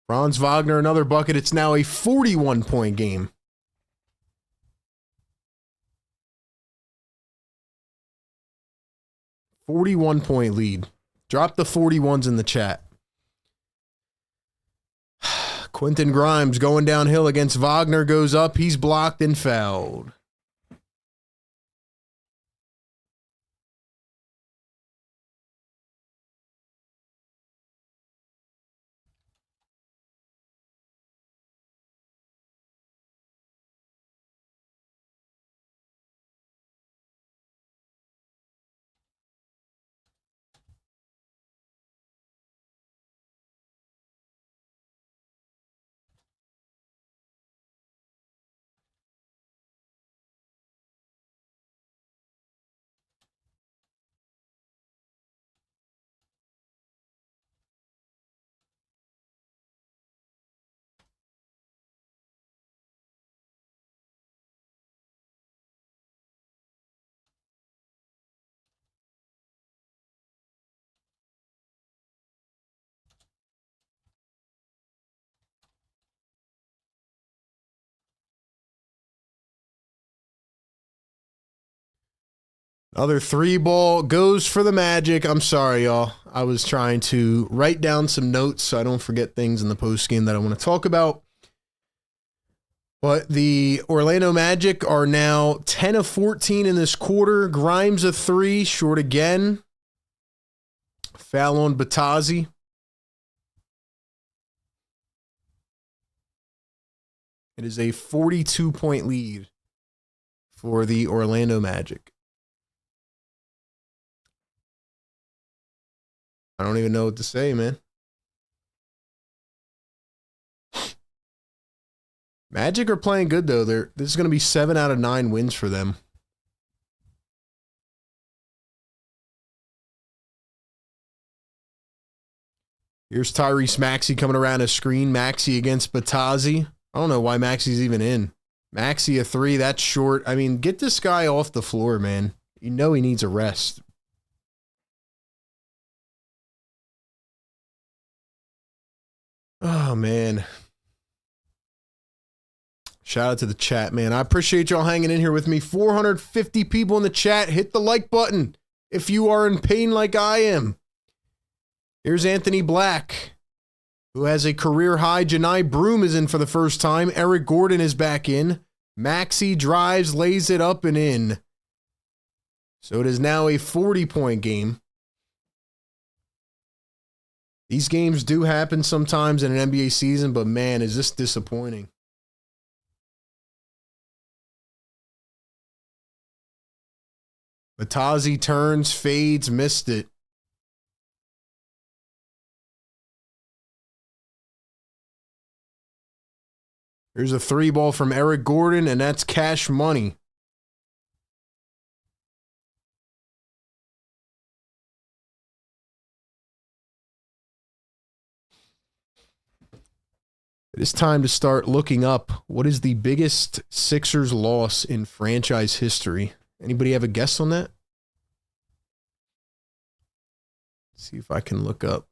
Franz Wagner, another bucket. It's now a 41-point game. $41-point lead. Drop the 41s in the chat. Quentin Grimes going downhill against Wagner. Goes up. He's blocked and fouled. Another 3-ball goes for the Magic. I'm sorry, y'all. I was trying to write down some notes so I don't forget things in the postgame that I want to talk about. But the Orlando Magic are now 10 of 14 in this quarter. Grimes a 3, short again. Foul on Batazzi. It is a 42-point lead for the Orlando Magic. I don't even know what to say, man. Magic are playing good, though. This is going to be 7 out of 9 wins for them. Here's Tyrese Maxey coming around a screen. Maxey against Batazzi. I don't know why Maxey's even in. Maxey a 3. That's short. I mean, get this guy off the floor, man. You know he needs a rest. Oh, man. Shout out to the chat, man. I appreciate y'all hanging in here with me. 450 people in the chat. Hit the like button if you are in pain like I am. Here's Anthony Black, who has a career high. Janai Broom is in for the first time. Eric Gordon is back in. Maxey drives, lays it up and in. So it is now a 40-point game. These games do happen sometimes in an NBA season, but man, is this disappointing. Batazi turns, fades, missed it. Here's a 3-ball from Eric Gordon, and that's cash money. It is time to start looking up what is the biggest Sixers loss in franchise history. Anybody have a guess on that? Let's see if I can look up.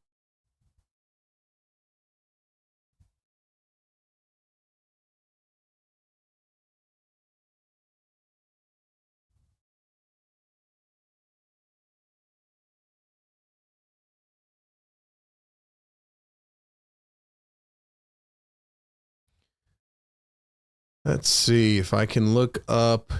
Let's see if I can look up.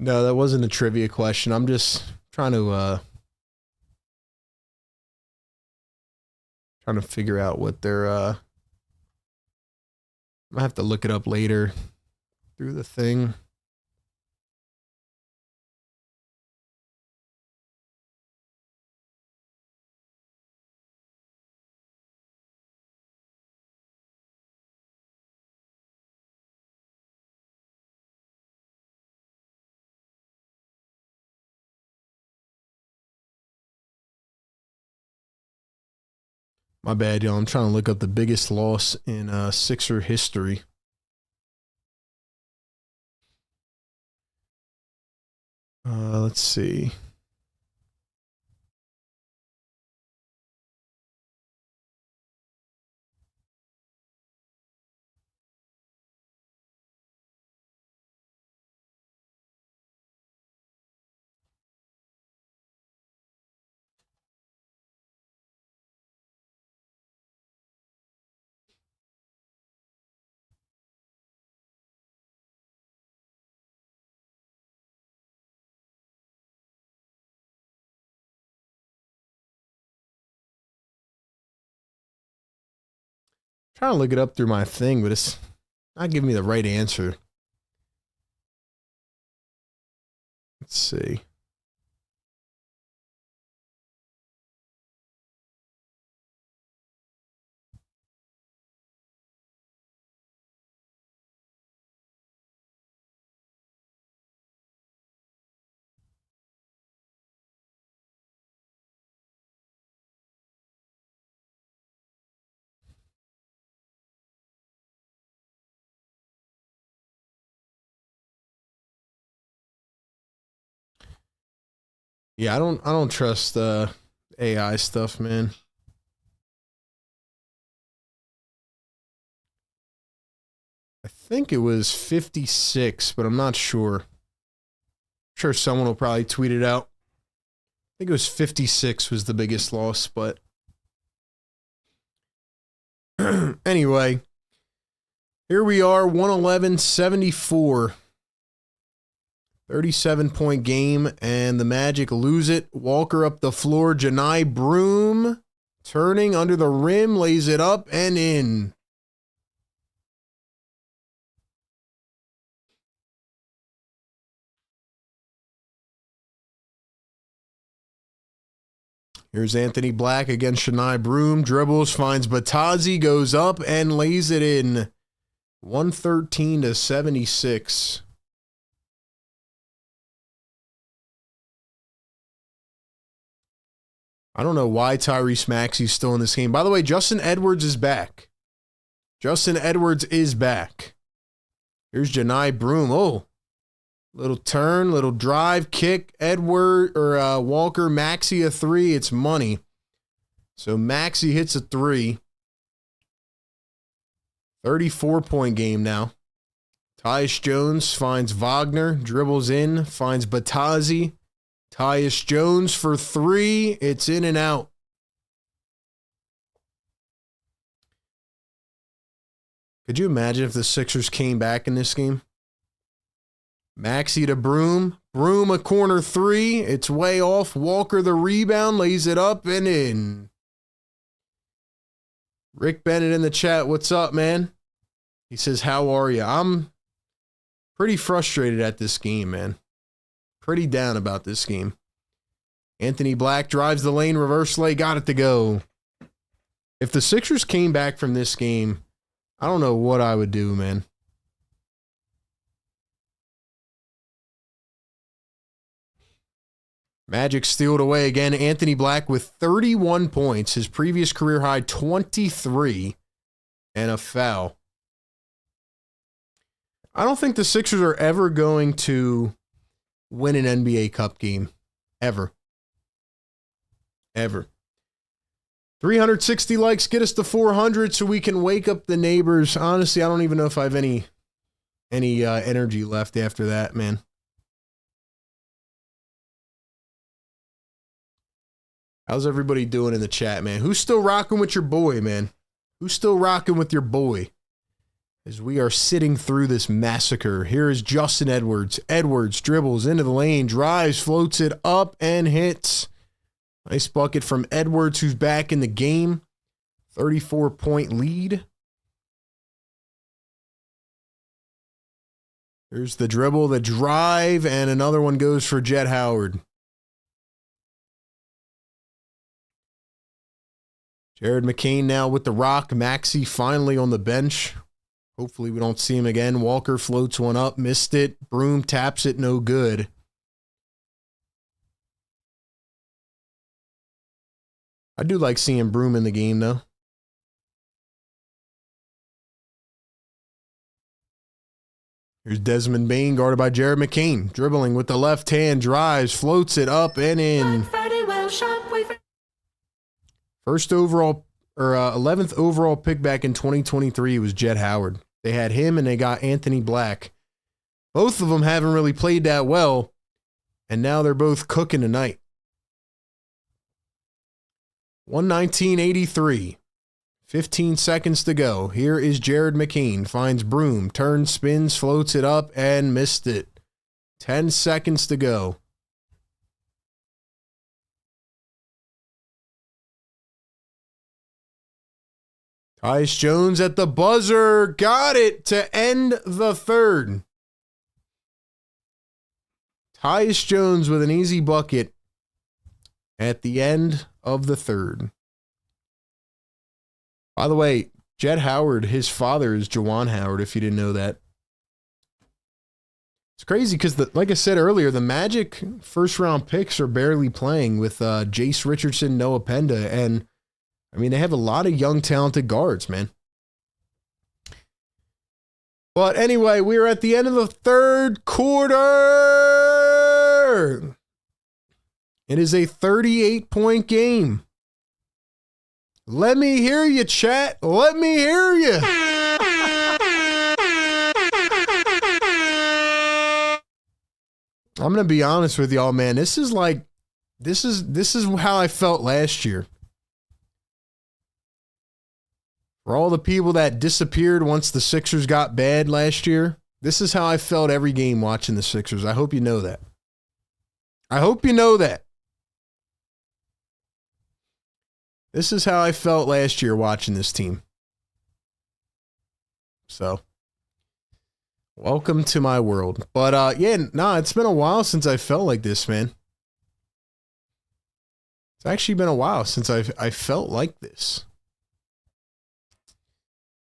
No, that wasn't a trivia question. I'm just trying to figure out what they're I have to look it up later through the thing. My bad, y'all. I'm trying to look up the biggest loss in Sixer history. Let's see. Trying to look it up through my thing, but it's not giving me the right answer. Let's see. Yeah, I don't trust AI stuff, man. I think it was 56, but I'm not sure. I'm sure someone will probably tweet it out. I think it was 56 was the biggest loss, but anyway, here we are, 111-74. 37-point game, and the Magic lose it. Walker up the floor. Janai Broom turning under the rim, lays it up and in. Here's Anthony Black against Janai Broom. Dribbles, finds Batazi, goes up and lays it in. 113 to 76. I don't know why Tyrese Maxey's still in this game. By the way, Justin Edwards is back. Justin Edwards is back. Here's Janai Broom. Oh, little turn, little drive, kick. Walker, Maxey a three. It's money. So Maxey hits a three. 34-point game now. Tyus Jones finds Wagner, dribbles in, finds Batazzi. Tyus Jones for three. It's in and out. Could you imagine if the Sixers came back in this game? Maxey to Broom. Broom a corner three. It's way off. Walker the rebound. Lays it up and in. Rick Bennett in the chat. What's up, man? He says, how are you? I'm pretty frustrated at this game, man. Pretty down about this game. Anthony Black drives the lane, reverse lay, got it to go. If the Sixers came back from this game, I don't know what I would do, man. Magic stealed away again. Anthony Black with 31 points, his previous career high 23, and a foul. I don't think the Sixers are ever going to win an NBA Cup game. Ever. Ever. 360 likes, get us to 400 so we can wake up the neighbors. Honestly, I don't even know if I have any energy left after that, man. How's everybody doing in the chat, man? Who's still rocking with your boy, man? Who's still rocking with your boy? As we are sitting through this massacre. Here is Justin Edwards. Edwards dribbles into the lane, drives, floats it up, and hits. Nice bucket from Edwards, who's back in the game. 34-point lead. Here's the dribble, the drive, and another one goes for Jet Howard. Jared McCain now with the rock. Maxey finally on the bench. Hopefully we don't see him again. Walker floats one up, missed it. Broom taps it, no good. I do like seeing Broom in the game, though. Here's Desmond Bain, guarded by Jared McCain. Dribbling with the left hand, drives, floats it up and in. First overall, or 11th overall pick back in 2023 was Jet Howard. They had him and they got Anthony Black. Both of them haven't really played that well, and now they're both cooking tonight. 119.83. 15 seconds to go. Here is Jared McCain. Finds Broom. Turns, spins, floats it up, and missed it. 10 seconds to go. Tyus Jones at the buzzer. Got it to end the third. Tyus Jones with an easy bucket at the end of the third. By the way, Jet Howard, his father is Juwan Howard, if you didn't know that. It's crazy because, like I said earlier, the Magic first-round picks are barely playing with Jace Richardson, Noah Penda, and, I mean, they have a lot of young, talented guards, man. But anyway, we're at the end of the third quarter. It is a 38-point game. Let me hear you, chat. Let me hear you. I'm going to be honest with y'all, man. This is how I felt last year. For all the people that disappeared once the Sixers got bad last year, this is how I felt every game watching the Sixers. I hope you know that. I hope you know that. This is how I felt last year watching this team. So, welcome to my world. But, it's been a while since I felt like this, man. It's actually been a while since I felt like this.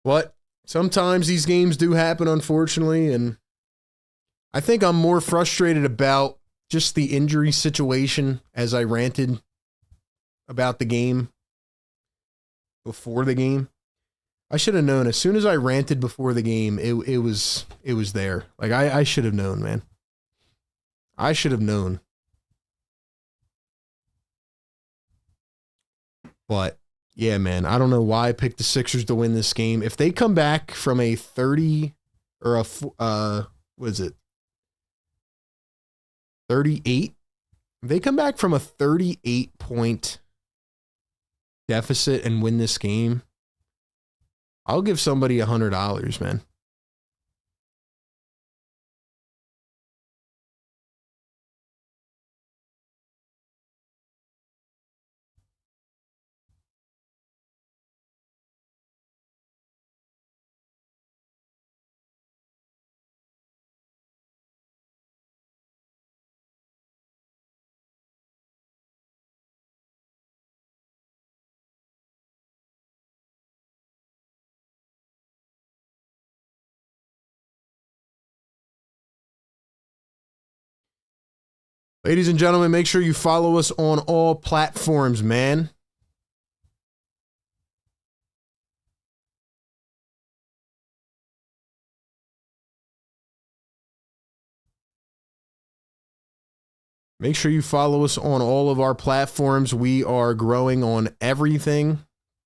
What? sometimes these games do happen, unfortunately, and I think I'm more frustrated about just the injury situation as I ranted about the game before the game. I should have known as soon as I ranted before the game, it was there. Like I should have known, man. I should have known. But yeah, man, I don't know why I picked the Sixers to win this game. If they come back from a 30 or what is it? 38. If they come back from a 38-point deficit and win this game, I'll give somebody $100, man. Ladies and gentlemen, make sure you follow us on all platforms, man. Make sure you follow us on all of our platforms. We are growing on everything.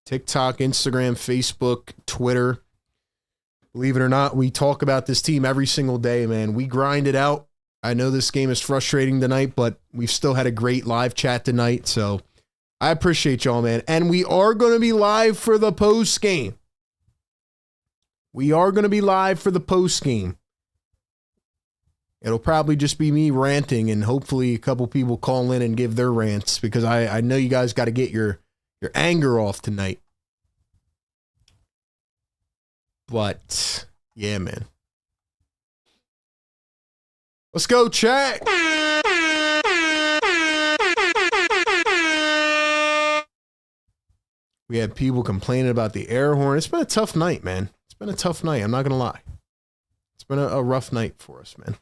TikTok, Instagram, Facebook, Twitter. Believe it or not, we talk about this team every single day, man. We grind it out. I know this game is frustrating tonight, but we've still had a great live chat tonight, so I appreciate y'all, man. And we are going to be live for the post game. We are going to be live for the post game. It'll probably just be me ranting, and hopefully a couple people call in and give their rants, because I know you guys got to get your anger off tonight. But yeah, man. Let's go, chat. We had people complaining about the air horn. It's been a tough night, man. It's been a tough night. I'm not going to lie. It's been a rough night for us, man.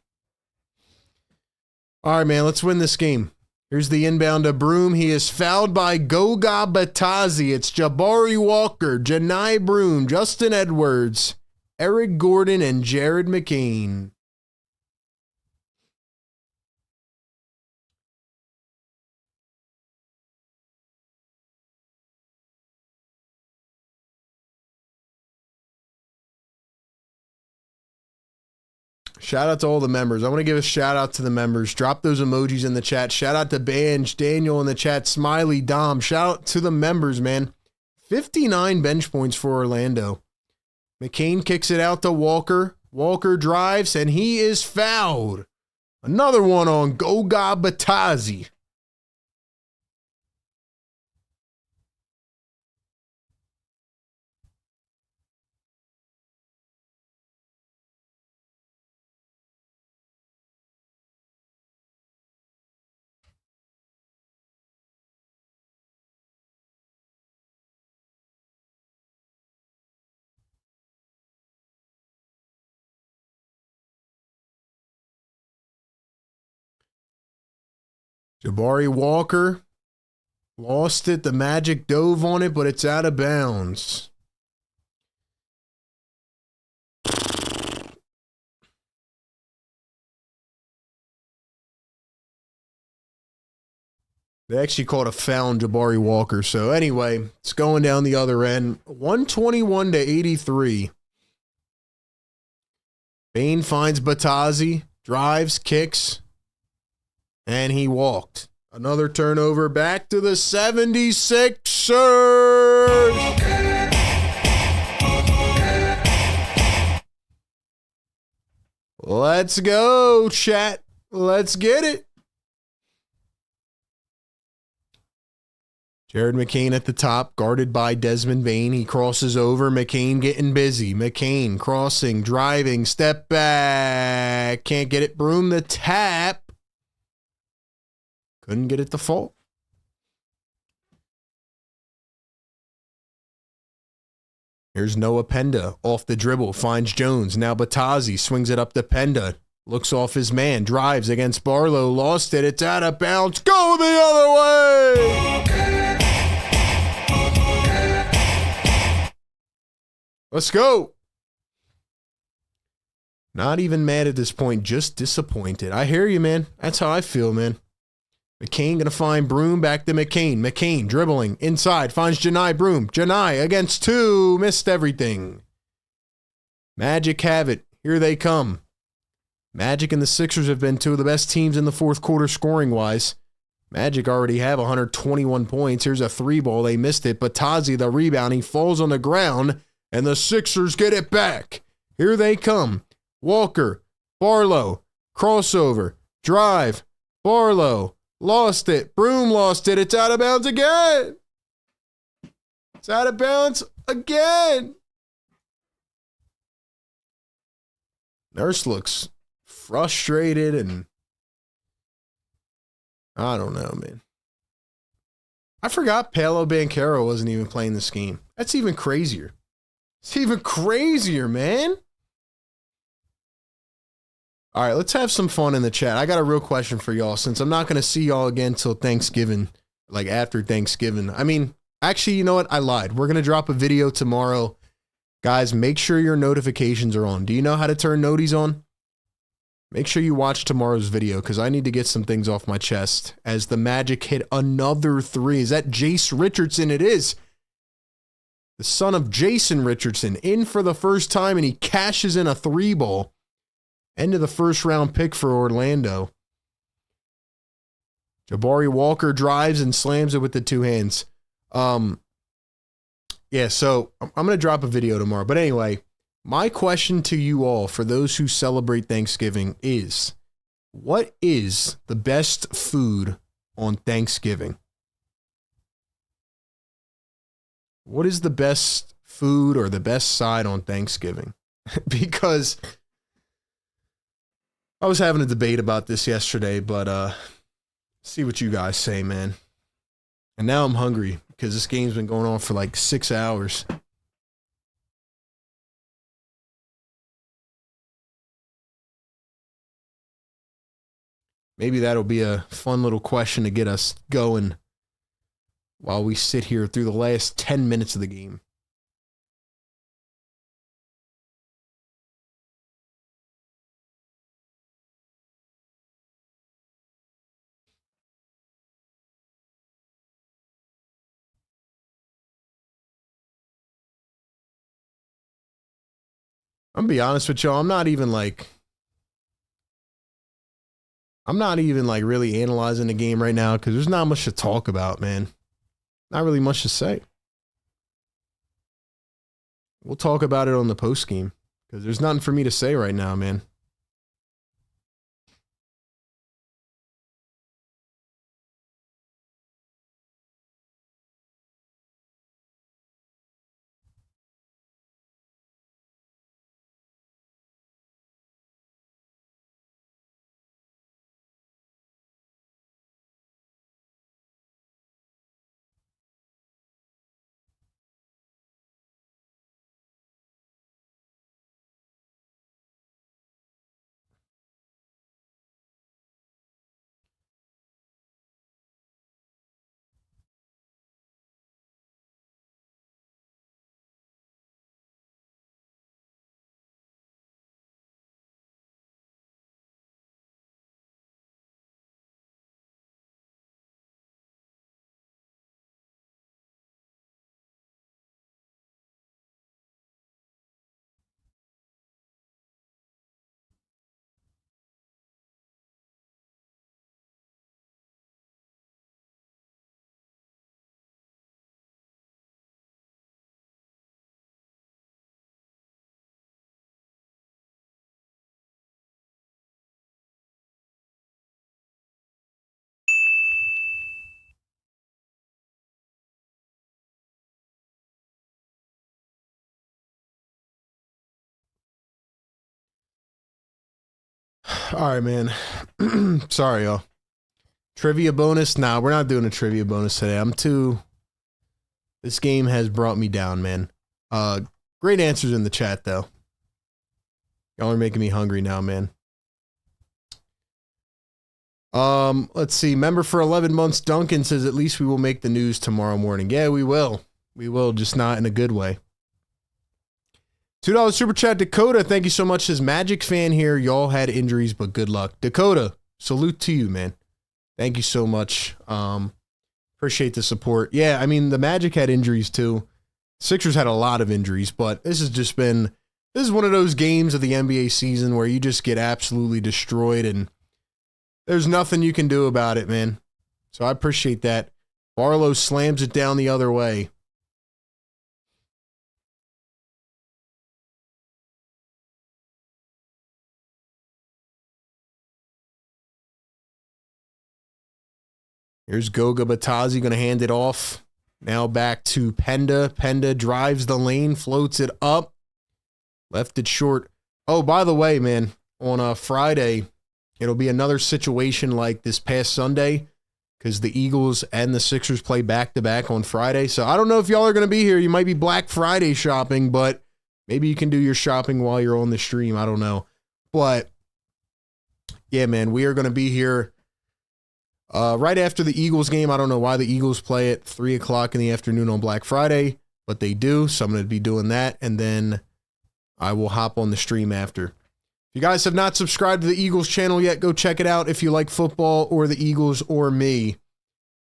All right, man. Let's win this game. Here's the inbound to Broom. He is fouled by Goga Batazi. It's Jabari Walker, Janai Broom, Justin Edwards, Eric Gordon, and Jared McCain. Shout out to all the members. I want to give a shout out to the members. Drop those emojis in the chat. Shout out to Banj, Daniel in the chat, Smiley, Dom. Shout out to the members, man. 59 bench points for Orlando. McCain kicks it out to Walker. Walker drives, and he is fouled. Another one on Goga Batazi. Jabari Walker lost it. The Magic dove on it, but it's out of bounds. They actually called a foul on Jabari Walker. So anyway, it's going down the other end. 121 to 83. Bane finds Batazi, drives, kicks, and he walked. Another turnover back to the 76ers. Let's go, chat. Let's get it. Jared McCain at the top, guarded by Desmond Bane. He crosses over. McCain getting busy. McCain crossing, driving, step back. Can't get it. Broom the tap. Couldn't get it to fall. Here's Noah Penda off the dribble, finds Jones. Now Batazzi swings it up to Penda. Looks off his man, drives against Barlow, lost it. It's out of bounds. Go the other way! Let's go. Not even mad at this point, just disappointed. I hear you, man. That's how I feel, man. McCain going to find Broom, back to McCain. McCain dribbling inside, finds Janai Broom. Janai against two, missed everything. Magic have it. Here they come. Magic and the Sixers have been two of the best teams in the fourth quarter scoring-wise. Magic already have 121 points. Here's a three ball. They missed it. Batazzi, the rebound, he falls on the ground, and the Sixers get it back. Here they come. Walker, Barlow, crossover, drive, Barlow, lost it. Broom lost it. It's out of bounds again. It's out of bounds again. Nurse looks frustrated, and I don't know, man. I forgot Paolo Banchero wasn't even playing this game. That's even crazier. It's even crazier, man. All right, let's have some fun in the chat. I got a real question for y'all, since I'm not going to see y'all again till Thanksgiving, like after Thanksgiving. I mean, actually, you know what? I lied. We're going to drop a video tomorrow. Guys, make sure your notifications are on. Do you know how to turn noties on? Make sure you watch tomorrow's video, because I need to get some things off my chest as the Magic hit another three. Is that Jace Richardson? It is. The son of Jason Richardson in for the first time, and he cashes in a three ball. End of the first round pick for Orlando. Jabari Walker drives and slams it with the two hands. Yeah, so I'm going to drop a video tomorrow. But anyway, my question to you all, for those who celebrate Thanksgiving, is what is the best food on Thanksgiving? What is the best food or the best side on Thanksgiving? Because I was having a debate about this yesterday, but see what you guys say, man. And now I'm hungry because this game's been going on for like 6 hours. Maybe that'll be a fun little question to get us going while we sit here through the last 10 minutes of the game. I'm gonna be honest with y'all, I'm not even like really analyzing the game right now, because there's not much to talk about, man. Not really much to say. We'll talk about it on the post game, because there's nothing for me to say right now, man. All right, man. Sorry, y'all. Trivia bonus? Nah, we're not doing a trivia bonus today. This game has brought me down, man. Great answers in the chat, though. Y'all are making me hungry now, man. Let's see. Member for 11 months, Duncan says, at least we will make the news tomorrow morning. Yeah, we will. We will, just not in a good way. $2 super chat, Dakota. Thank you so much. Says Magic fan here. Y'all had injuries, but good luck. Dakota, salute to you, man. Thank you so much. Appreciate the support. Yeah, I mean, the Magic had injuries too. Sixers had a lot of injuries, but this is one of those games of the NBA season where you just get absolutely destroyed and there's nothing you can do about it, man. So I appreciate that. Barlow slams it down the other way. Here's Goga Batazzi going to hand it off. Now back to Penda. Penda drives the lane, floats it up. Left it short. Oh, by the way, man, on Friday, it'll be another situation like this past Sunday because the Eagles and the Sixers play back-to-back on Friday. So I don't know if y'all are going to be here. You might be Black Friday shopping, but maybe you can do your shopping while you're on the stream. I don't know. But, yeah, man, we are going to be here right after the Eagles game. I don't know why the Eagles play at 3 o'clock in the afternoon on Black Friday, but they do. So I'm going to be doing that, and then I will hop on the stream after. If you guys have not subscribed to the Eagles channel yet, go check it out if you like football or the Eagles or me.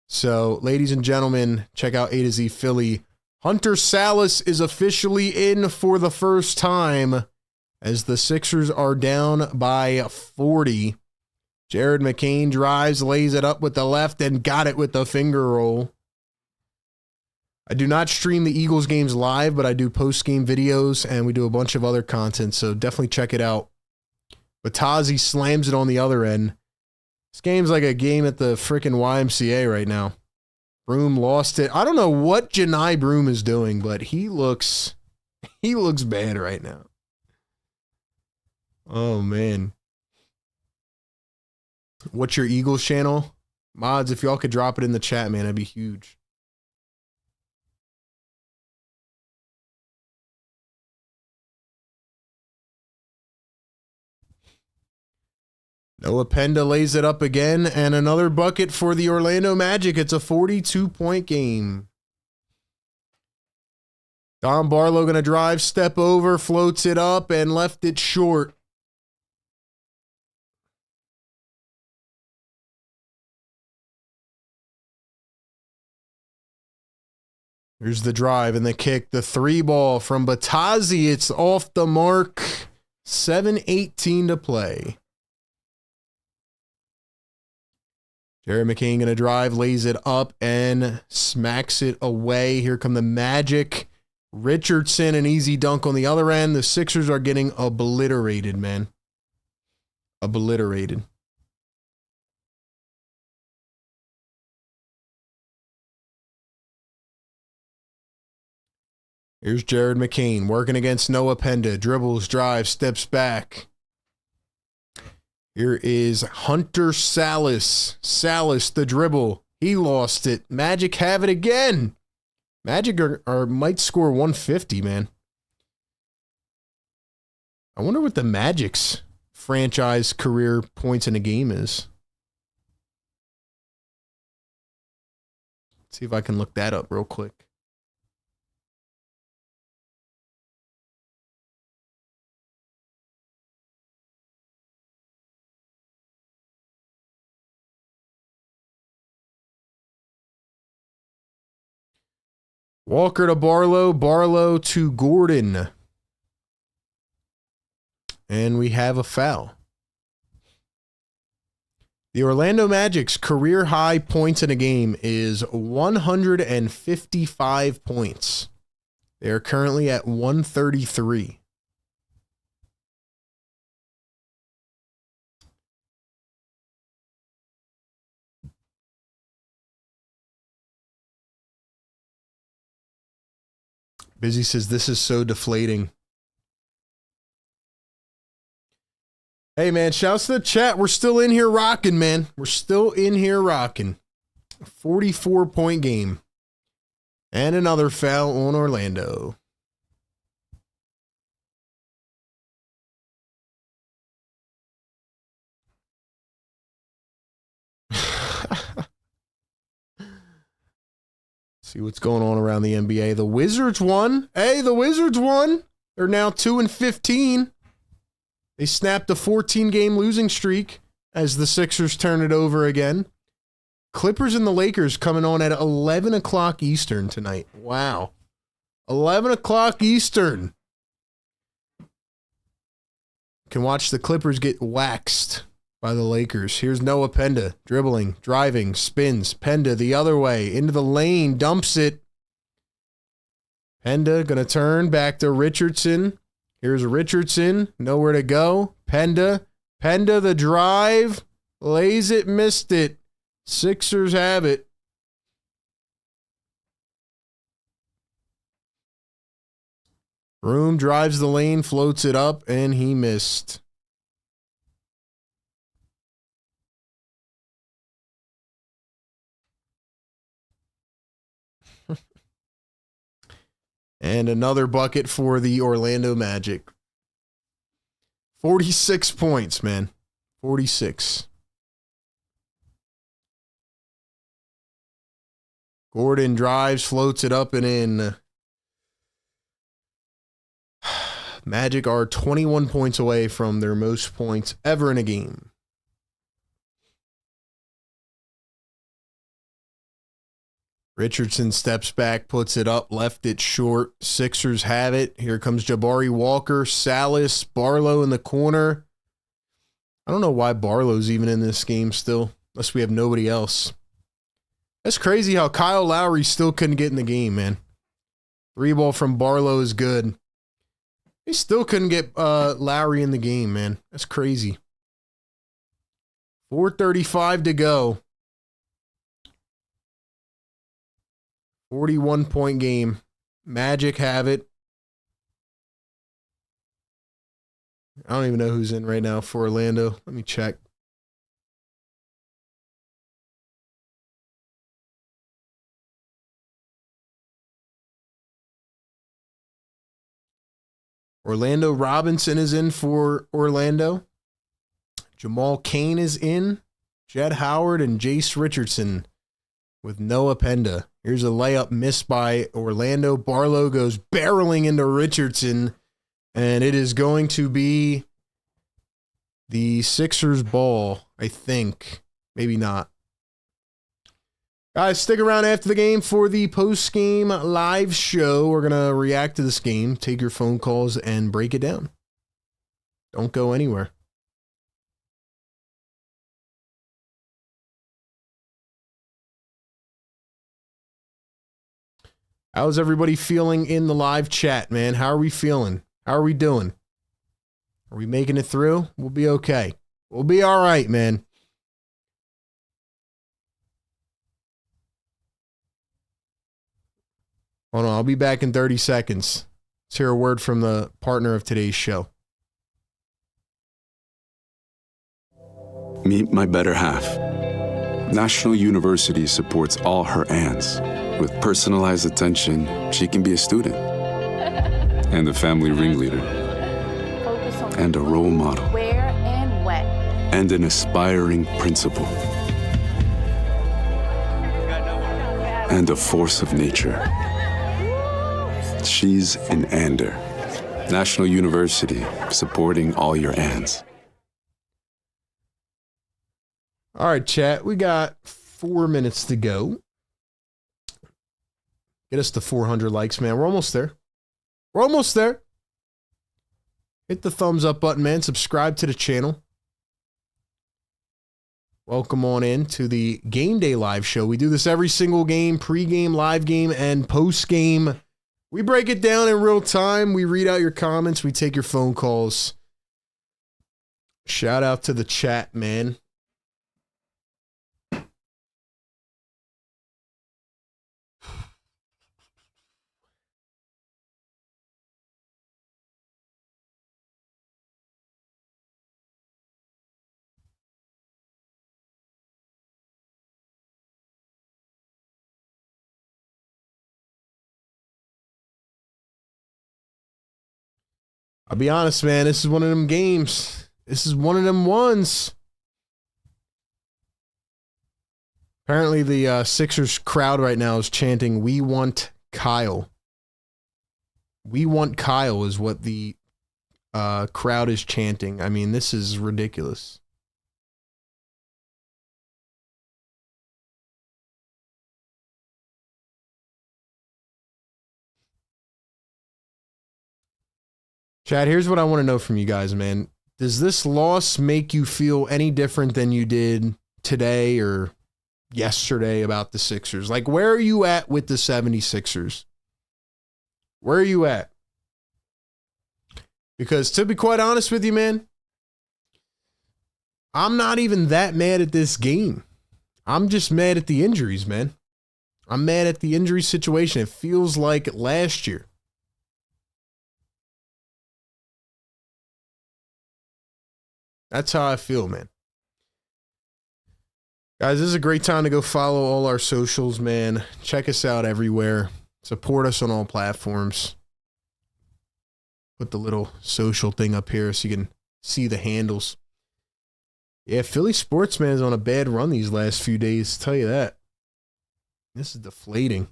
So, ladies and gentlemen, check out A to Z Philly. Hunter Salas is officially in for the first time as the Sixers are down by 40. Jared McCain drives, lays it up with the left, and got it with the finger roll. I do not stream the Eagles games live, but I do post-game videos, and we do a bunch of other content, so definitely check it out. Batazzi slams it on the other end. This game's like a game at the freaking YMCA right now. Broom lost it. I don't know what Janai Broom is doing, but he looks bad right now. Oh, man. What's your Eagles channel? Mods, if y'all could drop it in the chat, man, that'd be huge. Noah Penda lays it up again, and another bucket for the Orlando Magic. It's a 42-point game. Don Barlow going to drive, step over, floats it up, and left it short. Here's the drive and the kick. The three ball from Batazzi. It's off the mark. 7:18 to play. Jared McCain going to drive, lays it up, and smacks it away. Here come the Magic. Richardson, an easy dunk on the other end. The Sixers are getting obliterated, man. Obliterated. Here's Jared McCain working against Noah Penda. Dribbles, drives, steps back. Here is Hunter Salas. Salas, the dribble. He lost it. Magic have it again. Magic might score 150, man. I wonder what the Magic's franchise career points in a game is. Let's see if I can look that up real quick. Walker to Barlow, Barlow to Gordon. And we have a foul. The Orlando Magic's career high points in a game is 155 points. They are currently at 133. Busy says, this is so deflating. Hey, man, shouts to the chat. We're still in here rocking, man. We're still in here rocking. 44-point game. And another foul on Orlando. See what's going on around the NBA. The Wizards won. Hey, the Wizards won. They're now 2-15. They snapped a 14-game losing streak as the Sixers turn it over again. Clippers and the Lakers coming on at 11 o'clock Eastern tonight. Wow. 11 o'clock Eastern. Can watch the Clippers get waxed by the Lakers. Here's Noah Penda dribbling, driving, spins. Penda the other way into the lane, dumps it. Penda going to turn back to Richardson. Here's Richardson, nowhere to go. Penda the drive, lays it, missed it. Sixers have it. Broom drives the lane, floats it up, and he missed. And another bucket for the Orlando Magic. 46 points, man. 46. Gordon drives, floats it up and in. Magic are 21 points away from their most points ever in a game. Richardson steps back, puts it up, left it short. Sixers have it. Here comes Jabari Walker, Salas, Barlow in the corner. I don't know why Barlow's even in this game still, unless we have nobody else. That's crazy how Kyle Lowry still couldn't get in the game, man. 3-ball from Barlow is good. He still couldn't get Lowry in the game, man. That's crazy. 4:35 to go. 41-point game. Magic have it. I don't even know who's in right now for Orlando. Let me check. Orlando Robinson is in for Orlando. Jamal Cain is in. Jed Howard and Jace Richardson with Noah Penda. Here's a layup missed by Orlando. Barlow goes barreling into Richardson, and it is going to be the Sixers ball, I think. Maybe not. Guys, stick around after the game for the post-game live show. We're going to react to this game, take your phone calls, and break it down. Don't go anywhere. How's everybody feeling in the live chat, man? How are we feeling? How are we doing? Are we making it through? We'll be okay. We'll be all right, man. Hold on, I'll be back in 30 seconds. Let's hear a word from the partner of today's show. Meet my better half. National University supports all her ANs. With personalized attention, she can be a student and a family ringleader and a role model Where and when. and an aspiring principal and a force of nature. She's an Ander. National University, supporting all your ANs. All right, chat. We got 4 minutes to go. Get us to 400 likes, man. We're almost there. We're almost there. Hit the thumbs up button, man. Subscribe to the channel. Welcome on in to the Game Day Live show. We do this every single game, pregame, live game, and postgame. We break it down in real time. We read out your comments. We take your phone calls. Shout out to the chat, man. I'll be honest, man. This is one of them games. This is one of them ones. Apparently the Sixers crowd right now is chanting, "We want Kyle." "We want Kyle" is what the crowd is chanting. I mean, this is ridiculous. Chad, here's what I want to know from you guys, man. Does this loss make you feel any different than you did today or yesterday about the Sixers? Like, where are you at with the 76ers? Where are you at? Because to be quite honest with you, man, I'm not even that mad at this game. I'm just mad at the injuries, man. I'm mad at the injury situation. It feels like last year. That's how I feel, man. Guys, this is a great time to go follow all our socials, man. Check us out everywhere. Support us on all platforms. Put the little social thing up here so you can see the handles. Yeah, Philly Sportsman is on a bad run these last few days, I'll tell you that. This is deflating.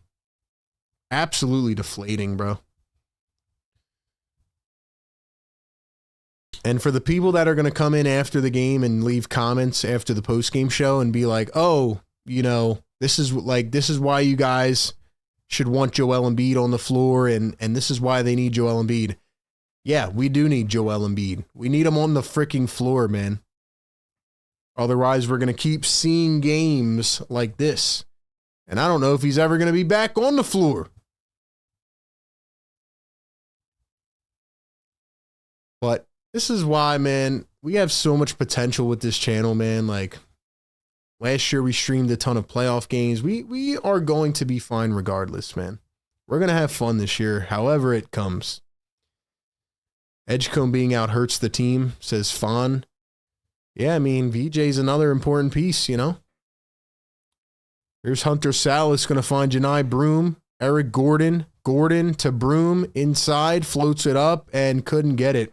Absolutely deflating, bro. And for the people that are going to come in after the game and leave comments after the postgame show and be like, "Oh, you know, this is why you guys should want Joel Embiid on the floor and this is why they need Joel Embiid." Yeah, we do need Joel Embiid. We need him on the freaking floor, man. Otherwise, we're going to keep seeing games like this. And I don't know if he's ever going to be back on the floor. But this is why, man, we have so much potential with this channel, man. Like, last year we streamed a ton of playoff games. We are going to be fine regardless, man. We're going to have fun this year, however it comes. Edgecombe being out hurts the team, says Fawn. Yeah, I mean, VJ's another important piece, you know. Here's Hunter Salas going to find Janai Broom. Eric Gordon to Broom inside, floats it up and couldn't get it.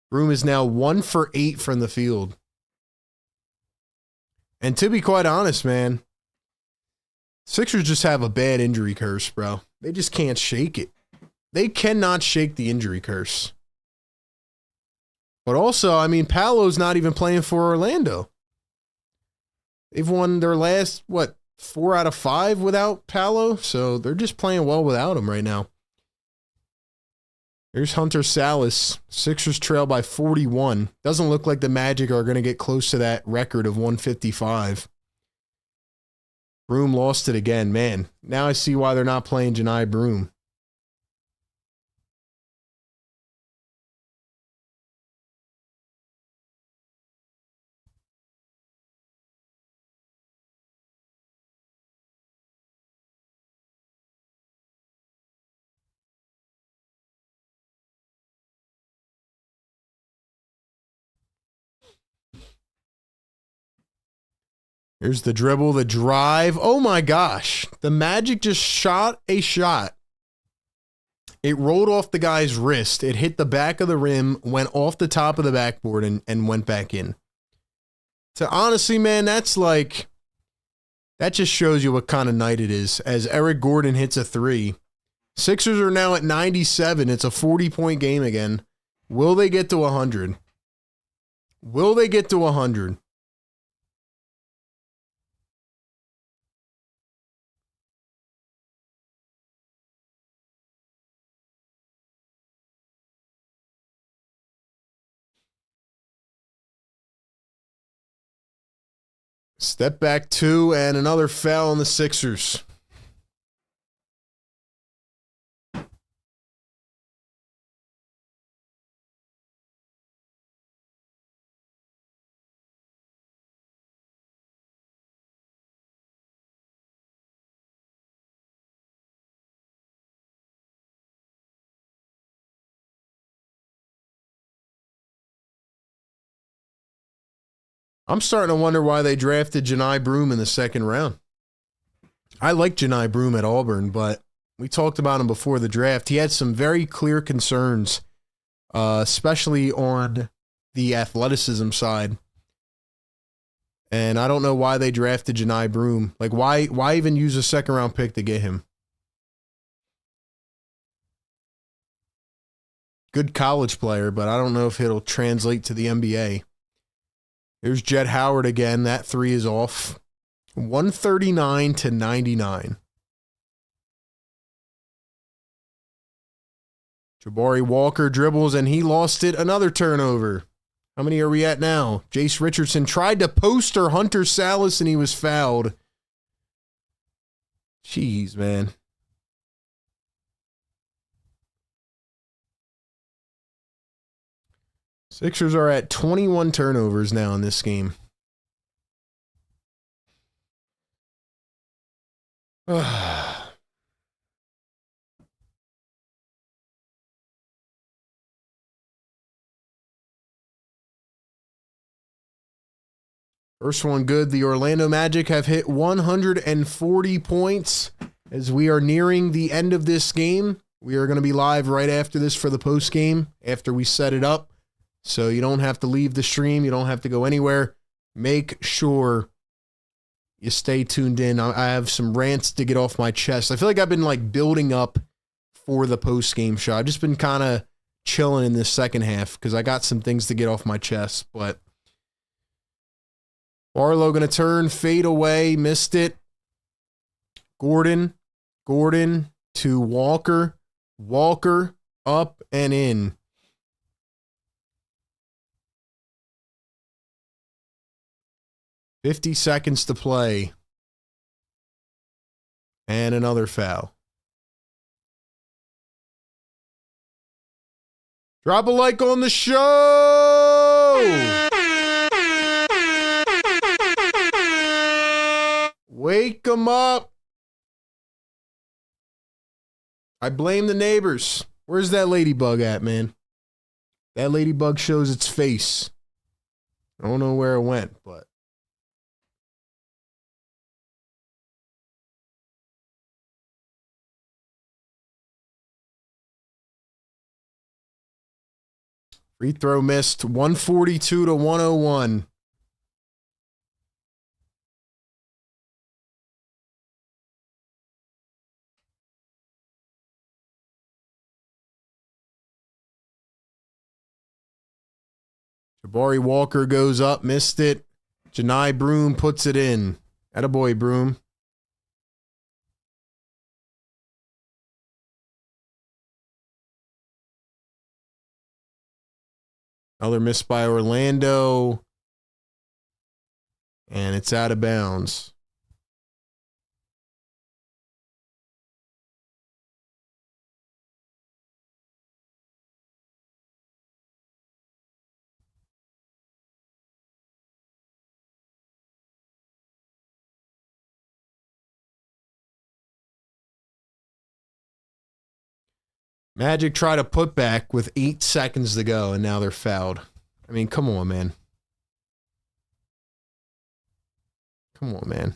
Broom is now 1 for 8 from the field. And to be quite honest, man, Sixers just have a bad injury curse, bro. They just can't shake it. They cannot shake the injury curse. But also, I mean, Paolo's not even playing for Orlando. They've won their last, 4 out of 5 without Paolo? So they're just playing well without him right now. Here's Hunter Salas. Sixers trail by 41. Doesn't look like the Magic are going to get close to that record of 155. Broom lost it again. Man, now I see why they're not playing Janai Broom. Here's the dribble, the drive. Oh my gosh. The Magic just shot a shot. It rolled off the guy's wrist. It hit the back of the rim, went off the top of the backboard, and went back in. So honestly, man, that just shows you what kind of night it is as Eric Gordon hits a 3. Sixers are now at 97. It's a 40-point game again. Will they get to 100? Will they get to 100? Step back 2 and another foul on the Sixers. I'm starting to wonder why they drafted Janai Broom in the 2nd round. I like Janai Broom at Auburn, but we talked about him before the draft. He had some very clear concerns, especially on the athleticism side. And I don't know why they drafted Janai Broom. Like, why even use a second-round pick to get him? Good college player, but I don't know if it'll translate to the NBA. Here's Jet Howard again. That 3 is off. 139 to 99. Jabari Walker dribbles, and he lost it. Another turnover. How many are we at now? Jace Richardson tried to poster Hunter Salas, and he was fouled. Jeez, man. Sixers are at 21 turnovers now in this game. First one good. The Orlando Magic have hit 140 points as we are nearing the end of this game. We are going to be live right after this for the post game after we set it up. So you don't have to leave the stream. You don't have to go anywhere. Make sure you stay tuned in. I have some rants to get off my chest. I feel like I've been like building up for the post game show. I've just been kind of chilling in this second half because I got some things to get off my chest. But Barlow going to turn, fade away, missed it. Gordon to Walker. Walker up and in. $50 seconds to play. And another foul. Drop a like on the show! Wake them up! I blame the neighbors. Where's that ladybug at, man? That ladybug shows its face. I don't know where it went, but... Free throw missed. 142 to 101. Jabari Walker goes up, missed it. Janai Broom puts it in. Attaboy, Broom. Another miss by Orlando. And it's out of bounds. Magic try to put back with 8 seconds to go, and now they're fouled. I mean, come on, man. Come on, man.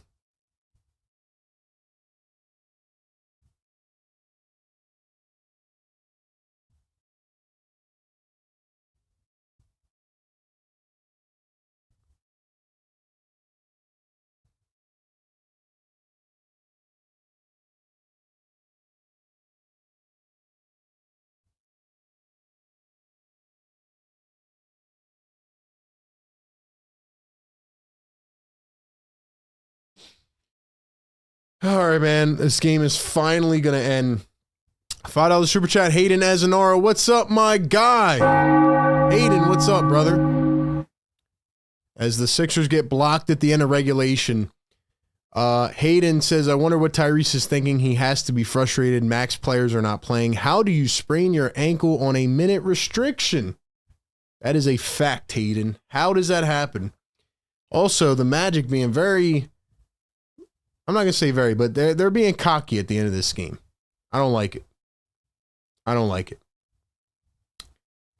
All right, man. This game is finally going to end. $5 super chat. Hayden Azanara. What's up, my guy? Hayden, what's up, brother? As the Sixers get blocked at the end of regulation, Hayden says, I wonder what Tyrese is thinking. He has to be frustrated. Max players are not playing. How do you sprain your ankle on a minute restriction? That is a fact, Hayden. How does that happen? Also, the Magic being very... I'm not going to say very, but they're being cocky at the end of this game. I don't like it. I don't like it.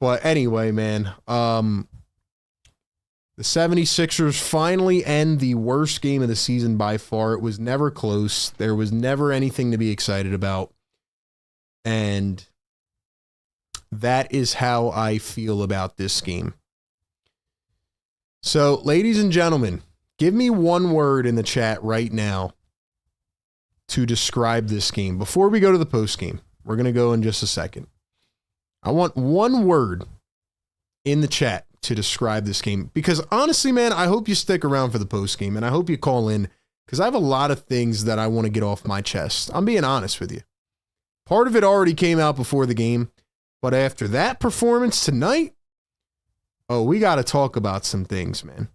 But anyway, man, the 76ers finally end the worst game of the season by far. It was never close. There was never anything to be excited about. And that is how I feel about this game. So, ladies and gentlemen, Give me one word in the chat right now to describe this game. Before we go to the post game, we're going to go in just a second. I want one word in the chat to describe this game, because honestly, man, I hope you stick around for the post game, and I hope you call in, because I have a lot of things that I want to get off my chest. I'm being honest with you. Part of it already came out before the game, but after that performance tonight, oh, we got to talk about some things, man.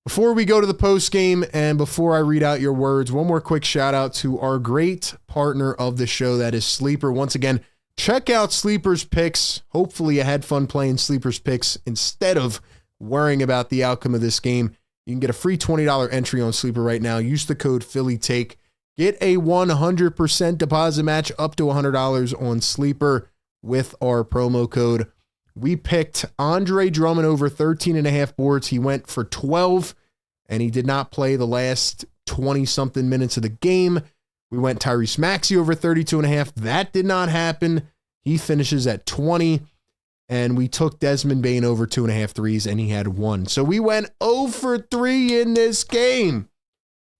Before we go to the post game and before I read out your words, one more quick shout out to our great partner of the show, that is Sleeper. Once again, check out Sleeper's picks. Hopefully you had fun playing Sleeper's picks instead of worrying about the outcome of this game. You can get a free $20 entry on Sleeper right now. Use the code PhillyTake. Get a 100% deposit match up to $100 on Sleeper with our promo code. We picked Andre Drummond over 13.5 boards. He went for 12, and he did not play the last 20-something minutes of the game. We went Tyrese Maxey over 32.5. That did not happen. He finishes at 20. And we took Desmond Bane over 2.5 threes, and he had 1. So we went 0 for 3 in this game.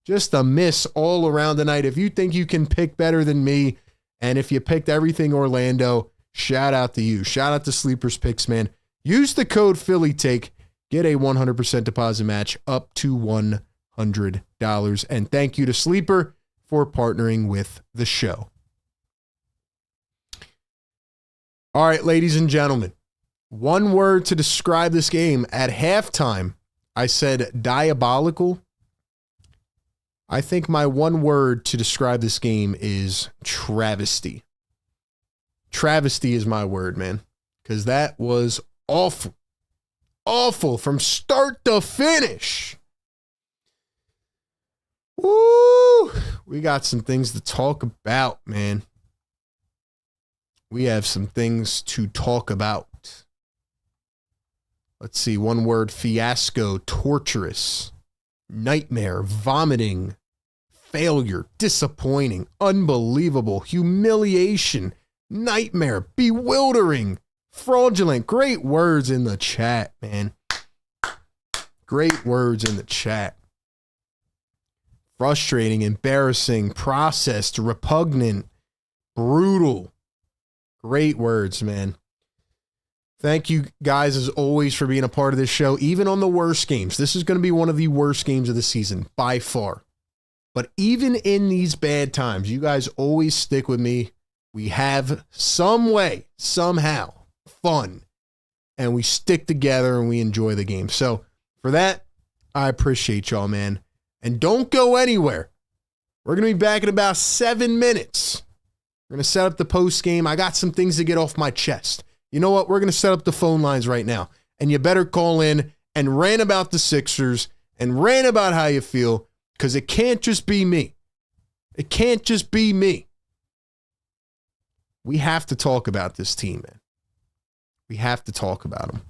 Just a miss all around tonight. If you think you can pick better than me, and if you picked everything Orlando, shout out to you. Shout out to Sleeper's Picks, man. Use the code PhillyTake. Get a 100% deposit match up to $100. And thank you to Sleeper for partnering with the show. All right, ladies and gentlemen, one word to describe this game. At halftime, I said diabolical. I think my one word to describe this game is travesty. Travesty is my word, man, because that was awful. Awful from start to finish. Woo! We got some things to talk about, man. We have some things to talk about. Let's see. One word: fiasco, torturous, nightmare, vomiting, failure, disappointing, unbelievable, humiliation, nightmare, bewildering, fraudulent. Great words in the chat, man. Great words in the chat. Frustrating, embarrassing, processed, repugnant, brutal. Great words, man. Thank you guys, as always, for being a part of this show, even on the worst games. This is going to be one of the worst games of the season, by far. But even in these bad times, you guys always stick with me. We have some way, somehow, fun, and we stick together and we enjoy the game. So for that, I appreciate y'all, man. And don't go anywhere. We're going to be back in about 7 minutes. We're going to set up the post game. I got some things to get off my chest. You know what? We're going to set up the phone lines right now. And you better call in and rant about the Sixers and rant about how you feel, because it can't just be me. It can't just be me. We have to talk about this team, man. We have to talk about them.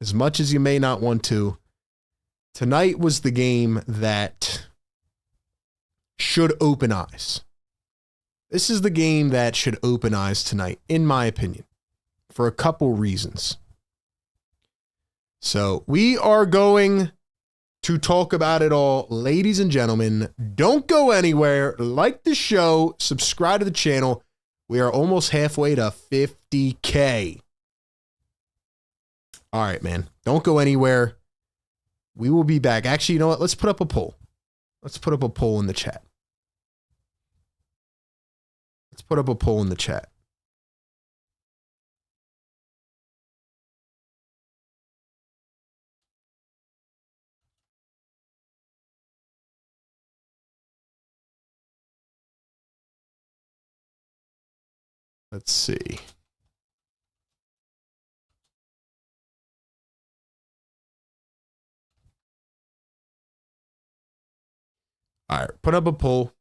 As much as you may not want to, tonight was the game that should open eyes. This is the game that should open eyes tonight, in my opinion, for a couple reasons. So we are going to talk about it all. Ladies and gentlemen, don't go anywhere. Like the show, subscribe to the channel. We are almost halfway to 50K. All right, man. Don't go anywhere. We will be back. Actually, you know what? Let's put up a poll. Let's put up a poll in the chat. Let's put up a poll in the chat. Let's see. All right, put up a poll.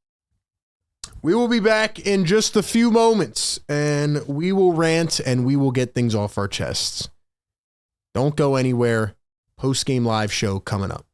We will be back in just a few moments, and we will rant and we will get things off our chests. Don't go anywhere. Post-game live show coming up.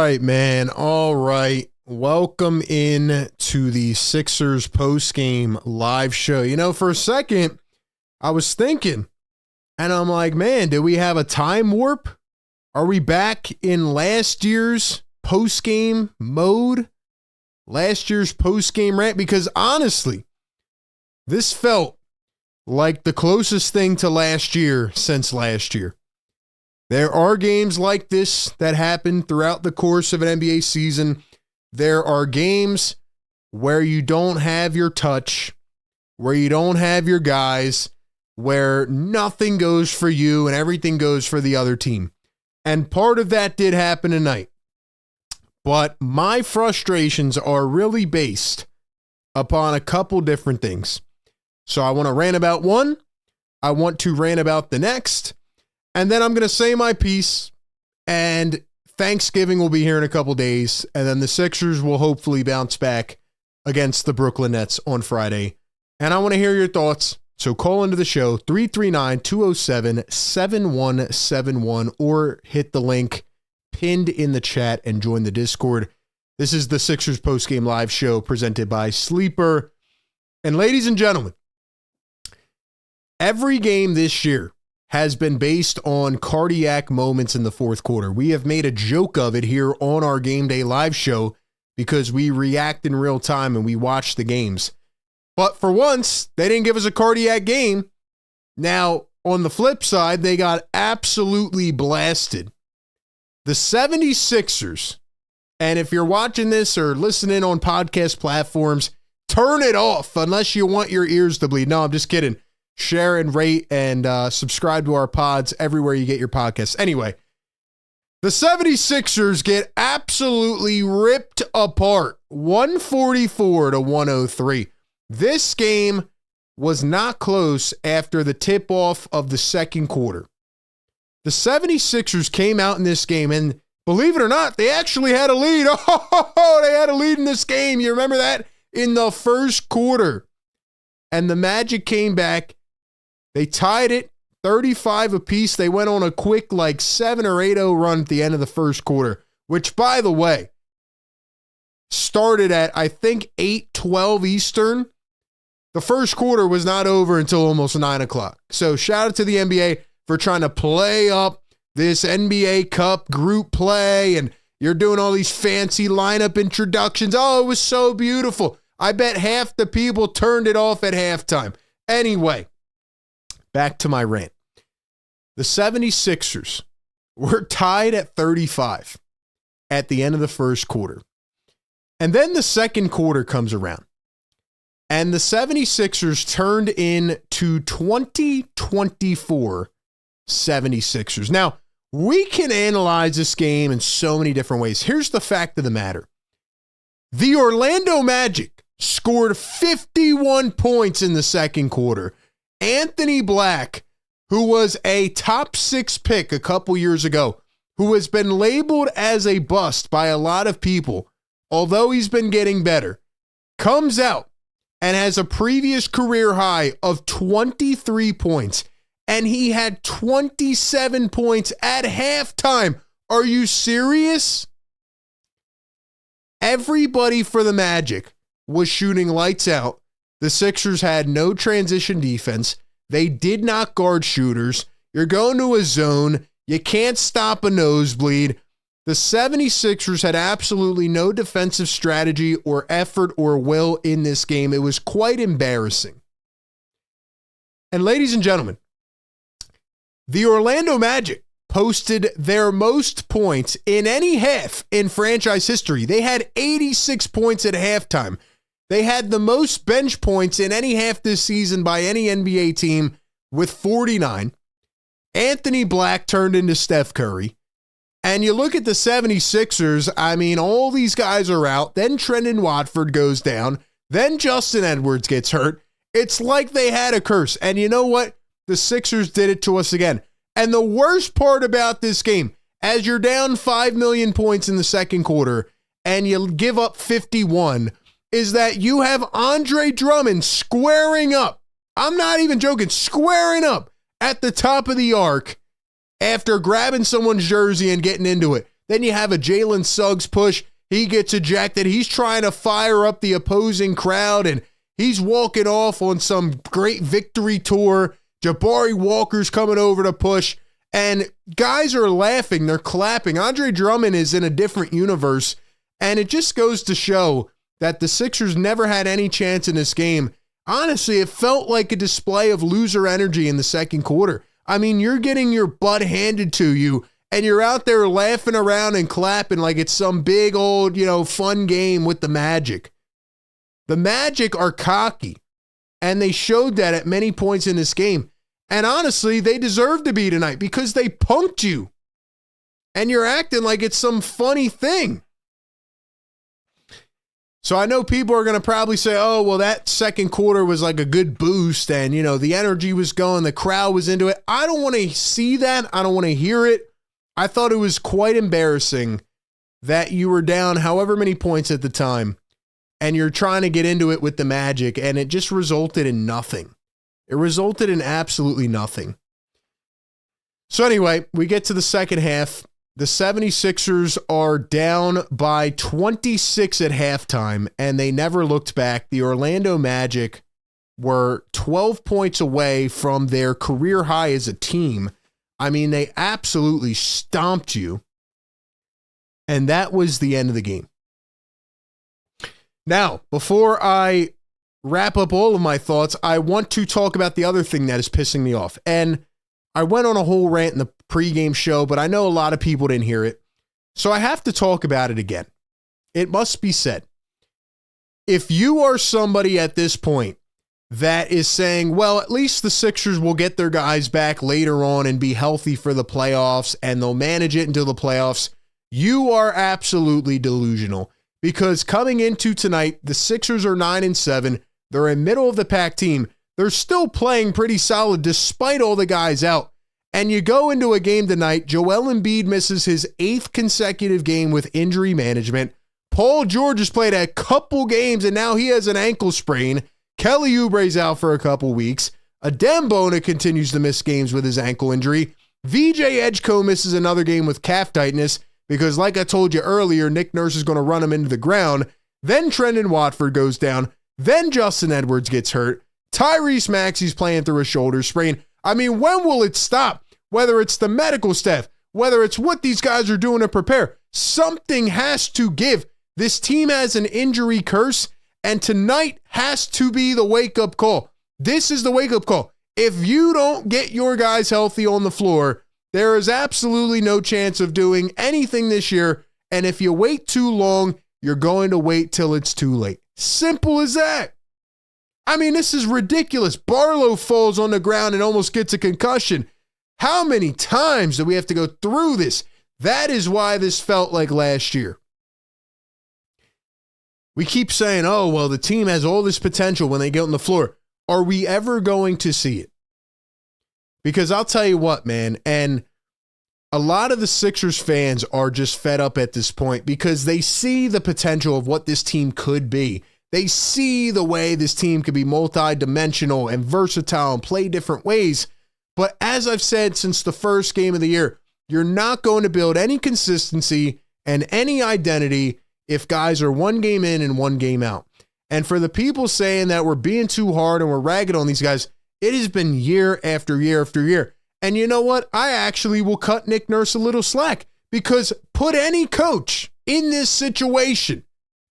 right, man. All right. Welcome in to the Sixers postgame live show. You know, for a second, I was thinking, and I'm like, man, did we have a time warp? Are we back in last year's postgame mode? Last year's postgame rant? Because honestly, this felt like the closest thing to last year since last year. There are games like this that happen throughout the course of an NBA season. There are games where you don't have your touch, where you don't have your guys, where nothing goes for you and everything goes for the other team. And part of that did happen tonight. But my frustrations are really based upon a couple different things. So I want to rant about one. I want to rant about the next. And then I'm going to say my piece. And Thanksgiving will be here in a couple days. And then the Sixers will hopefully bounce back against the Brooklyn Nets on Friday. And I want to hear your thoughts. So call into the show, 339-207-7171, or hit the link pinned in the chat and join the Discord. This is the Sixers postgame live show presented by Sleeper. And ladies and gentlemen, every game this year has been based on cardiac moments in the fourth quarter. We have made a joke of it here on our game day live show because we react in real time and we watch the games. But for once, they didn't give us a cardiac game. Now, on the flip side, they got absolutely blasted. The 76ers, and if you're watching this or listening on podcast platforms, turn it off unless you want your ears to bleed. No, I'm just kidding. Share and rate and subscribe to our pods everywhere you get your podcasts. Anyway, the 76ers get absolutely ripped apart, 144-103. This game was not close after the tip-off of the second quarter. The 76ers came out in this game, and believe it or not, they actually had a lead. Oh, they had a lead in this game. You remember that? In the first quarter. And the Magic came back. They tied it 35 apiece. They went on a quick 7 or 8-0 run at the end of the first quarter, which, by the way, started at, I think, 8:12 Eastern. The first quarter was not over until almost 9 o'clock. So shout out to the NBA for trying to play up this NBA Cup group play, and you're doing all these fancy lineup introductions. Oh, it was so beautiful. I bet half the people turned it off at halftime. Anyway, back to my rant. The 76ers were tied at 35 at the end of the first quarter. And then the second quarter comes around. And the 76ers turned into 20-24 76ers. Now, we can analyze this game in so many different ways. Here's the fact of the matter. The Orlando Magic scored 51 points in the second quarter. Anthony Black, who was a top 6 pick a couple years ago, who has been labeled as a bust by a lot of people, although he's been getting better, comes out and has a previous career high of 23 points. And he had 27 points at halftime. Are you serious? Everybody for the Magic was shooting lights out. The Sixers had no transition defense. They did not guard shooters. You're going to a zone. You can't stop a nosebleed. The 76ers had absolutely no defensive strategy or effort or will in this game. It was quite embarrassing. And ladies and gentlemen, the Orlando Magic posted their most points in any half in franchise history. They had 86 points at halftime. They had the most bench points in any half this season by any NBA team with 49. Anthony Black turned into Steph Curry. And you look at the 76ers, I mean, all these guys are out. Then Trendon Watford goes down. Then Justin Edwards gets hurt. It's like they had a curse. And you know what? The Sixers did it to us again. And the worst part about this game, as you're down 5 million points in the second quarter and you give up 51, is that you have Andre Drummond squaring up. I'm not even joking, squaring up at the top of the arc after grabbing someone's jersey and getting into it. Then you have a Jalen Suggs push. He gets ejected. He's trying to fire up the opposing crowd, and he's walking off on some great victory tour. Jabari Walker's coming over to push, and guys are laughing. They're clapping. Andre Drummond is in a different universe, and it just goes to show that the Sixers never had any chance in this game. Honestly, it felt like a display of loser energy in the second quarter. I mean, you're getting your butt handed to you, and you're out there laughing around and clapping like it's some big old, fun game with the Magic. The Magic are cocky, and they showed that at many points in this game. And honestly, they deserve to be tonight because they punked you, and you're acting like it's some funny thing. So I know people are going to probably say, oh, well, that second quarter was like a good boost and, the energy was going, the crowd was into it. I don't want to see that. I don't want to hear it. I thought it was quite embarrassing that you were down however many points at the time and you're trying to get into it with the Magic, and it just resulted in nothing. It resulted in absolutely nothing. So anyway, we get to the second half. The 76ers are down by 26 at halftime, and they never looked back. The Orlando Magic were 12 points away from their career high as a team. I mean, they absolutely stomped you, and that was the end of the game. Now, before I wrap up all of my thoughts, I want to talk about the other thing that is pissing me off. And I went on a whole rant in the pregame show, but I know a lot of people didn't hear it. So I have to talk about it again. It must be said. If you are somebody at this point that is saying, well, at least the Sixers will get their guys back later on and be healthy for the playoffs and they'll manage it until the playoffs, you are absolutely delusional. Because coming into tonight, the Sixers are 9-7. They're a middle of the pack team. They're still playing pretty solid despite all the guys out. And you go into a game tonight, Joel Embiid misses his 8th consecutive game with injury management. Paul George has played a couple games and now he has an ankle sprain. Kelly Oubre's out for a couple weeks. Adem Bona continues to miss games with his ankle injury. VJ Edgecombe misses another game with calf tightness because, like I told you earlier, Nick Nurse is going to run him into the ground. Then Trendon Watford goes down. Then Justin Edwards gets hurt. Tyrese Maxey's playing through a shoulder sprain. I mean, when will it stop? Whether it's the medical staff, whether it's what these guys are doing to prepare, something has to give. This team has an injury curse, and tonight has to be the wake-up call. This is the wake-up call. If you don't get your guys healthy on the floor, there is absolutely no chance of doing anything this year, and if you wait too long, you're going to wait till it's too late. Simple as that. I mean, this is ridiculous. Barlow falls on the ground and almost gets a concussion. How many times do we have to go through this? That is why this felt like last year. We keep saying, oh, well, the team has all this potential when they get on the floor. Are we ever going to see it? Because I'll tell you what, man, and a lot of the Sixers fans are just fed up at this point because they see the potential of what this team could be. They see the way this team could be multi-dimensional and versatile and play different ways. But as I've said since the first game of the year, you're not going to build any consistency and any identity if guys are one game in and one game out. And for the people saying that we're being too hard and we're ragging on these guys, it has been year after year after year. And you know what? I actually will cut Nick Nurse a little slack because put any coach in this situation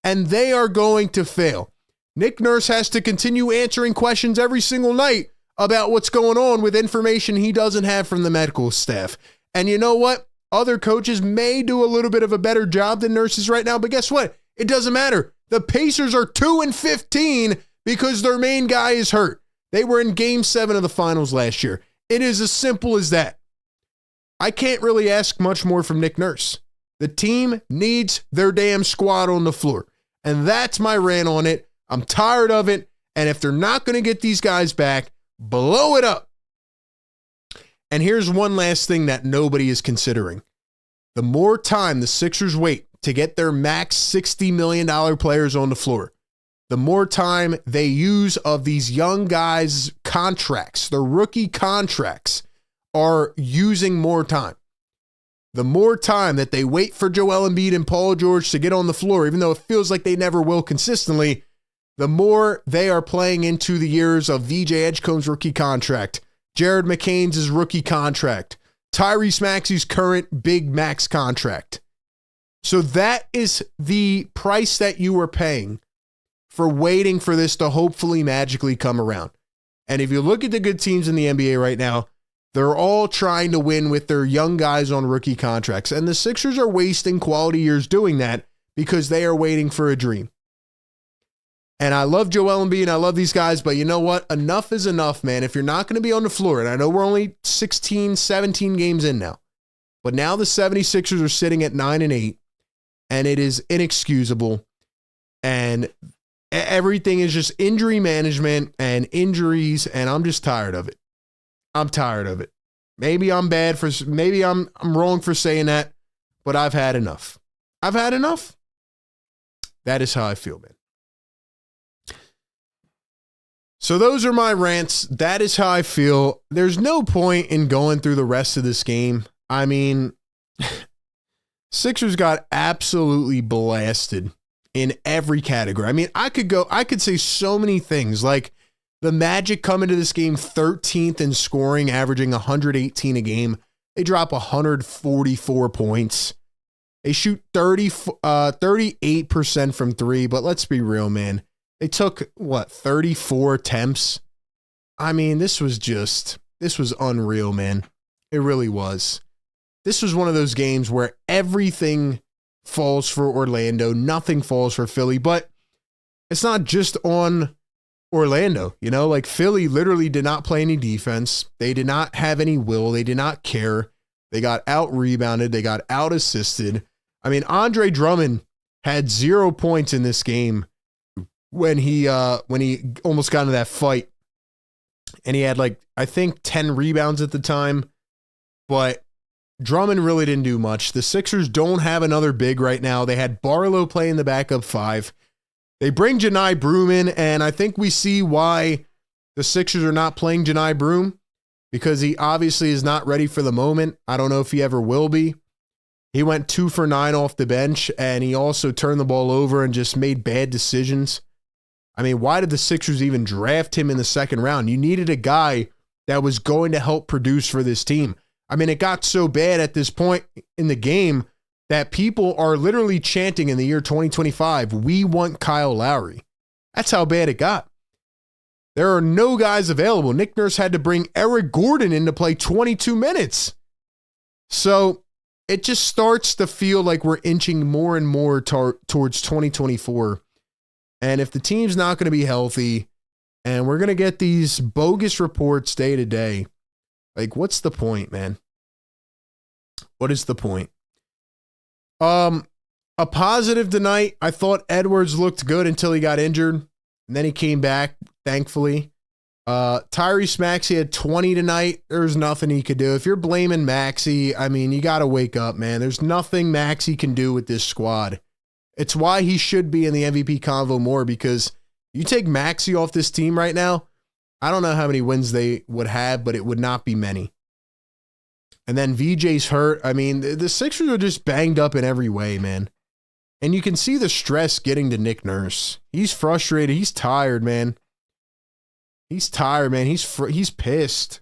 and they are going to fail. Nick Nurse has to continue answering questions every single night about what's going on with information he doesn't have from the medical staff. And you know what? Other coaches may do a little bit of a better job than Nurses right now, but guess what? It doesn't matter. The Pacers are 2-15 because their main guy is hurt. They were in Game 7 of the finals last year. It is as simple as that. I can't really ask much more from Nick Nurse. The team needs their damn squad on the floor. And that's my rant on it. I'm tired of it. And if they're not going to get these guys back, blow it up. And here's one last thing that nobody is considering. The more time the Sixers wait to get their max $60 million players on the floor, the more time they use of these young guys' contracts, their rookie contracts are using more time. the more time that they wait for Joel Embiid and Paul George to get on the floor, even though it feels like they never will consistently, the more they are playing into the years of VJ Edgecomb's rookie contract, Jared McCain's rookie contract, Tyrese Maxey's current big max contract. So that is the price that you are paying for waiting for this to hopefully magically come around. And if you look at the good teams in the NBA right now, they're all trying to win with their young guys on rookie contracts. And the Sixers are wasting quality years doing that because they are waiting for a dream. And I love Joel Embiid and I love these guys, but you know what? Enough is enough, man. If you're not going to be on the floor, and I know we're only 16, 17 games in now, but now the 76ers are sitting at 9-8, and it is inexcusable. And everything is just injury management and injuries, and I'm just tired of it. I'm tired of it. Maybe I'm wrong for saying that, but I've had enough. I've had enough. That is how I feel, man. So those are my rants. That is how I feel. There's no point in going through the rest of this game. I mean, Sixers got absolutely blasted in every category. I mean, I could say so many things, like the Magic come into this game 13th in scoring, averaging 118 a game. They drop 144 points. They shoot 38% from three, but let's be real, man. They took, 34 attempts? I mean, this was unreal, man. It really was. This was one of those games where everything falls for Orlando, nothing falls for Philly, but it's not just on Orlando, like Philly literally did not play any defense. They did not have any will. They did not care. They got out-rebounded. They got out-assisted. I mean, Andre Drummond had 0 points in this game when he almost got into that fight. And he had I think 10 rebounds at the time, but Drummond really didn't do much. The Sixers don't have another big right now. They had Barlow playing the backup five. They bring Janai Broome in, and I think we see why the Sixers are not playing Janai Broome, because he obviously is not ready for the moment. I don't know if he ever will be. He went 2 for 9 off the bench, and he also turned the ball over and just made bad decisions. I mean, why did the Sixers even draft him in the second round? You needed a guy that was going to help produce for this team. I mean, it got so bad at this point in the game that people are literally chanting in the year 2025, we want Kyle Lowry. That's how bad it got. There are no guys available. Nick Nurse had to bring Eric Gordon in to play 22 minutes. So it just starts to feel like we're inching more and more towards 2024. And if the team's not going to be healthy and we're going to get these bogus reports day to day, what's the point, man? What is the point? A positive tonight, I thought Edwards looked good until he got injured, and then he came back, thankfully. Tyrese Maxey had 20 tonight. There's nothing he could do. If you're blaming Maxey, I mean, you got to wake up, man. There's nothing Maxey can do with this squad. It's why he should be in the MVP convo more, because you take Maxey off this team right now, I don't know how many wins they would have, but it would not be many. And then VJ's hurt. I mean, the Sixers are just banged up in every way, man. And you can see the stress getting to Nick Nurse. He's frustrated. He's tired, man. He's tired, man. He's pissed.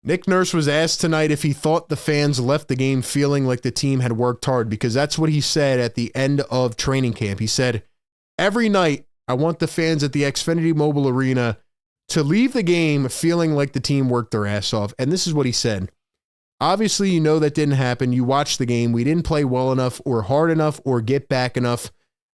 Nick Nurse was asked tonight if he thought the fans left the game feeling like the team had worked hard, because that's what he said at the end of training camp. He said, every night I want the fans at the Xfinity Mobile Arena to leave the game feeling like the team worked their ass off. And this is what he said. Obviously, you know that didn't happen. You watched the game. We didn't play well enough or hard enough or get back enough.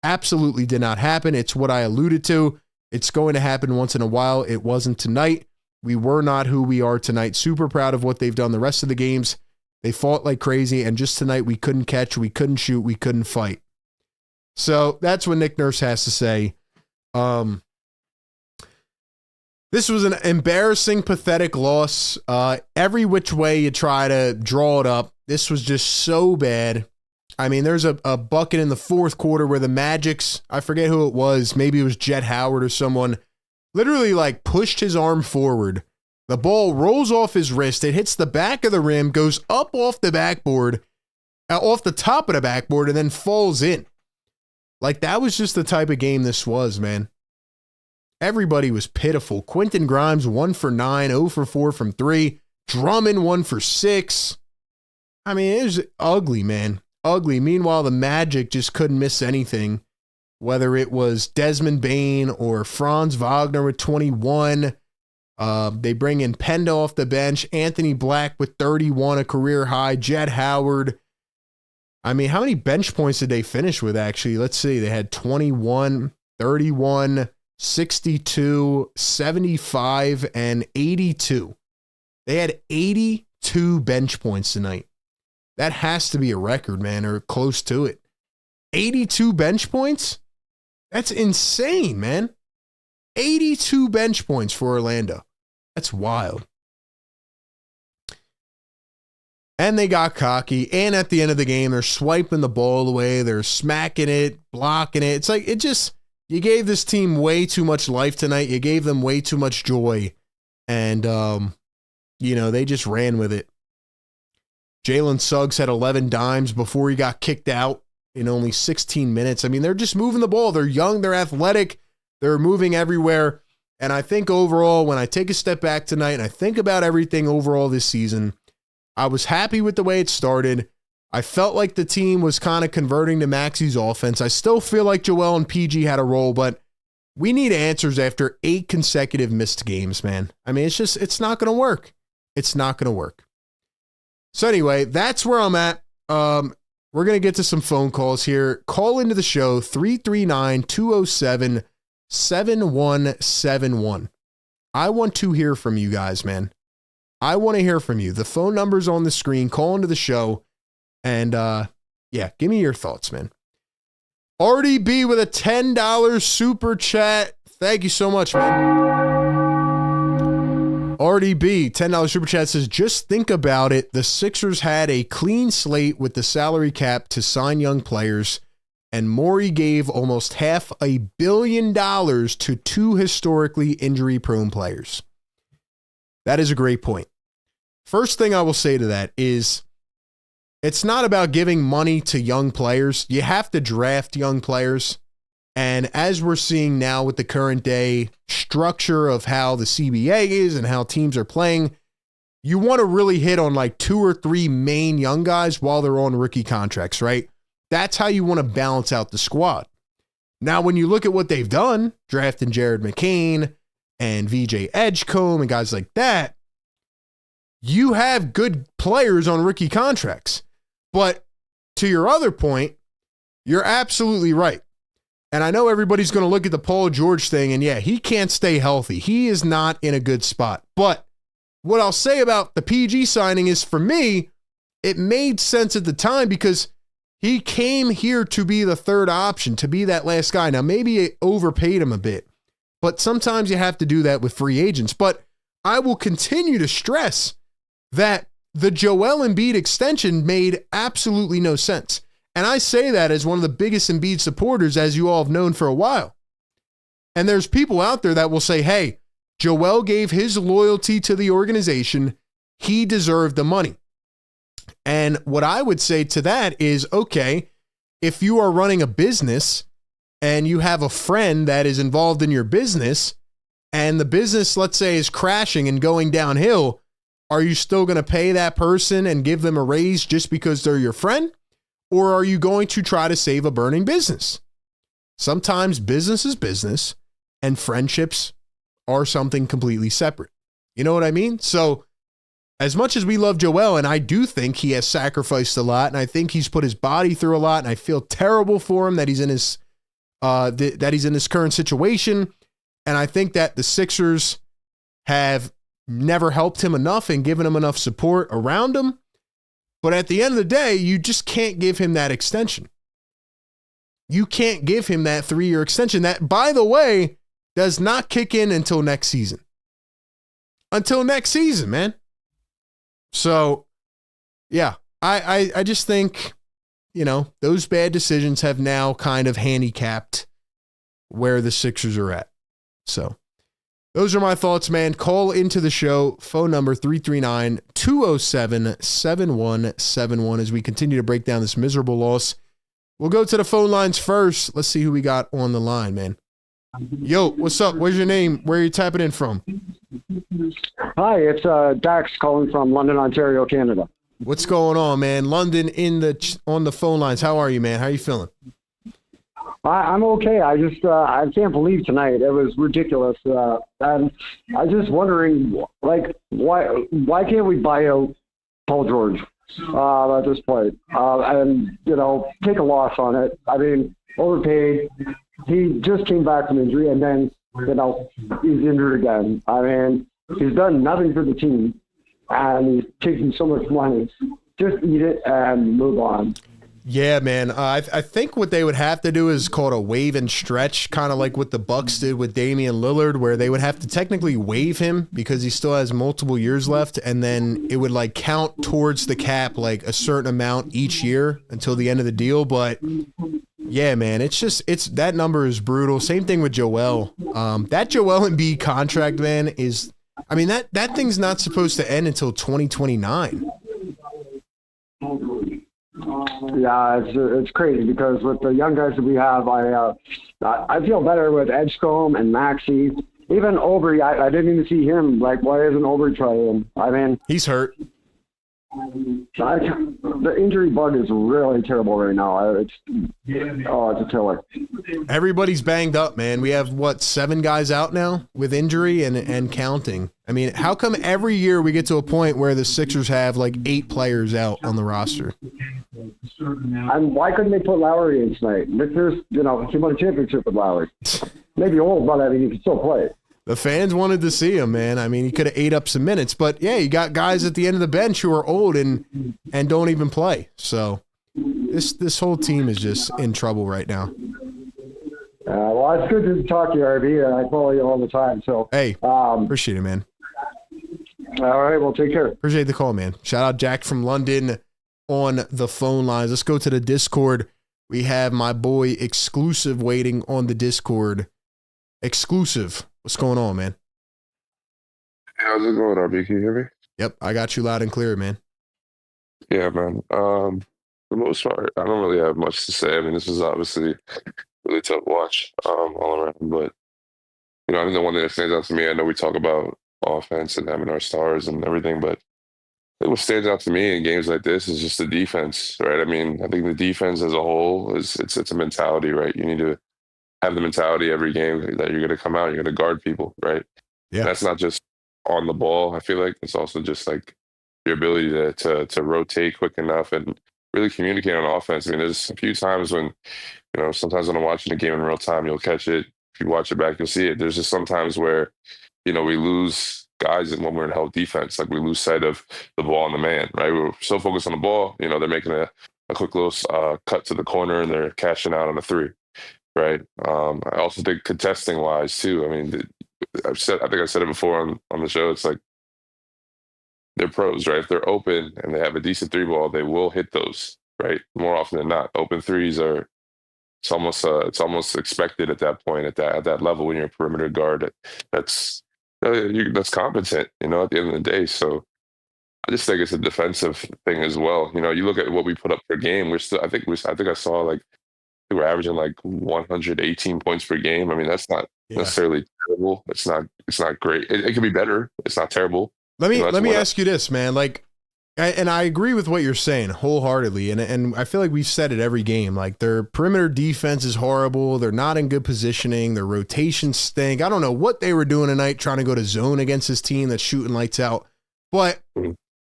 Absolutely did not happen. It's what I alluded to. It's going to happen once in a while. It wasn't tonight. We were not who we are tonight. Super proud of what they've done the rest of the games. They fought like crazy, and just tonight we couldn't catch, we couldn't shoot, we couldn't fight. So that's what Nick Nurse has to say. This was an embarrassing, pathetic loss. Every which way you try to draw it up, this was just so bad. I mean, there's a bucket in the fourth quarter where the Magic's, I forget who it was, maybe it was Jet Howard or someone, literally pushed his arm forward The ball rolls off his wrist. It hits the back of the rim, goes up off the backboard, off the top of the backboard, and then falls in. Like, that was just the type of game this was, man. Everybody was pitiful. Quentin Grimes, 1 for 9, 0 for 4 from 3. Drummond, 1 for 6. I mean, it was ugly, man. Ugly. Meanwhile, the Magic just couldn't miss anything. Whether it was Desmond Bane or Franz Wagner with 21. They bring in Penda off the bench. Anthony Black with 31, a career high. Jett Howard. I mean, how many bench points did they finish with, actually? Let's see. They had 21, 31, 62, 75, and 82. They had 82 bench points tonight. That has to be a record, man, or close to it. 82 bench points? That's insane, man. 82 bench points for Orlando. That's wild. And they got cocky. And at the end of the game, they're swiping the ball away. They're smacking it, blocking it. It's like, you gave this team way too much life tonight. You gave them way too much joy. And, they just ran with it. Jalen Suggs had 11 dimes before he got kicked out in only 16 minutes. I mean, they're just moving the ball. They're young. They're athletic. They're moving everywhere. And I think overall, when I take a step back tonight and I think about everything overall this season, I was happy with the way it started. I felt like the team was kind of converting to Maxi's offense. I still feel like Joel and PG had a role, but we need answers after 8 consecutive missed games, man. I mean, it's not going to work. It's not going to work. So anyway, that's where I'm at. We're going to get to some phone calls here. Call into the show, 339-207-7171. I want to hear from you guys, man. I want to hear from you. The phone number's on the screen. Call into the show. And, give me your thoughts, man. RDB with a $10 super chat. Thank you so much, man. RDB, $10 super chat says, just think about it. The Sixers had a clean slate with the salary cap to sign young players, and Morey gave almost $500 million to 2 historically injury-prone players. That is a great point. First thing I will say to that is, it's not about giving money to young players. You have to draft young players. And as we're seeing now with the current day structure of how the CBA is and how teams are playing, you want to really hit on like 2 or 3 main young guys while they're on rookie contracts, right? That's how you want to balance out the squad. Now, when you look at what they've done, drafting Jared McCain and VJ Edgecombe and guys like that, you have good players on rookie contracts. But to your other point, you're absolutely right. And I know everybody's going to look at the Paul George thing, and yeah, he can't stay healthy. He is not in a good spot. But what I'll say about the PG signing is, for me, it made sense at the time because he came here to be the third option, to be that last guy. Now, maybe it overpaid him a bit, but sometimes you have to do that with free agents. But I will continue to stress that the Joel Embiid extension made absolutely no sense. And I say that as one of the biggest Embiid supporters, as you all have known for a while. And there's people out there that will say, hey, Joel gave his loyalty to the organization. He deserved the money. And what I would say to that is, okay, if you are running a business and you have a friend that is involved in your business and the business, let's say, is crashing and going downhill, are you still going to pay that person and give them a raise just because they're your friend? Or are you going to try to save a burning business? Sometimes business is business and friendships are something completely separate. You know what I mean? So as much as we love Joel, and I do think he has sacrificed a lot, and I think he's put his body through a lot, and I feel terrible for him that he's in his current situation. And I think that the Sixers have never helped him enough and given him enough support around him. But at the end of the day, you just can't give him that extension. You can't give him that 3-year extension that, by the way, does not kick in until next season. Until next season, man. So, yeah, I just think, those bad decisions have now kind of handicapped where the Sixers are at. So, Those are my thoughts, man. Call into the show. Phone number 339-207-7171 as we continue to break down this miserable loss. We'll go to the phone lines first. Let's see who we got on the line, man. Yo, what's up? What's your name? Where are you tapping in from? Hi, it's Dax calling from London, Ontario, Canada. What's going on, man? London on the phone lines. How are you, man? How are you feeling? I'm okay. I can't believe tonight. It was ridiculous. And I was just wondering, like, why can't we buy out Paul George at this point? And, take a loss on it. I mean, overpaid. He just came back from injury, and then, he's injured again. I mean, he's done nothing for the team, and he's taking so much money. Just eat it and move on. Yeah, man. I think what they would have to do is called a waive and stretch, kind of like what the Bucks did with Damian Lillard, where they would have to technically waive him because he still has multiple years left, and then it would like count towards the cap like a certain amount each year until the end of the deal. But yeah, man, it's that number is brutal. Same thing with Joel. That Joel Embiid contract, man, that thing's not supposed to end until 2029. Yeah, it's crazy because with the young guys that we have, I feel better with Edgecombe and Maxey. Even Aubrey, I didn't even see him. Like, why isn't Aubrey trying? I mean, he's hurt. The injury bug is really terrible right now. It's a killer. Everybody's banged up, man. We have, 7 guys out now with injury and counting. I mean, how come every year we get to a point where the Sixers have like 8 players out on the roster? And why couldn't they put Lowry in tonight? There's, he won a championship with Lowry. Maybe old, but I mean, he can still play. The fans wanted to see him, man. I mean, he could have ate up some minutes, but yeah, you got guys at the end of the bench who are old and don't even play. So this whole team is just in trouble right now. Well, it's good to talk to you, RB. I follow you all the time. So hey, appreciate it, man. All right, well, take care. Appreciate the call, man. Shout out Jack from London on the phone lines. Let's go to the Discord. We have my boy Exclusive waiting on the Discord. Exclusive. What's going on, man? How's it going, RB? Can you hear me? Yep, I got you loud and clear, man. Yeah, man. For the most part, I don't really have much to say. I mean, this is obviously a really tough watch all around. But, I think the one thing that stands out to me, I know we talk about offense and having our stars and everything, but I think what stands out to me in games like this is just the defense, right? I mean, I think the defense as a whole it's a mentality, right? You need to have the mentality every game that you're going to come out, you're going to guard people, right? Yeah. And that's not just on the ball. I feel like it's also just like your ability to rotate quick enough and really communicate on offense. I mean, there's a few times when, sometimes when I'm watching a game in real time, you'll catch it. If you watch it back, you'll see it. There's just sometimes where, we lose guys when we're in help defense. Like we lose sight of the ball and the man, right? We're so focused on the ball, they're making a quick little cut to the corner and they're cashing out on a 3. Right. I also think contesting wise too. I mean, I think I said it before on the show. It's like they're pros, right? If they're open and they have a decent 3 ball, they will hit those, right? More often than not, open threes are. It's almost expected at that point at that level when you're a perimeter guard. That's competent, at the end of the day. So I just think it's a defensive thing as well. You look at what we put up per game. I think I saw like. We're averaging like 118 points per game. I mean, that's not necessarily terrible. It's not great. It could be better. It's not terrible. Let me ask you this, man. Like, and I agree with what you're saying wholeheartedly. And I feel like we've said it every game. Like their perimeter defense is horrible. They're not in good positioning. Their rotations stink. I don't know what they were doing tonight trying to go to zone against this team that's shooting lights out. But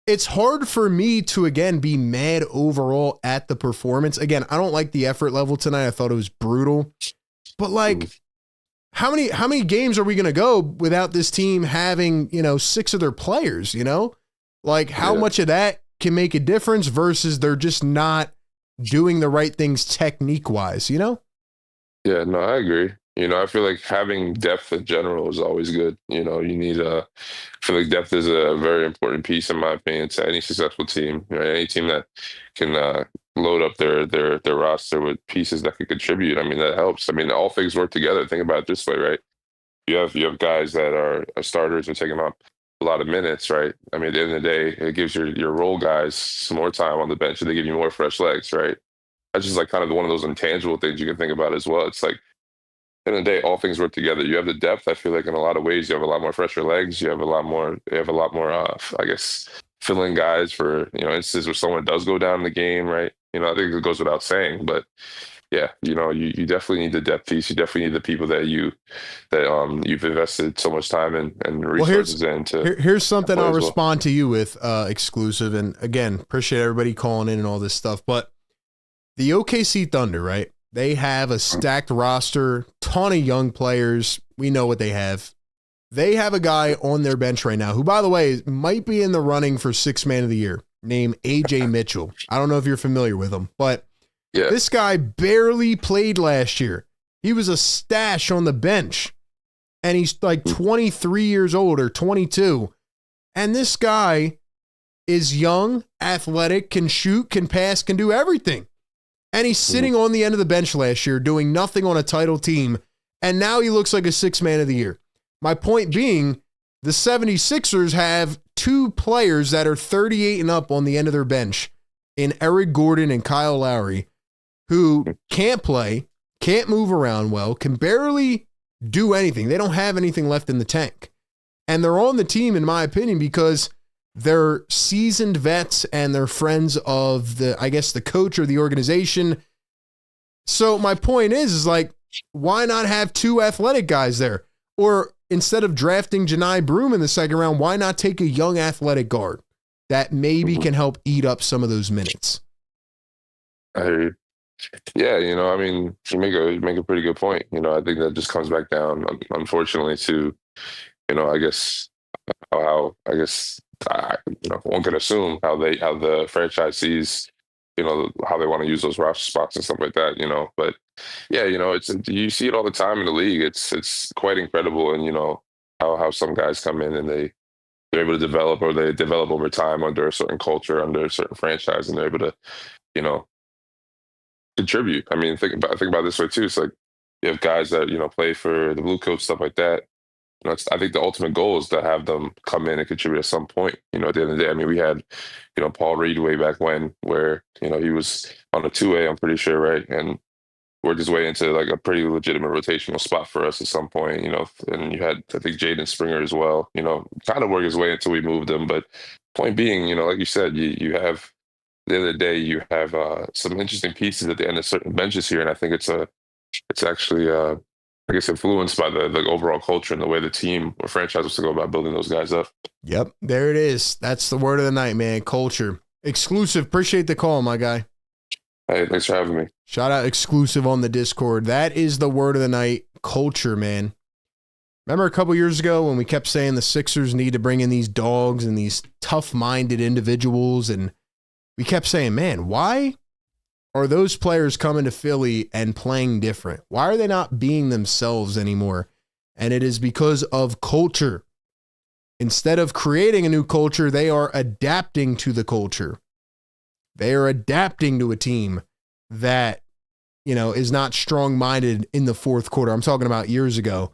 it's hard for me to, again, be mad overall at the performance. Again, I don't like the effort level tonight. I thought it was brutal. But, like, how many games are we going to go without this team having, 6 of their players, Like, how much of that can make a difference versus they're just not doing the right things technique-wise, Yeah, no, I agree. I feel like having depth in general is always good. You need I feel like depth is a very important piece, in my opinion, to any successful team. Any team that can load up their roster with pieces that could contribute. I mean, that helps. I mean, all things work together. Think about it this way, right? you have guys that are starters are taking up a lot of minutes, right? I mean, at the end of the day, it gives your role guys some more time on the bench, and they give you more fresh legs, right? That's just like kind of one of those intangible things you can think about as well. It's like, at the end of the day, all things work together. You have the depth. I feel like in a lot of ways, you have a lot more fresher legs. You have a lot more. I guess, fill-in guys for instances where someone does go down in the game, right? I think it goes without saying, but yeah, you definitely need the depth piece. You definitely need the people that you've invested so much time and resources into. Here's something I'll well. respond to you with, exclusive. And again, appreciate everybody calling in and all this stuff. But the OKC Thunder, right? They have a stacked roster, ton of young players. We know what they have. They have a guy on their bench right now who, by the way, might be in the running for Sixth Man of the Year, named AJ Mitchell. I don't know if you're familiar with him, but Yeah. this guy barely played last year. He was a stash on the bench, and he's like 23 years old or 22. And this guy is young, athletic, can shoot, can pass, can do everything. And he's sitting on the end of the bench last year doing nothing on a title team, and now he looks like a Sixth Man of the Year. My point being, the 76ers have two players that are 38 and up on the end of their bench in Eric Gordon and Kyle Lowry, who can't play, can't move around well, can barely do anything. They don't have anything left in the tank. And they're on the team, in my opinion, because they're seasoned vets and they're friends of the coach or the organization. So my point is like, why not have two athletic guys there? Or instead of drafting Janai Broom in the second round, why not take a young athletic guard that maybe can help eat up some of those minutes? I hear you. Yeah, I mean, you make a pretty good point. I think that just comes back down, unfortunately, to, I guess one can assume how the franchise sees, how they want to use those roster spots and stuff like that. But yeah, you see it all the time in the league. It's quite incredible, and how some guys come in and they're able to develop, or they develop over time under a certain culture, under a certain franchise, and they're able to, contribute. I mean, think about it this way too. It's like you have guys that play for the Blue Coats, stuff like that. I think the ultimate goal is to have them come in and contribute at some point. At the end of the day, I mean, we had Paul Reed way back when, where he was on a 2A, I'm pretty sure, right, and worked his way into like a pretty legitimate rotational spot for us at some point. And you had, I think, Jaden Springer as well. Kind of worked his way until we moved him. But point being, like you said, you have. At the end of the day, you have some interesting pieces at the end of certain benches here, and I think it's actually I guess influenced by the overall culture and the way the team or franchise was to go about building those guys up. Yep, there it is. That's the word of the night, man. Culture. Exclusive. Appreciate the call, my guy. Hey, thanks for having me. Shout out Exclusive on the Discord. That is the word of the night. Culture, man. Remember a couple years ago when we kept saying the Sixers need to bring in these dogs and these tough-minded individuals, and we kept saying, man, why are those players coming to Philly and playing different? Why are they not being themselves anymore? And it is because of culture. Instead of creating a new culture, they are adapting to the culture. They are adapting to a team that, is not strong-minded in the fourth quarter. I'm talking about years ago.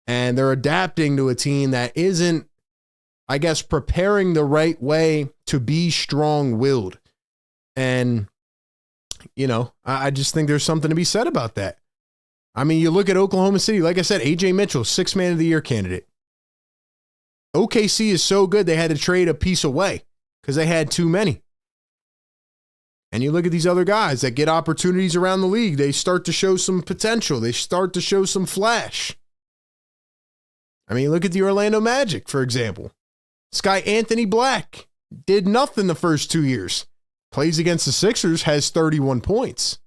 And they're adapting to a team that isn't, I guess, preparing the right way to be strong-willed. And, I just think there's something to be said about that. I mean, you look at Oklahoma City, like I said, AJ Mitchell, Sixth Man of the Year candidate. OKC is so good they had to trade a piece away because they had too many. And you look at these other guys that get opportunities around the league, they start to show some potential. They start to show some flash. I mean, look at the Orlando Magic, for example. This guy, Anthony Black, did nothing the first 2 years. Plays against the Sixers, has 31 points.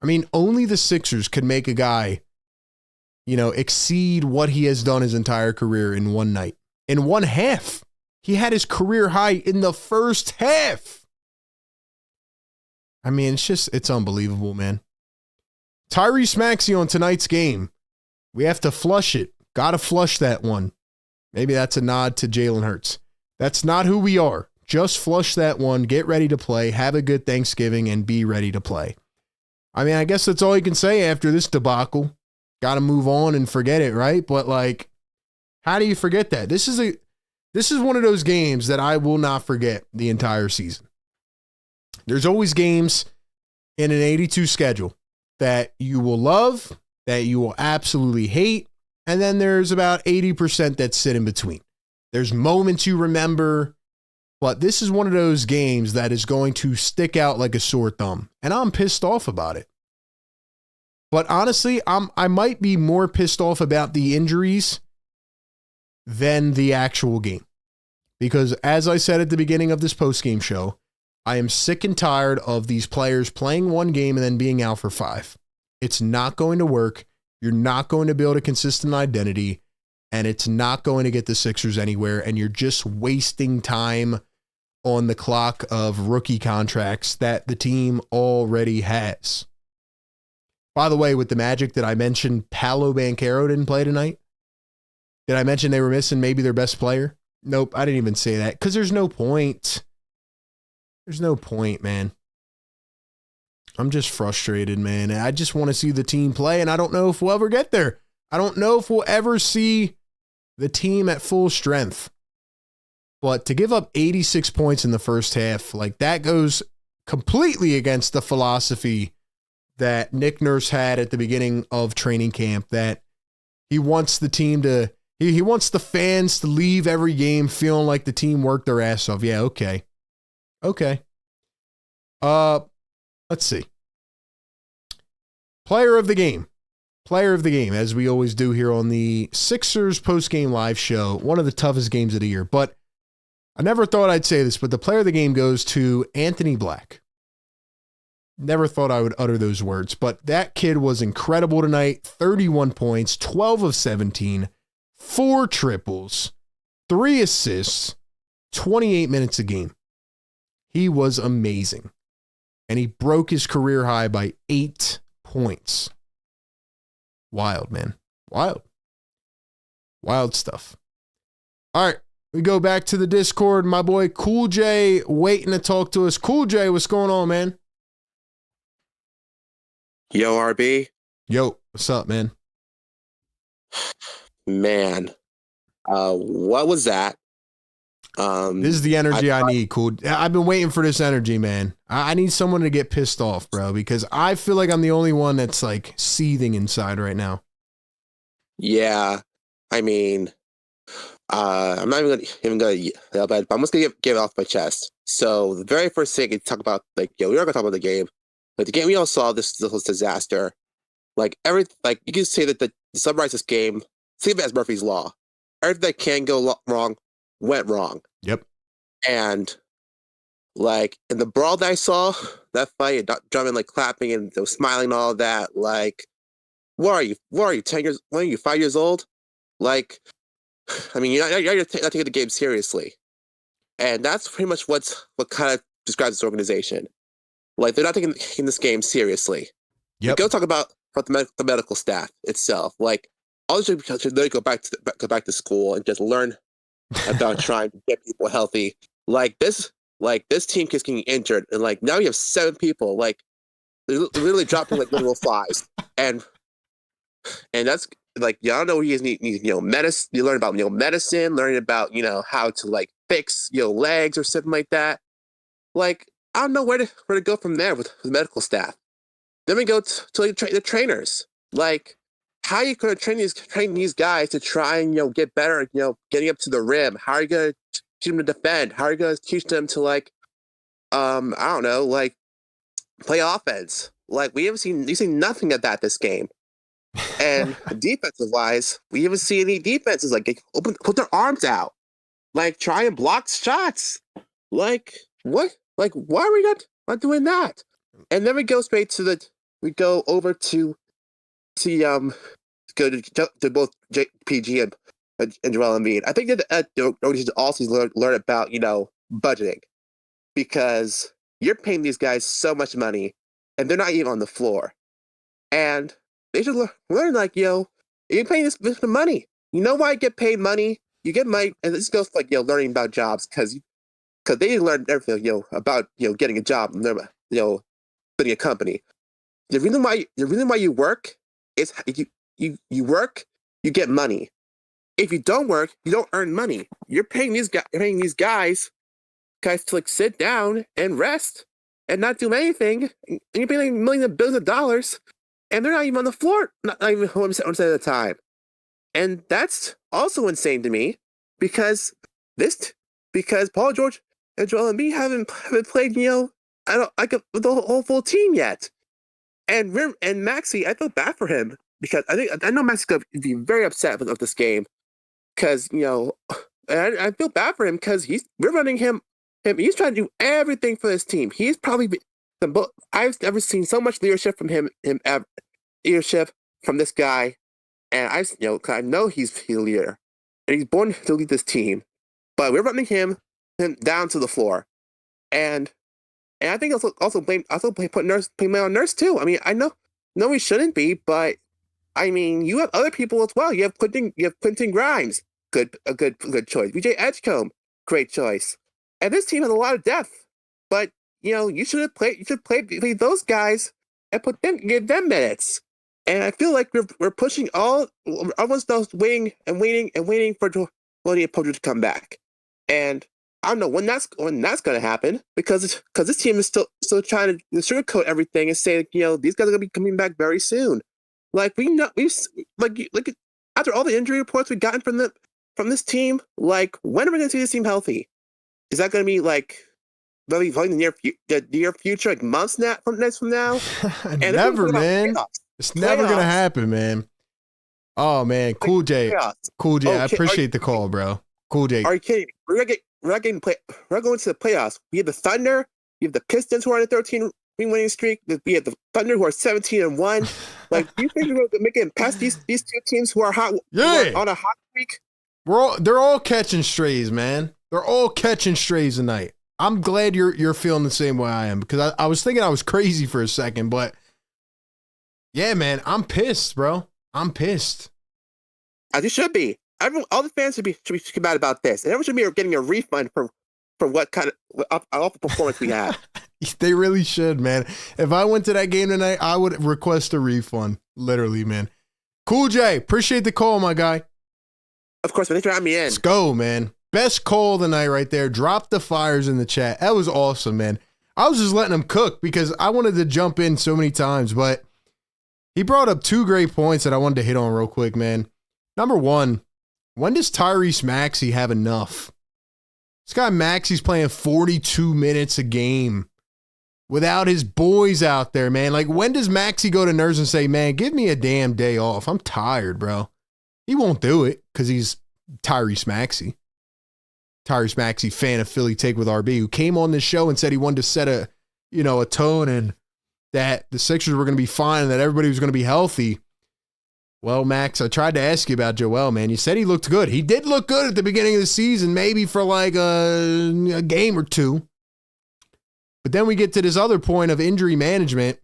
I mean, only the Sixers could make a guy, exceed what he has done his entire career in one night. In one half. He had his career high in the first half. I mean, it's unbelievable, man. Tyrese Maxey on tonight's game. We have to flush it. Got to flush that one. Maybe that's a nod to Jalen Hurts. That's not who we are. Just flush that one, get ready to play, have a good Thanksgiving, and be ready to play. I mean, I guess that's all you can say after this debacle. got to move on and forget it, right? But like, how do you forget that? This is one of those games that I will not forget the entire season. There's always games in an 82 schedule that you will love, that you will absolutely hate, and then there's about 80% that sit in between. There's moments you remember, but this is one of those games that is going to stick out like a sore thumb, and I'm pissed off about it. But honestly, I might be more pissed off about the injuries than the actual game. Because as I said at the beginning of this postgame show, I am sick and tired of these players playing one game and then being out for 5. It's not going to work. You're not going to build a consistent identity, and it's not going to get the Sixers anywhere, and you're just wasting time on the clock of rookie contracts that the team already has. By the way, with the Magic, did I mention Paolo Banchero didn't play tonight? Did I mention they were missing maybe their best player? Nope, I didn't even say that because there's no point. There's no point, man. I'm just frustrated, man. I just want to see the team play, and I don't know if we'll ever get there. I don't know if we'll ever see the team at full strength. But to give up 86 points in the first half, like that goes completely against the philosophy that Nick Nurse had at the beginning of training camp, that he wants the team to, he wants the fans to leave every game feeling like the team worked their ass off. Yeah, okay. Okay. Let's see. Player of the game. Player of the game, as we always do here on the Sixers postgame live show. One of the toughest games of the year. But I never thought I'd say this, but the player of the game goes to Anthony Black. Never thought I would utter those words, but that kid was incredible tonight. 31 points, 12 of 17, 4 triples, 3 assists, 28 minutes a game. He was amazing. And he broke his career high by 8 points. Wild, man. Wild. Wild stuff. All right, we go back to the Discord. My boy Cool J waiting to talk to us. Cool J, what's going on, man? Yo, RB. Yo, what's up, man? Man, what was that? This is the energy I need, Cool. I've been waiting for this energy, man. I need someone to get pissed off, bro, because I feel like I'm the only one that's like seething inside right now. Yeah, I mean, I'm not even gonna yell about it, but I'm just gonna get it off my chest. So the very first thing to talk about, like, we are gonna talk about the game. Like the game we all saw, this was disaster. Like you can say that to summarize this game, think of it as Murphy's Law. Everything that can go wrong went wrong. Yep. And like in the brawl that I saw, that fight, Drummond like clapping and smiling and all of that, like, what are you? 10 years? What are you? 5 years old? Like, I mean, you're not taking the game seriously, and that's pretty much what kind of describes this organization. Like, they're not taking this game seriously. Yep. Go talk about the medical staff itself. Like, all should literally go back to school and just learn about trying to get people healthy. Like this team keeps getting injured, and like now you have 7 people. Like, they're literally dropping like literal flies, and that's like, I don't know what he needs medicine. You learn about medicine, learning about how to like fix legs or something like that. Like, I don't know where to go from there with the medical staff. Then we go to the trainers. Like, how are you going to train these guys to try and get better? Getting up to the rim. How are you going to teach them to defend? How are you going to teach them to like, I don't know, like play offense? Like, we've seen nothing of that this game. And defensive wise, we haven't seen any defenses like put their arms out, like try and block shots. Like, what? Like, why are we not doing that? And then we go straight to go over to go to both PG and Joel Embiid. I think that we should also learn about budgeting, because you're paying these guys so much money and they're not even on the floor, and they should learn like, you're paying this money. You know why you get paid money? You get money, and this goes like learning about jobs, because they learn everything about getting a job, and building a company. The reason why you work is you work, you get money. If you don't work, you don't earn money. You're paying these guys to like sit down and rest and not do anything. And you're paying like millions of billions of dollars, and they're not even on the floor, not even 100% of the time. And that's also insane to me because Paul George and Joel Embiid haven't played, with the whole full team yet. And Maxey, I feel bad for him because I know Maxey's gonna be very upset with this game because I feel bad for him because we're running him. He's trying to do everything for this team. He's probably I've never seen so much leadership from him leadership from this guy, and I know he's a leader and he's born to lead this team, but we're running him down to the floor, and I think also blame on Nurse too. I mean, I know he shouldn't be, but I mean, you have other people as well. You have Quentin Grimes, a good choice. BJ Edgecombe, great choice. And this team has a lot of depth, but you should play those guys and give them minutes. And I feel like we're pushing almost those waiting for Paul George to come back. And I don't know when that's going to happen because this team is still trying to sugarcoat everything and say these guys are going to be coming back very soon. Like after all the injury reports we've gotten from this team, like when are we going to see this team healthy? Is that going to be like maybe the near future, like months from now? Never, man. It's never going to happen, man. Oh man, Cool J. I appreciate the call, bro. Cool J. Are you kidding me? We're going to the playoffs. We have the Thunder. You have the Pistons who are on a 13 winning streak. We have the Thunder who are 17-1. Like, do you think we're going to make it past these two teams who are hot? Yeah. On a hot streak. They're all catching strays, man. They're all catching strays tonight. I'm glad you're feeling the same way I am because I was thinking I was crazy for a second, but yeah, man, I'm pissed, bro. I'm pissed. As you should be. All the fans should be mad about this, and everyone should be getting a refund for what kind of awful performance we had. They really should, man. If I went to that game tonight, I would request a refund. Literally, man. Cool J, appreciate the call, my guy. Of course, thanks for having me in. Let's go, man. Best call of the night right there. Drop the fires in the chat. That was awesome, man. I was just letting him cook because I wanted to jump in so many times, but he brought up two great points that I wanted to hit on real quick, man. Number one, when does Tyrese Maxey have enough? This guy Maxey's playing 42 minutes a game without his boys out there, man. Like, when does Maxey go to Nurse and say, man, give me a damn day off? I'm tired, bro. He won't do it because he's Tyrese Maxey. Tyrese Maxey, fan of Philly Take with RB, who came on this show and said he wanted to set a tone and that the Sixers were going to be fine and that everybody was going to be healthy. Well, Max, I tried to ask you about Joel, man. You said he looked good. He did look good at the beginning of the season, maybe for like a game or two. But then we get to this other point of injury management,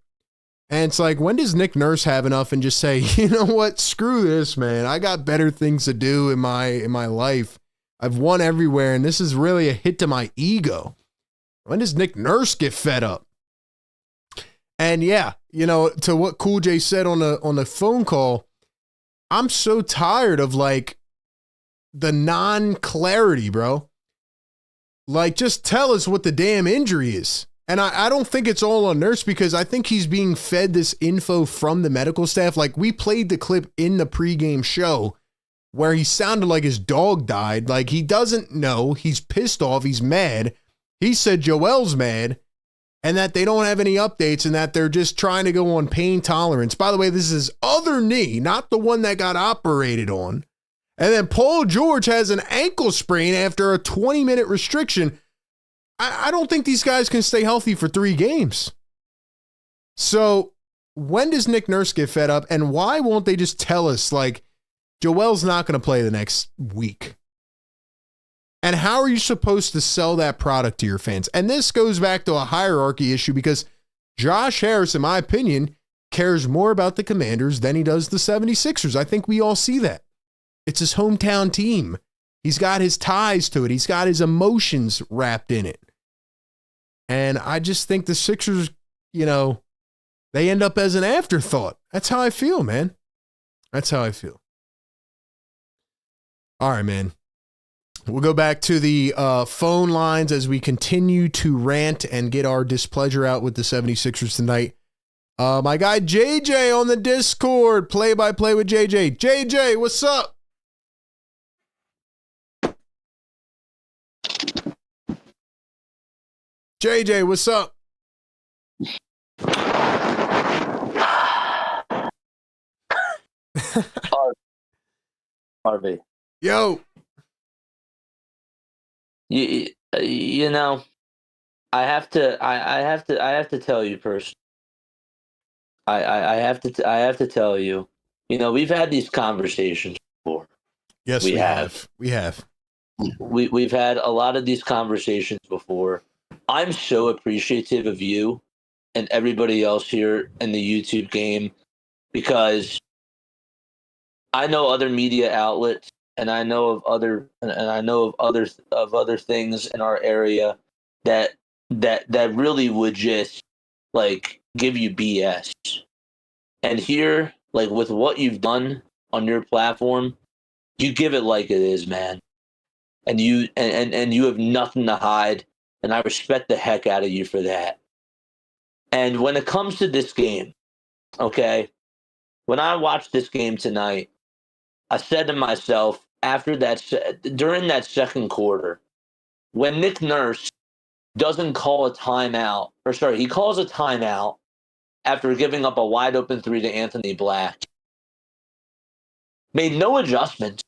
and it's like, when does Nick Nurse have enough and just say, you know what, screw this, man. I got better things to do in my life. I've won everywhere, and this is really a hit to my ego. When does Nick Nurse get fed up? And yeah, to what Cool J said on the phone call, I'm so tired of like the non-clarity, bro. Like, just tell us what the damn injury is. And I don't think it's all on Nurse because I think he's being fed this info from the medical staff. Like, we played the clip in the pregame show where he sounded like his dog died. Like, he doesn't know. He's pissed off. He's mad. He said Joel's mad and that they don't have any updates and that they're just trying to go on pain tolerance. By the way, this is his other knee, not the one that got operated on. And then Paul George has an ankle sprain after a 20-minute restriction. I don't think these guys can stay healthy for 3 games. So when does Nick Nurse get fed up? And why won't they just tell us, like, Joel's not going to play the next week? And how are you supposed to sell that product to your fans? And this goes back to a hierarchy issue because Josh Harris, in my opinion, cares more about the Commanders than he does the 76ers. I think we all see that. It's his hometown team. He's got his ties to it. He's got his emotions wrapped in it. And I just think the Sixers, they end up as an afterthought. That's how I feel, man. That's how I feel. All right, man. We'll go back to the phone lines as we continue to rant and get our displeasure out with the 76ers tonight. My guy JJ on the Discord, play-by-play with JJ. JJ, what's up? JJ, what's up? Harvey. Yo. You know, I have to tell you personally. I have to tell you. You know, we've had these conversations before. Yes, we have. We have. We've had a lot of these conversations before. I'm so appreciative of you and everybody else here in the YouTube game because I know other media outlets and I know of other things in our area that really would just like give you BS. And here, like with what you've done on your platform, you give it like it is, man. And you have nothing to hide, and I respect the heck out of you for that. And when it comes to this game, okay, when I watched this game tonight, I said to myself during that second quarter, when Nick Nurse doesn't call a timeout, he calls a timeout after giving up a wide open three to Anthony Black, made no adjustments.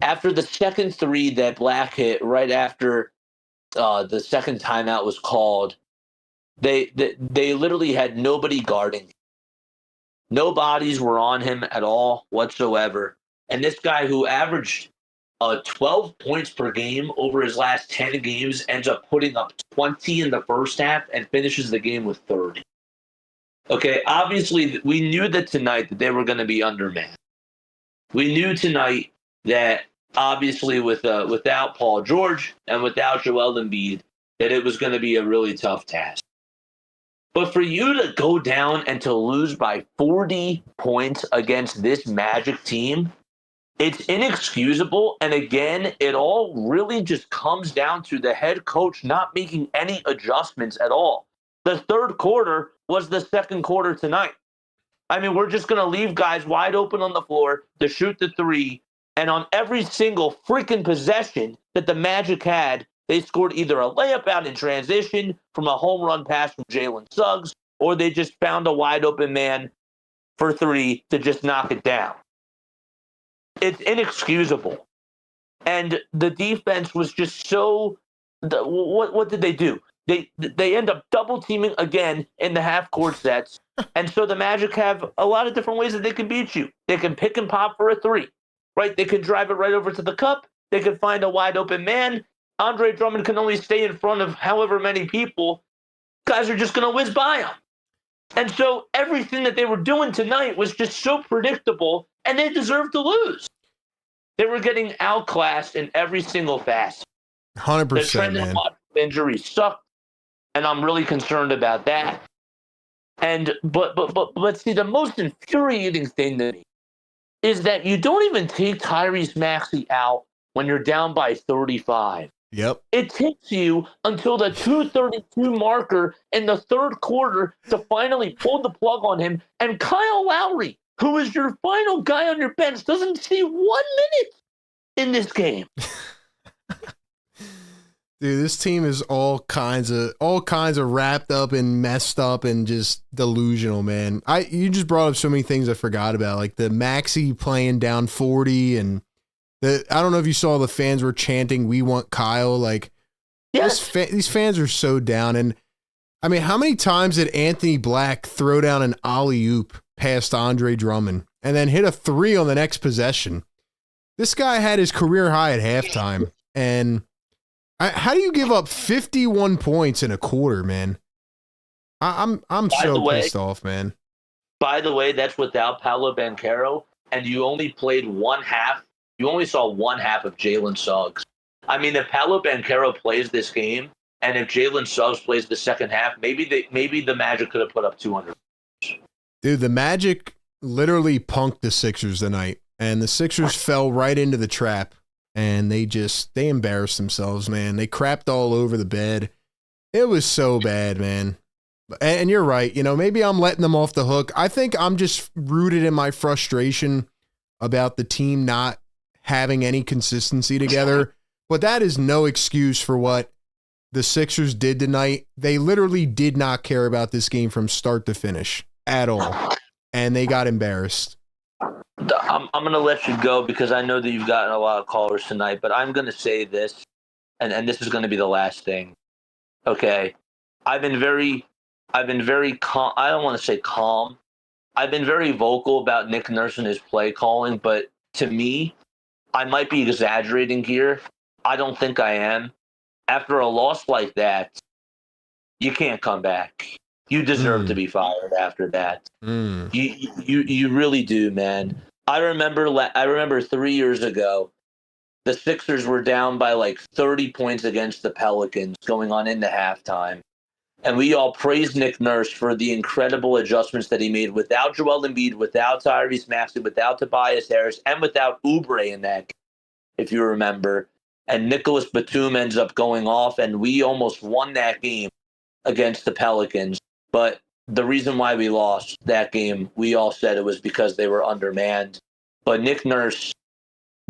After the second three that Black hit right after the second timeout was called, they literally had nobody guarding. No bodies were on him at all whatsoever. And this guy who averaged 12 points per game over his last 10 games ends up putting up 20 in the first half and finishes the game with 30. Okay, obviously we knew that tonight that they were going to be undermanned. We knew tonight that obviously without Paul George and without Joel Embiid, that it was going to be a really tough task. But for you to go down and to lose by 40 points against this Magic team, it's inexcusable. And again, it all really just comes down to the head coach not making any adjustments at all. The third quarter was the second quarter tonight. I mean, we're just going to leave guys wide open on the floor to shoot the three. And on every single freaking possession that the Magic had, they scored either a layup out in transition from a home run pass from Jalen Suggs, or they just found a wide open man for three to just knock it down. It's inexcusable. And the defense was just so what did they do? They end up double teaming again in the half court sets. And so the Magic have a lot of different ways that they can beat you. They can pick and pop for a three, right? They can drive it right over to the cup. They can find a wide open man. Andre Drummond can only stay in front of however many people. Guys are just going to whiz by him. And so everything that they were doing tonight was just so predictable, and they deserved to lose. They were getting outclassed in every single facet. 100%, the trend man. in injuries sucked, and I'm really concerned about that. And but see, the most infuriating thing to me is that you don't even take Tyrese Maxey out when you're down by 35. Yep. It takes you until the 2:32 marker in the third quarter to finally pull the plug on him. And Kyle Lowry, who is your final guy on your bench, doesn't see 1 minute in this game. Dude, this team is all kinds of wrapped up and messed up and just delusional, man. You just brought up so many things I forgot about, like the Maxey playing down 40, and I don't know if you saw the fans were chanting, "We want Kyle." Like, yes. These fans are so down. And I mean, how many times did Anthony Black throw down an alley-oop past Andre Drummond and then hit a three on the next possession? This guy had his career high at halftime, and how do you give up 51 points in a quarter, man? I'm so pissed off, man. By the way, that's without Paolo Banchero, and you only played one half. You only saw one half of Jalen Suggs. I mean, if Paolo Banchero plays this game, and if Jalen Suggs plays the second half, maybe the Magic could have put up 200. Dude, the Magic literally punked the Sixers tonight, and the Sixers fell right into the trap, and they embarrassed themselves, man. They crapped all over the bed. It was so bad, man. And you're right. Maybe I'm letting them off the hook. I think I'm just rooted in my frustration about the team not having any consistency together. But that is no excuse for what the Sixers did tonight. They literally did not care about this game from start to finish at all. And they got embarrassed. I'm going to let you go because I know that you've gotten a lot of callers tonight, but I'm going to say this, and this is going to be the last thing. Okay. I've been very calm. I don't want to say calm. I've been very vocal about Nick Nurse and his play calling, but to me, I might be exaggerating here. I don't think I am. After a loss like that, you can't come back. You deserve to be fired after that. You really do, man. I remember 3 years ago, the Sixers were down by like 30 points against the Pelicans going on into halftime. And we all praised Nick Nurse for the incredible adjustments that he made without Joel Embiid, without Tyrese Maxey, without Tobias Harris, and without Oubre in that game, if you remember. And Nicholas Batum ends up going off, and we almost won that game against the Pelicans. But the reason why we lost that game, we all said it was because they were undermanned. But Nick Nurse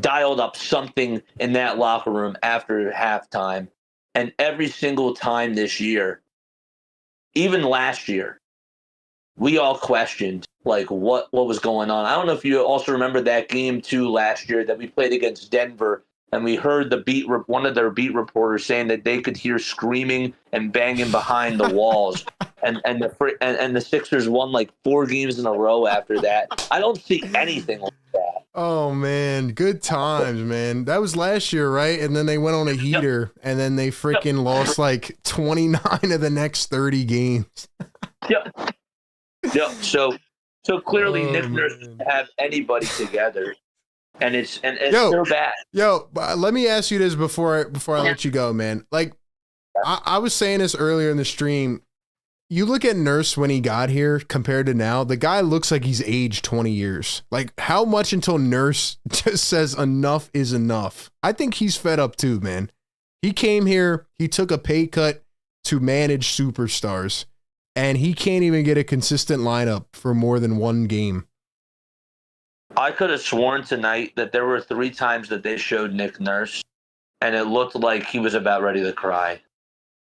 dialed up something in that locker room after halftime. And every single time this year, even last year, we all questioned like what was going on. I don't know if you also remember that game too last year that we played against Denver, and we heard one of their beat reporters saying that they could hear screaming and banging behind the walls, and the Sixers won like 4 games in a row after that. I don't see anything like that. Oh man, good times, man. That was last year, right? And then they went on a heater, and then they freaking lost like 29 of the next 30 games. Yep. So clearly Nick Nurse doesn't have anybody together, and it's so bad. Yo, let me ask you this before I let you go, man. Like I was saying this earlier in the stream. You look at Nurse when he got here compared to now, the guy looks like he's aged 20 years. Like, how much until Nurse just says enough is enough? I think he's fed up too, man. He came here, he took a pay cut to manage superstars, and he can't even get a consistent lineup for more than one game. I could have sworn tonight that there were 3 times that they showed Nick Nurse, and it looked like he was about ready to cry.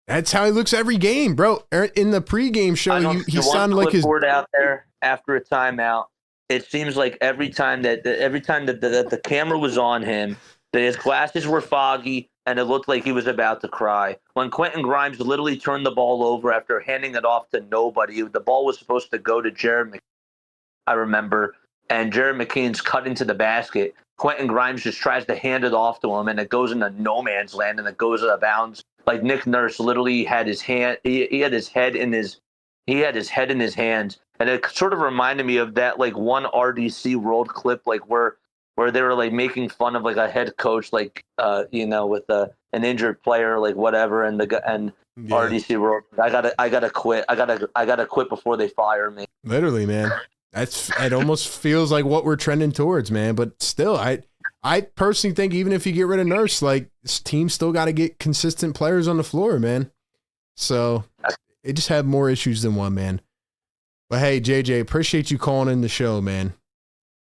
That's how he looks every game, bro. In the pregame show, he sounded like his board out there after a timeout. It seems like every time that the camera was on him, that his glasses were foggy, and it looked like he was about to cry. When Quentin Grimes literally turned the ball over after handing it off to nobody, the ball was supposed to go to Jared McCain, I remember, and Jared McCain's cut into the basket. Quentin Grimes just tries to hand it off to him, and it goes into no man's land, and it goes out of bounds. Like Nick Nurse literally had his hand, he had his head in his hands, and it sort of reminded me of that like one RDC World clip, like where they were like making fun of like a head coach, like with an injured player, like whatever, and RDC World. I gotta quit. I gotta quit before they fire me. Literally, man. It almost feels like what we're trending towards, man. But still, I personally think even if you get rid of Nurse, like this team still got to get consistent players on the floor, man. So it just have more issues than one, man. But hey, JJ, appreciate you calling in the show, man.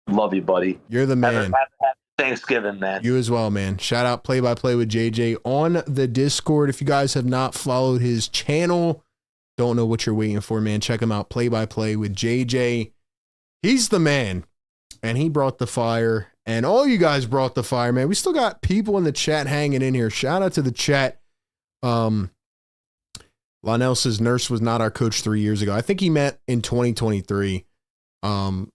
Love you, buddy. You're the man. Happy Thanksgiving, man. You as well, man. Shout out Play by Play with JJ on the Discord. If you guys have not followed his channel, don't know what you're waiting for, man. Check him out. Play by Play with JJ. He's the man, and he brought the fire, and all you guys brought the fire, man. We still got people in the chat hanging in here. Shout out to the chat. Lionel says Nurse was not our coach 3 years ago. I think he meant in 2023. Dom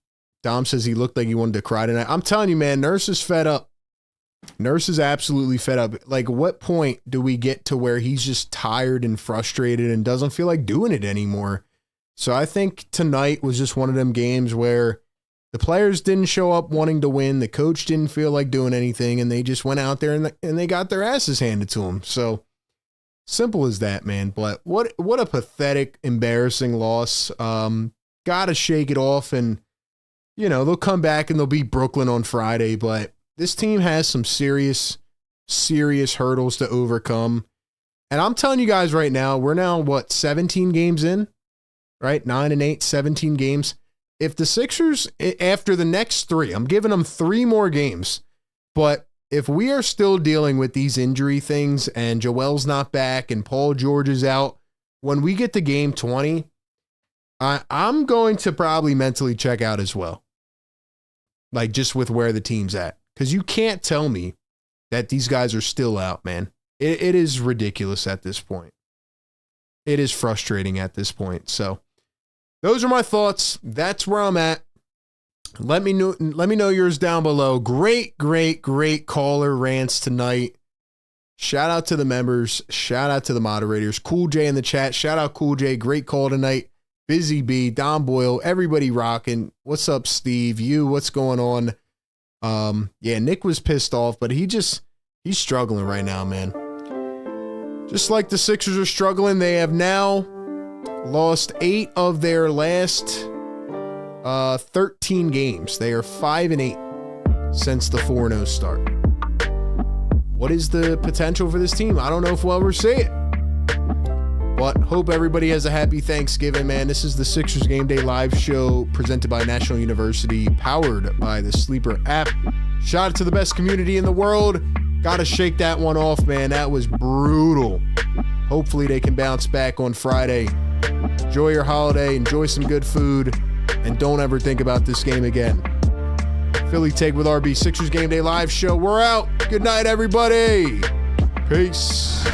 says he looked like he wanted to cry tonight. I'm telling you, man, Nurse is fed up. Nurse is absolutely fed up. Like, what point do we get to where he's just tired and frustrated and doesn't feel like doing it anymore? So I think tonight was just one of them games where the players didn't show up wanting to win. The coach didn't feel like doing anything, and they just went out there and they got their asses handed to them. So simple as that, man. But what a pathetic, embarrassing loss. Got to shake it off and you know, they'll come back and they'll beat Brooklyn on Friday, but this team has some serious hurdles to overcome. And I'm telling you guys right now, we're now, 17 games in, right? 9-8, 17 games. If the Sixers, after the next 3, I'm giving them 3 more games, but if we are still dealing with these injury things and Joel's not back and Paul George is out, when we get to game 20, I'm going to probably mentally check out as well. Like, just with where the team's at. Because you can't tell me that these guys are still out, man. It is ridiculous at this point. It is frustrating at this point. So those are my thoughts. That's where I'm at. Let me know yours down below. Great caller rants tonight. Shout out to the members. Shout out to the moderators. Cool J in the chat. Shout out Cool J. Great call tonight. Busy B, Don Boyle, everybody rocking. What's up, Steve? What's going on? Yeah, Nick was pissed off, but he's struggling right now, man. Just like the Sixers are struggling, they have now lost 8 of their last 13 games. They are 5-8 since the 4-0 start. What is the potential for this team? I don't know if we'll ever see it. But hope everybody has a happy Thanksgiving, man. This is the Sixers Game Day Live show presented by National University, powered by the Sleeper app. Shout out to the best community in the world. Got to shake that one off, man. That was brutal. Hopefully they can bounce back on Friday. Enjoy your holiday. Enjoy some good food. And don't ever think about this game again. Philly Take with RB, Sixers Game Day Live show. We're out. Good night, everybody. Peace.